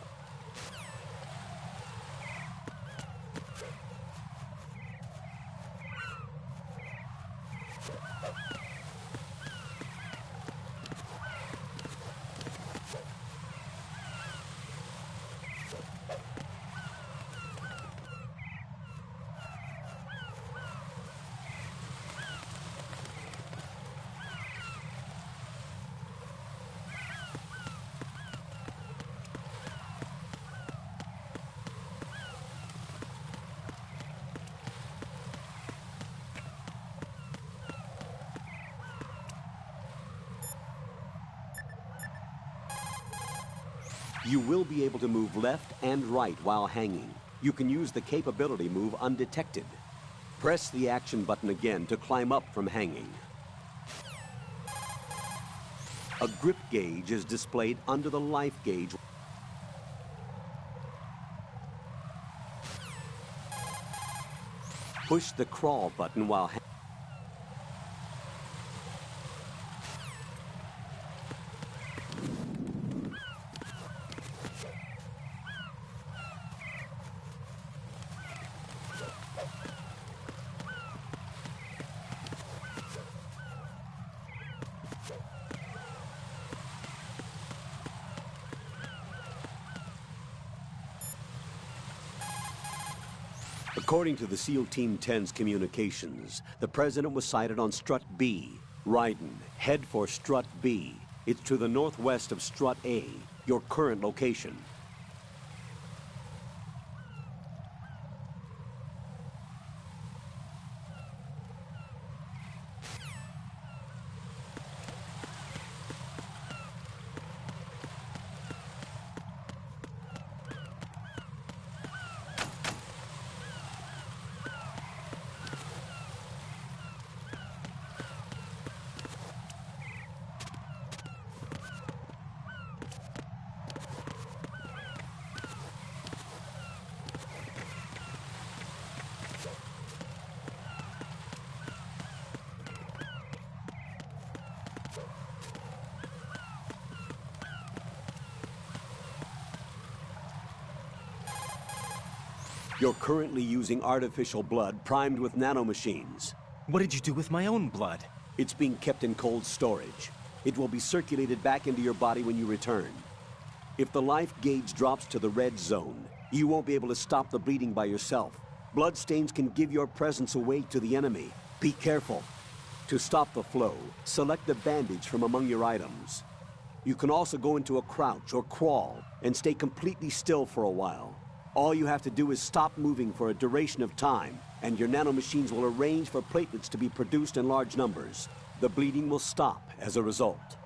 You will be able to move left and right while hanging. You can use the capability move undetected. Press the action button again to climb up from hanging. A grip gauge is displayed under the life gauge. Push the crawl button while According to the SEAL Team 10's communications, the President was sighted on Strut B. Raiden, head for Strut B. It's to the northwest of Strut A, your current location. You're currently using artificial blood primed with nanomachines. What did you do with my own blood? It's being kept in cold storage. It will be circulated back into your body when you return. If the life gauge drops to the red zone, you won't be able to stop the bleeding by yourself. Bloodstains can give your presence away to the enemy. Be careful. To stop the flow, select a bandage from among your items. You can also go into a crouch or crawl and stay completely still for a while. All you have to do is stop moving for a duration of time, and your nanomachines will arrange for platelets to be produced in large numbers. The bleeding will stop as a result.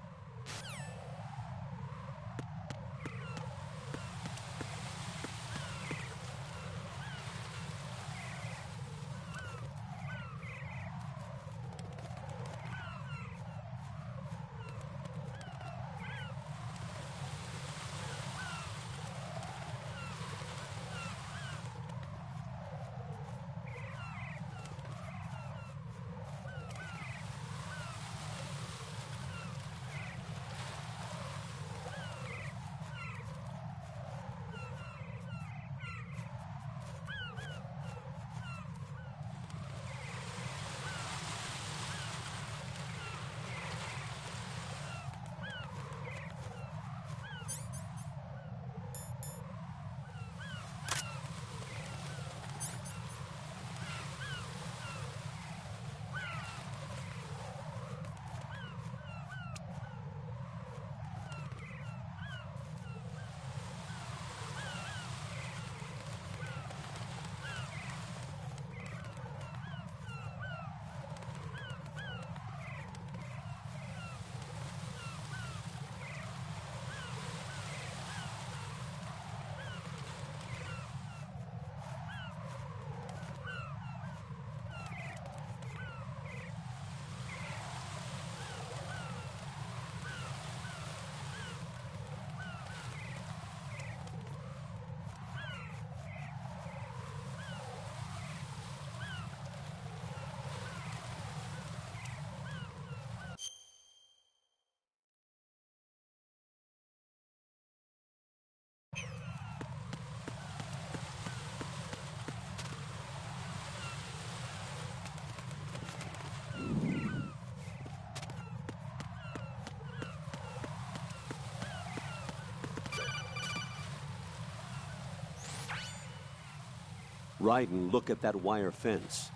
Raiden, look at that wire fence.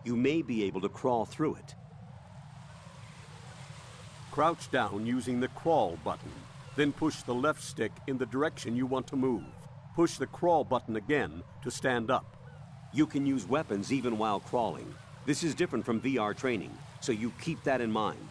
You may be able to crawl through it. Crouch down using the crawl button. Then push the left stick in the direction you want to move. Push the crawl button again to stand up. You can use weapons even while crawling. This is different from VR training, so you keep that in mind.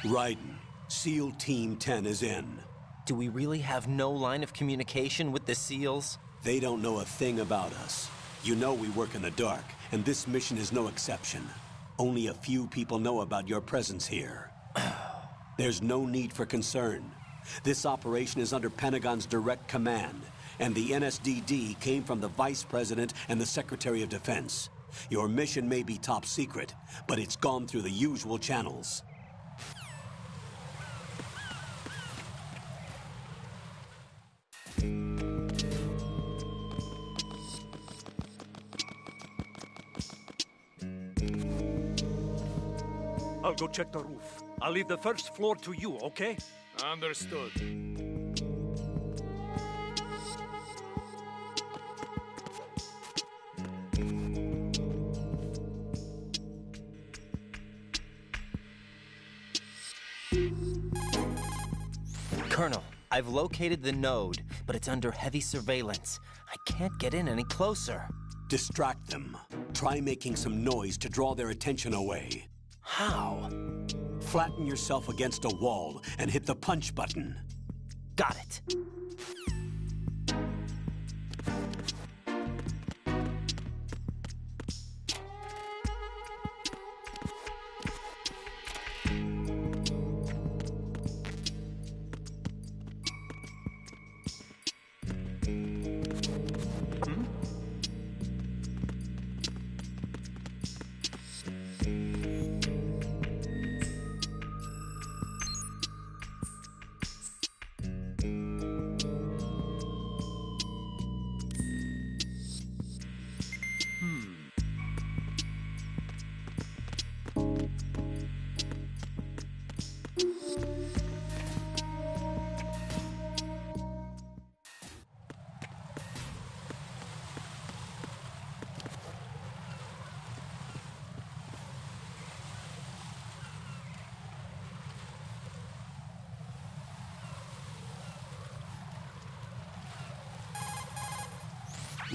Raiden, SEAL Team 10 is in. Do we really have no line of communication with the SEALs? They don't know a thing about us. You know we work in the dark, and this mission is no exception. Only a few people know about your presence here. There's no need for concern. This operation is under Pentagon's direct command, and the NSDD came from the Vice President and the Secretary of Defense. Your mission may be top secret, but it's gone through the usual channels. I'll go check the roof. I'll leave the first floor to you, okay? Understood. Colonel, I've located the node, but it's under heavy surveillance. I can't get in any closer. Distract them. Try making some noise to draw their attention away. How? Flatten yourself against a wall and hit the punch button. Got it.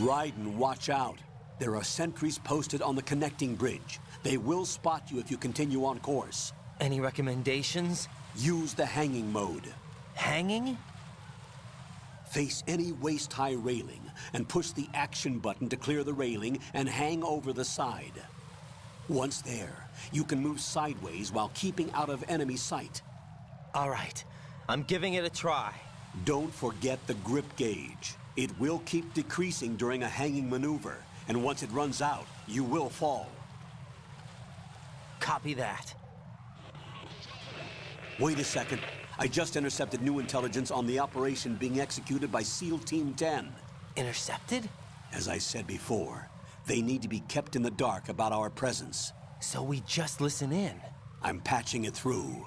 Raiden, watch out. There are sentries posted on the connecting bridge. They will spot you if you continue on course. Any recommendations? Use the hanging mode. Hanging? Face any waist-high railing and push the action button to clear the railing and hang over the side. Once there, you can move sideways while keeping out of enemy sight. All right, I'm giving it a try. Don't forget the grip gauge. It will keep decreasing during a hanging maneuver, and once it runs out, you will fall. Copy that. Wait a second. I just intercepted new intelligence on the operation being executed by SEAL Team 10. Intercepted? As I said before, they need to be kept in the dark about our presence. So we just listen in? I'm patching it through.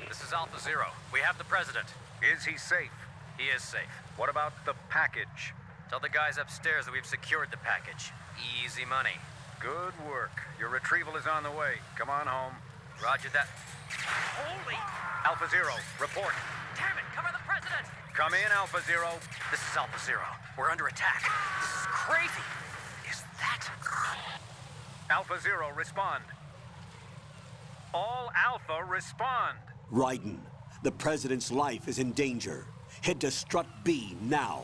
This is Alpha Zero. We have the President. Is he safe? He is safe. What about the package? Tell the guys upstairs that we've secured the package. Easy money. Good work. Your retrieval is on the way. Come on home. Roger that. Holy! Alpha Zero, report. Damn it, cover the President! Come in, Alpha Zero. This is Alpha Zero. We're under attack. This is crazy. Is that... Alpha Zero, respond. All Alpha, respond. Raiden, the President's life is in danger. Head to Strut B now.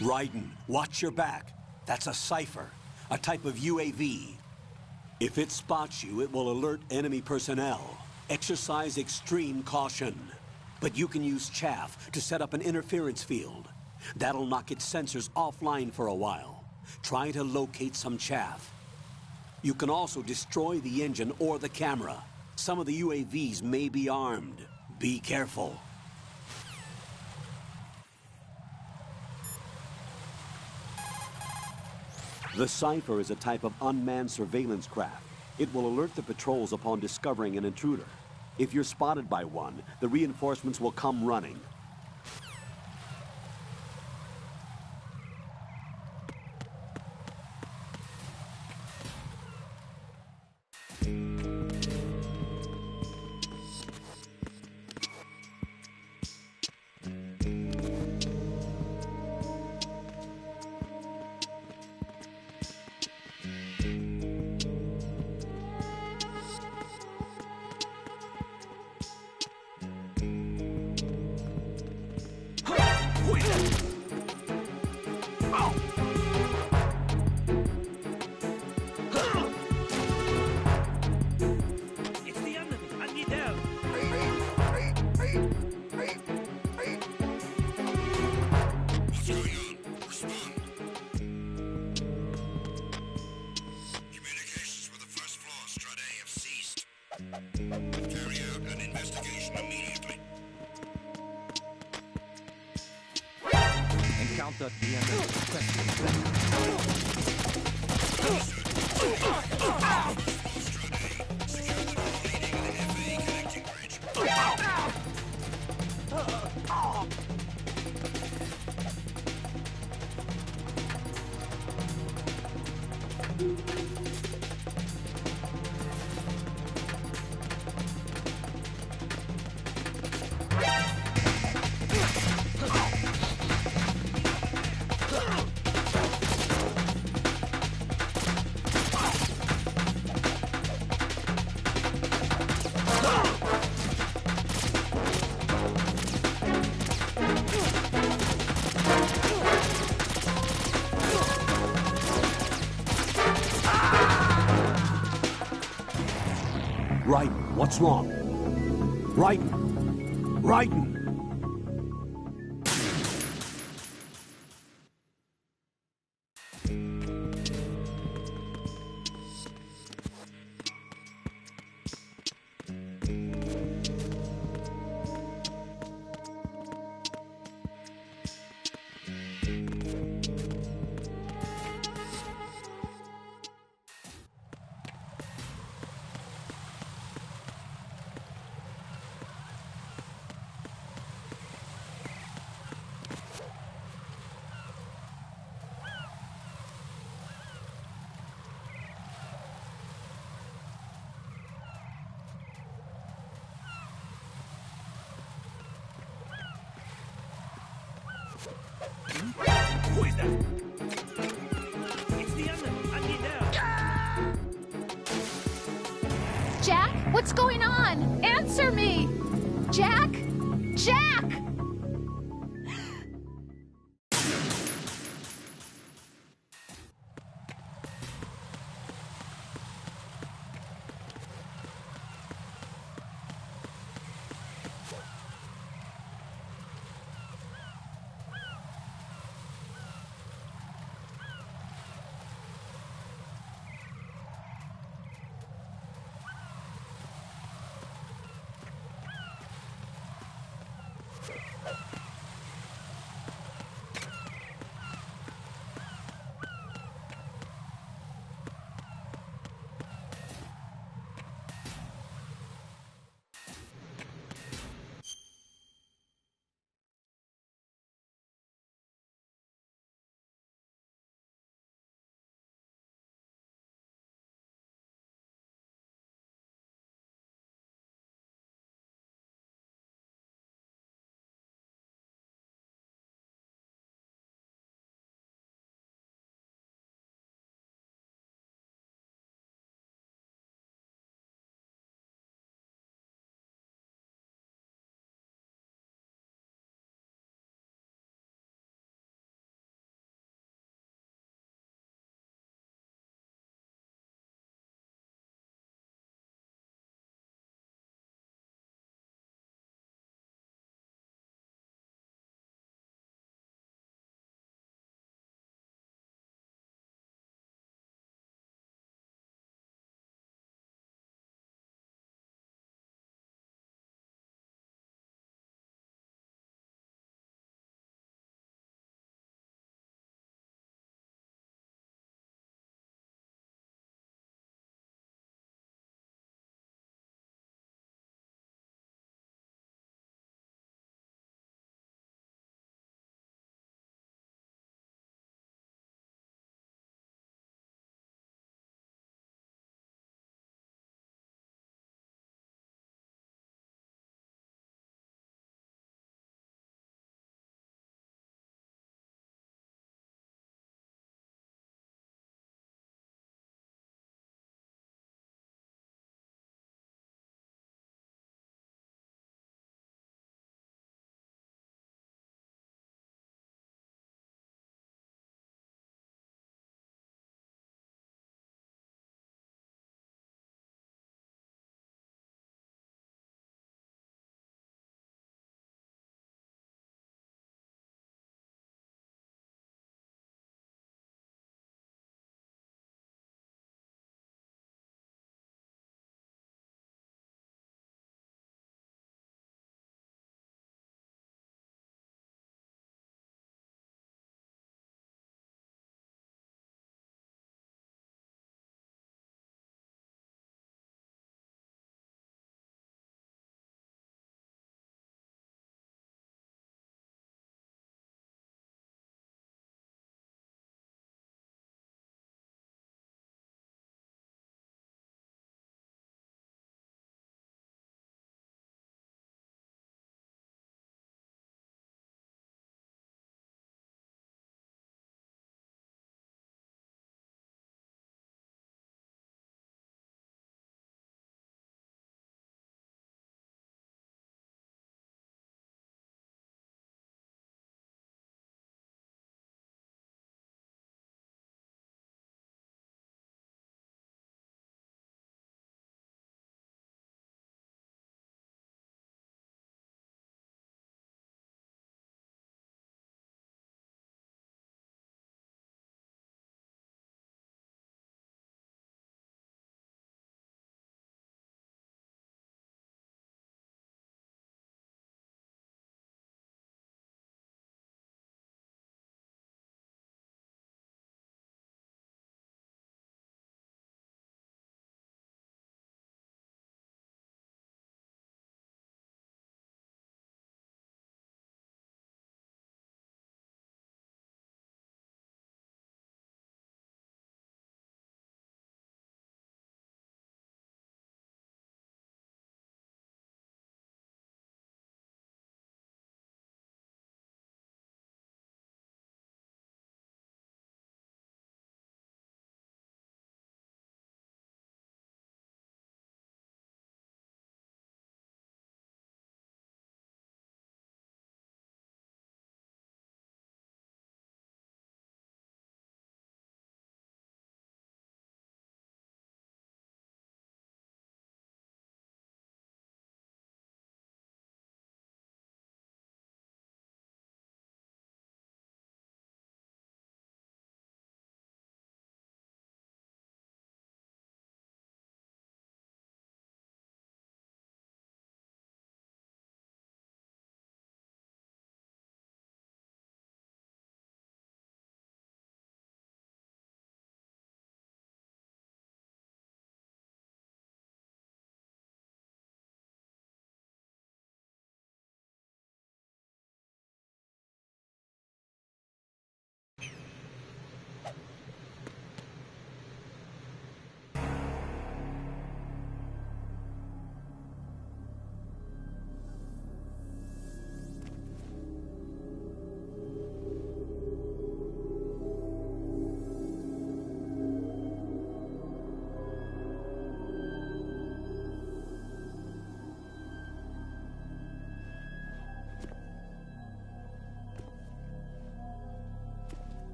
Raiden, watch your back. That's a cipher, a type of UAV. If it spots you, it will alert enemy personnel. Exercise extreme caution. But you can use chaff to set up an interference field. That'll knock its sensors offline for a while. Try to locate some chaff. You can also destroy the engine or the camera. Some of the UAVs may be armed. Be careful. The Cypher is a type of unmanned surveillance craft. It will alert the patrols upon discovering an intruder. If you're spotted by one, the reinforcements will come running. Encountered the enemy requesting Raiden, what's wrong? Raiden! Raiden! Who is that? It's the enemy. I need help. Jack, what's going on? Answer me! Jack? Jack!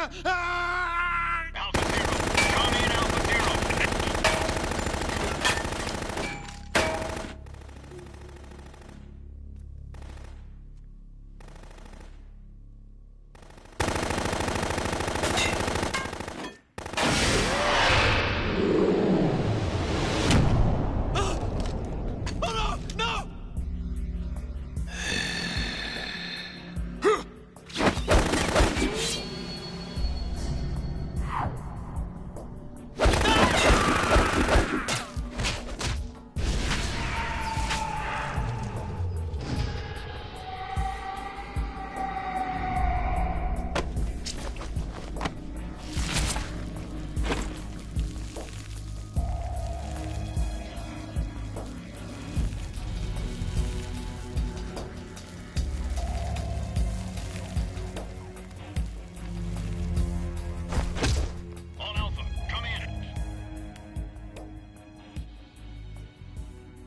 Alpha Zero, come in, Alpha Zero.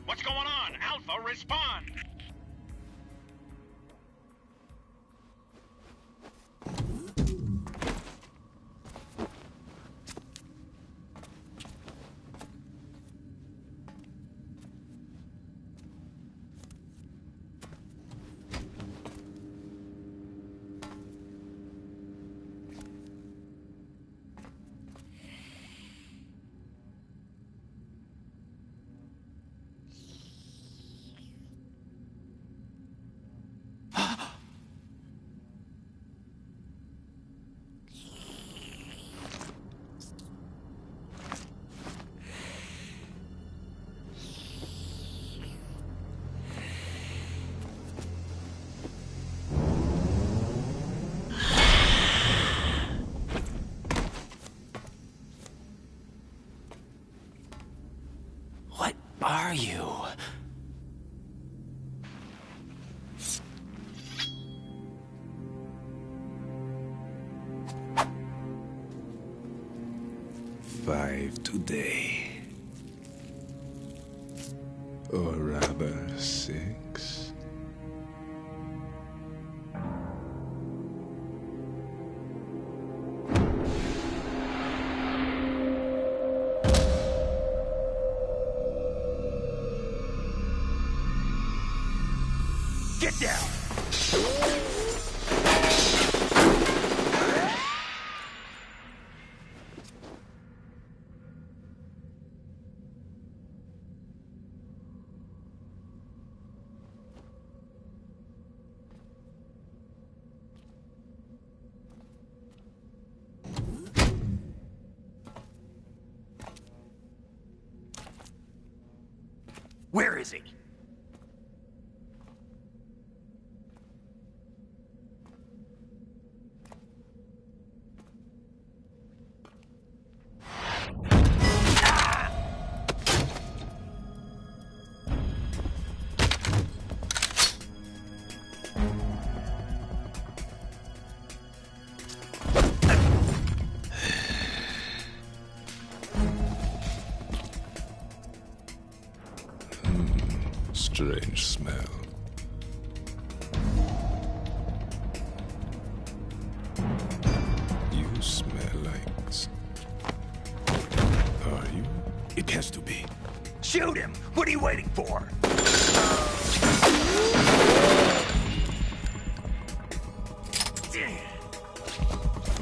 What's going on? Alpha, respond! Are you? Five today. Or rather, 6. Get down! Where is he? Strange smell. You smell like... Are you? It has to be. Shoot him! What are you waiting for?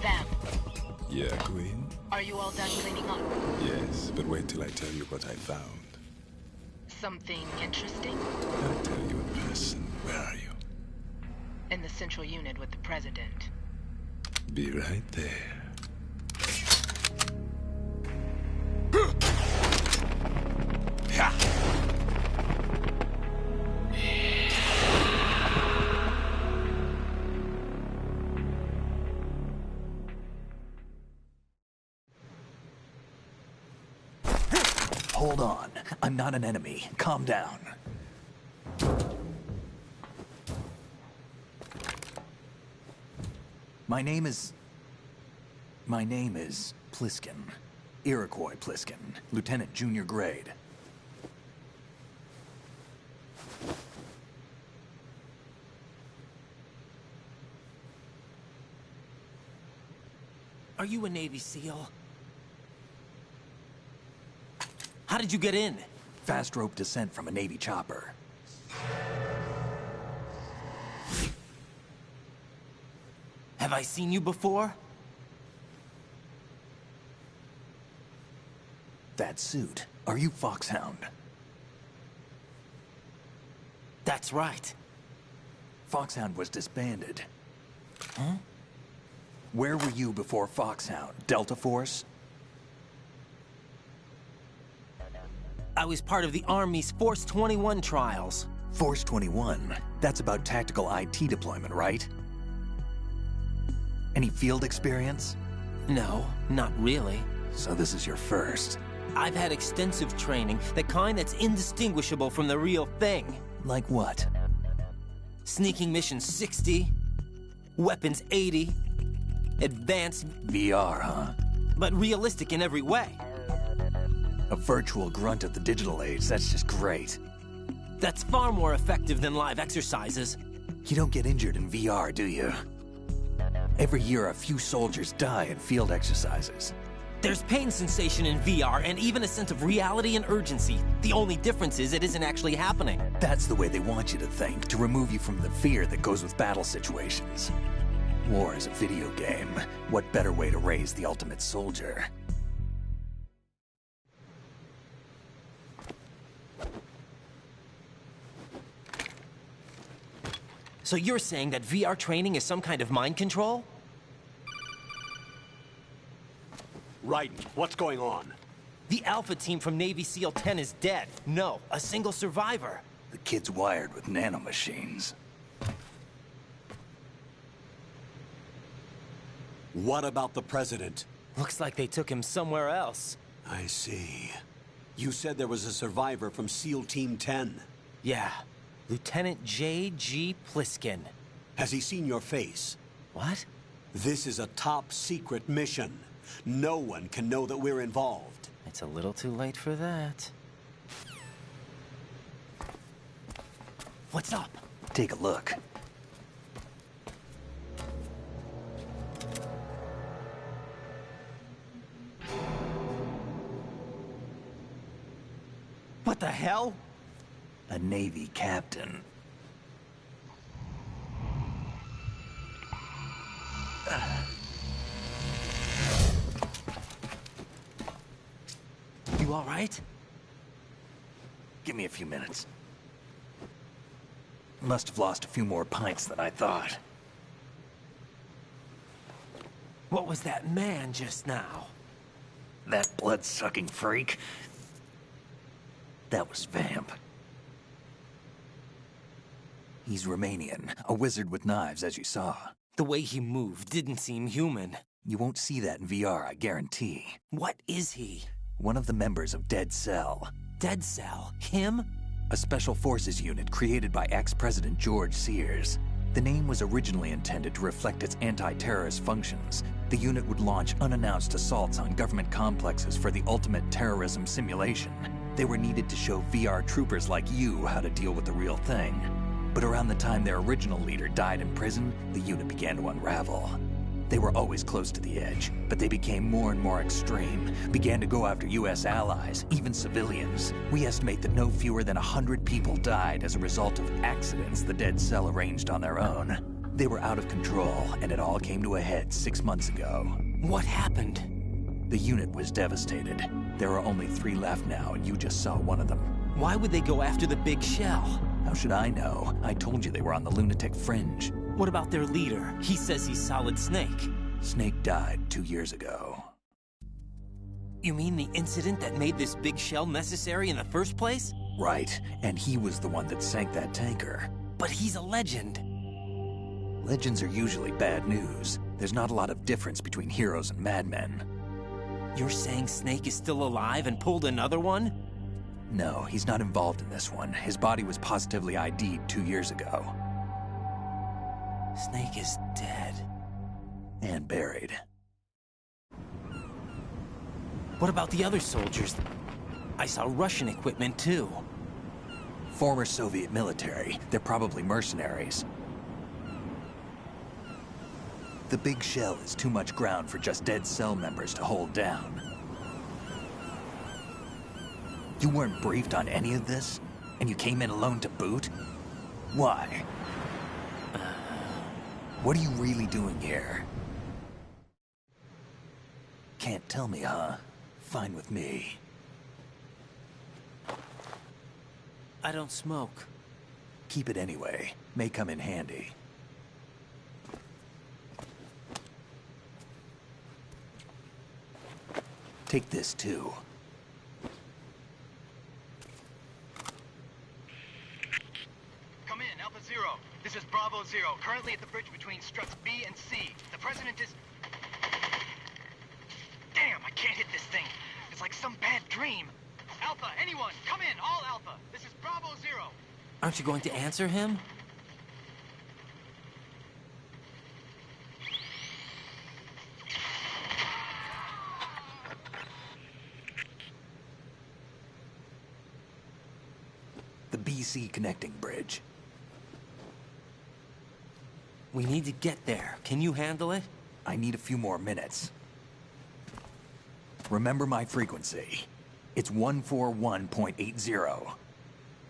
Vamp, Yeah, Queen? are you all done cleaning up? Yes, but wait till I tell you what I found. Something interesting? I'll tell you in person. Where are you? In the central unit with the president. Be right there. Hold on. I'm not an enemy. Calm down. My name is Pliskin. Iroquois Pliskin. Lieutenant Junior Grade. Are you a Navy SEAL? How did you get in? Fast rope descent from a Navy chopper. Have I seen you before? That suit. Are you Foxhound? That's right. Foxhound was disbanded. Huh? Where were you before Foxhound? Delta Force? I was part of the Army's Force 21 trials. Force 21? That's about tactical IT deployment, right? Any field experience? No, not really. So this is your first. I've had extensive training, the kind that's indistinguishable from the real thing. Like what? Sneaking mission 60, weapons 80, advanced... VR, huh? But realistic in every way. A virtual grunt of the digital age, that's just great. That's far more effective than live exercises. You don't get injured in VR, do you? Every year, a few soldiers die in field exercises. There's pain sensation in VR, and even a sense of reality and urgency. The only difference is it isn't actually happening. That's the way they want you to think, to remove you from the fear that goes with battle situations. War is a video game. What better way to raise the ultimate soldier? So you're saying that VR training is some kind of mind control? Raiden, what's going on? The Alpha team from Navy SEAL 10 is dead. No, a single survivor. The kid's wired with nanomachines. What about the President? Looks like they took him somewhere else. I see. You said there was a survivor from SEAL Team 10. Yeah. Lieutenant J.G. Pliskin. Has he seen your face? What? This is a top-secret mission. No one can know that we're involved. It's a little too late for that. What's up? Take a look. What the hell? A Navy captain. You all right? Give me a few minutes. Must have lost a few more pints than I thought. What was that man just now? That blood-sucking freak? That was Vamp. He's Romanian, a wizard with knives, as you saw. The way he moved didn't seem human. You won't see that in VR, I guarantee. What is he? One of the members of Dead Cell. Dead Cell? Him? A special forces unit created by ex-President George Sears. The name was originally intended to reflect its anti-terrorist functions. The unit would launch unannounced assaults on government complexes for the ultimate terrorism simulation. They were needed to show VR troopers like you how to deal with the real thing. But around the time their original leader died in prison, the unit began to unravel. They were always close to the edge, but they became more and more extreme, began to go after U.S. allies, even civilians. We estimate that no fewer than 100 people died as a result of accidents the Dead Cell arranged on their own. They were out of control, and it all came to a head 6 months ago. What happened? The unit was devastated. There are only 3 left now, and you just saw one of them. Why would they go after the big shell? How should I know? I told you they were on the lunatic fringe. What about their leader? He says he's Solid Snake. Snake died 2 years ago. You mean the incident that made this big shell necessary in the first place? Right, and he was the one that sank that tanker. But he's a legend. Legends are usually bad news. There's not a lot of difference between heroes and madmen. You're saying Snake is still alive and pulled another one? No, he's not involved in this one. His body was positively ID'd 2 years ago. Snake is dead. And buried. What about the other soldiers? I saw Russian equipment too. Former Soviet military. They're probably mercenaries. The big shell is too much ground for just dead cell members to hold down. You weren't briefed on any of this? And you came in alone to boot? Why? What are you really doing here? Can't tell me, huh? Fine with me. I don't smoke. Keep it anyway. May come in handy. Take this, too. Come in, Alpha Zero. This is Bravo Zero, currently at the bridge between struts B and C. The President is... Damn, I can't hit this thing. It's like some bad dream. Alpha, anyone, come in, all Alpha. This is Bravo Zero. Aren't you going to answer him? The BC connecting bridge. We need to get there. Can you handle it? I need a few more minutes. Remember my frequency. It's 141.80.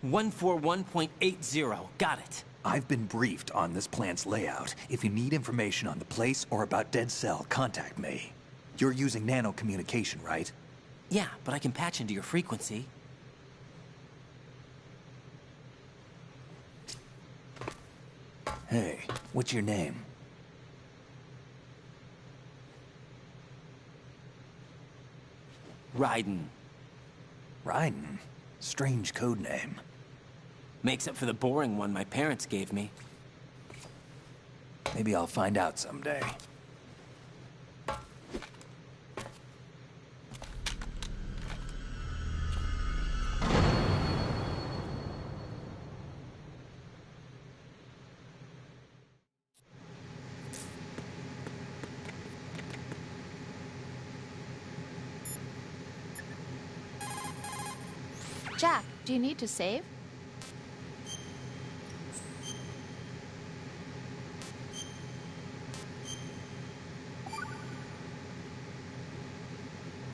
141.80. Got it. I've been briefed on this plant's layout. If you need information on the place or about Dead Cell, contact me. You're using nano communication, right? Yeah, but I can patch into your frequency. Hey, what's your name? Raiden. Raiden? Strange code name. Makes up for the boring one my parents gave me. Maybe I'll find out someday. Jack, do you need to save?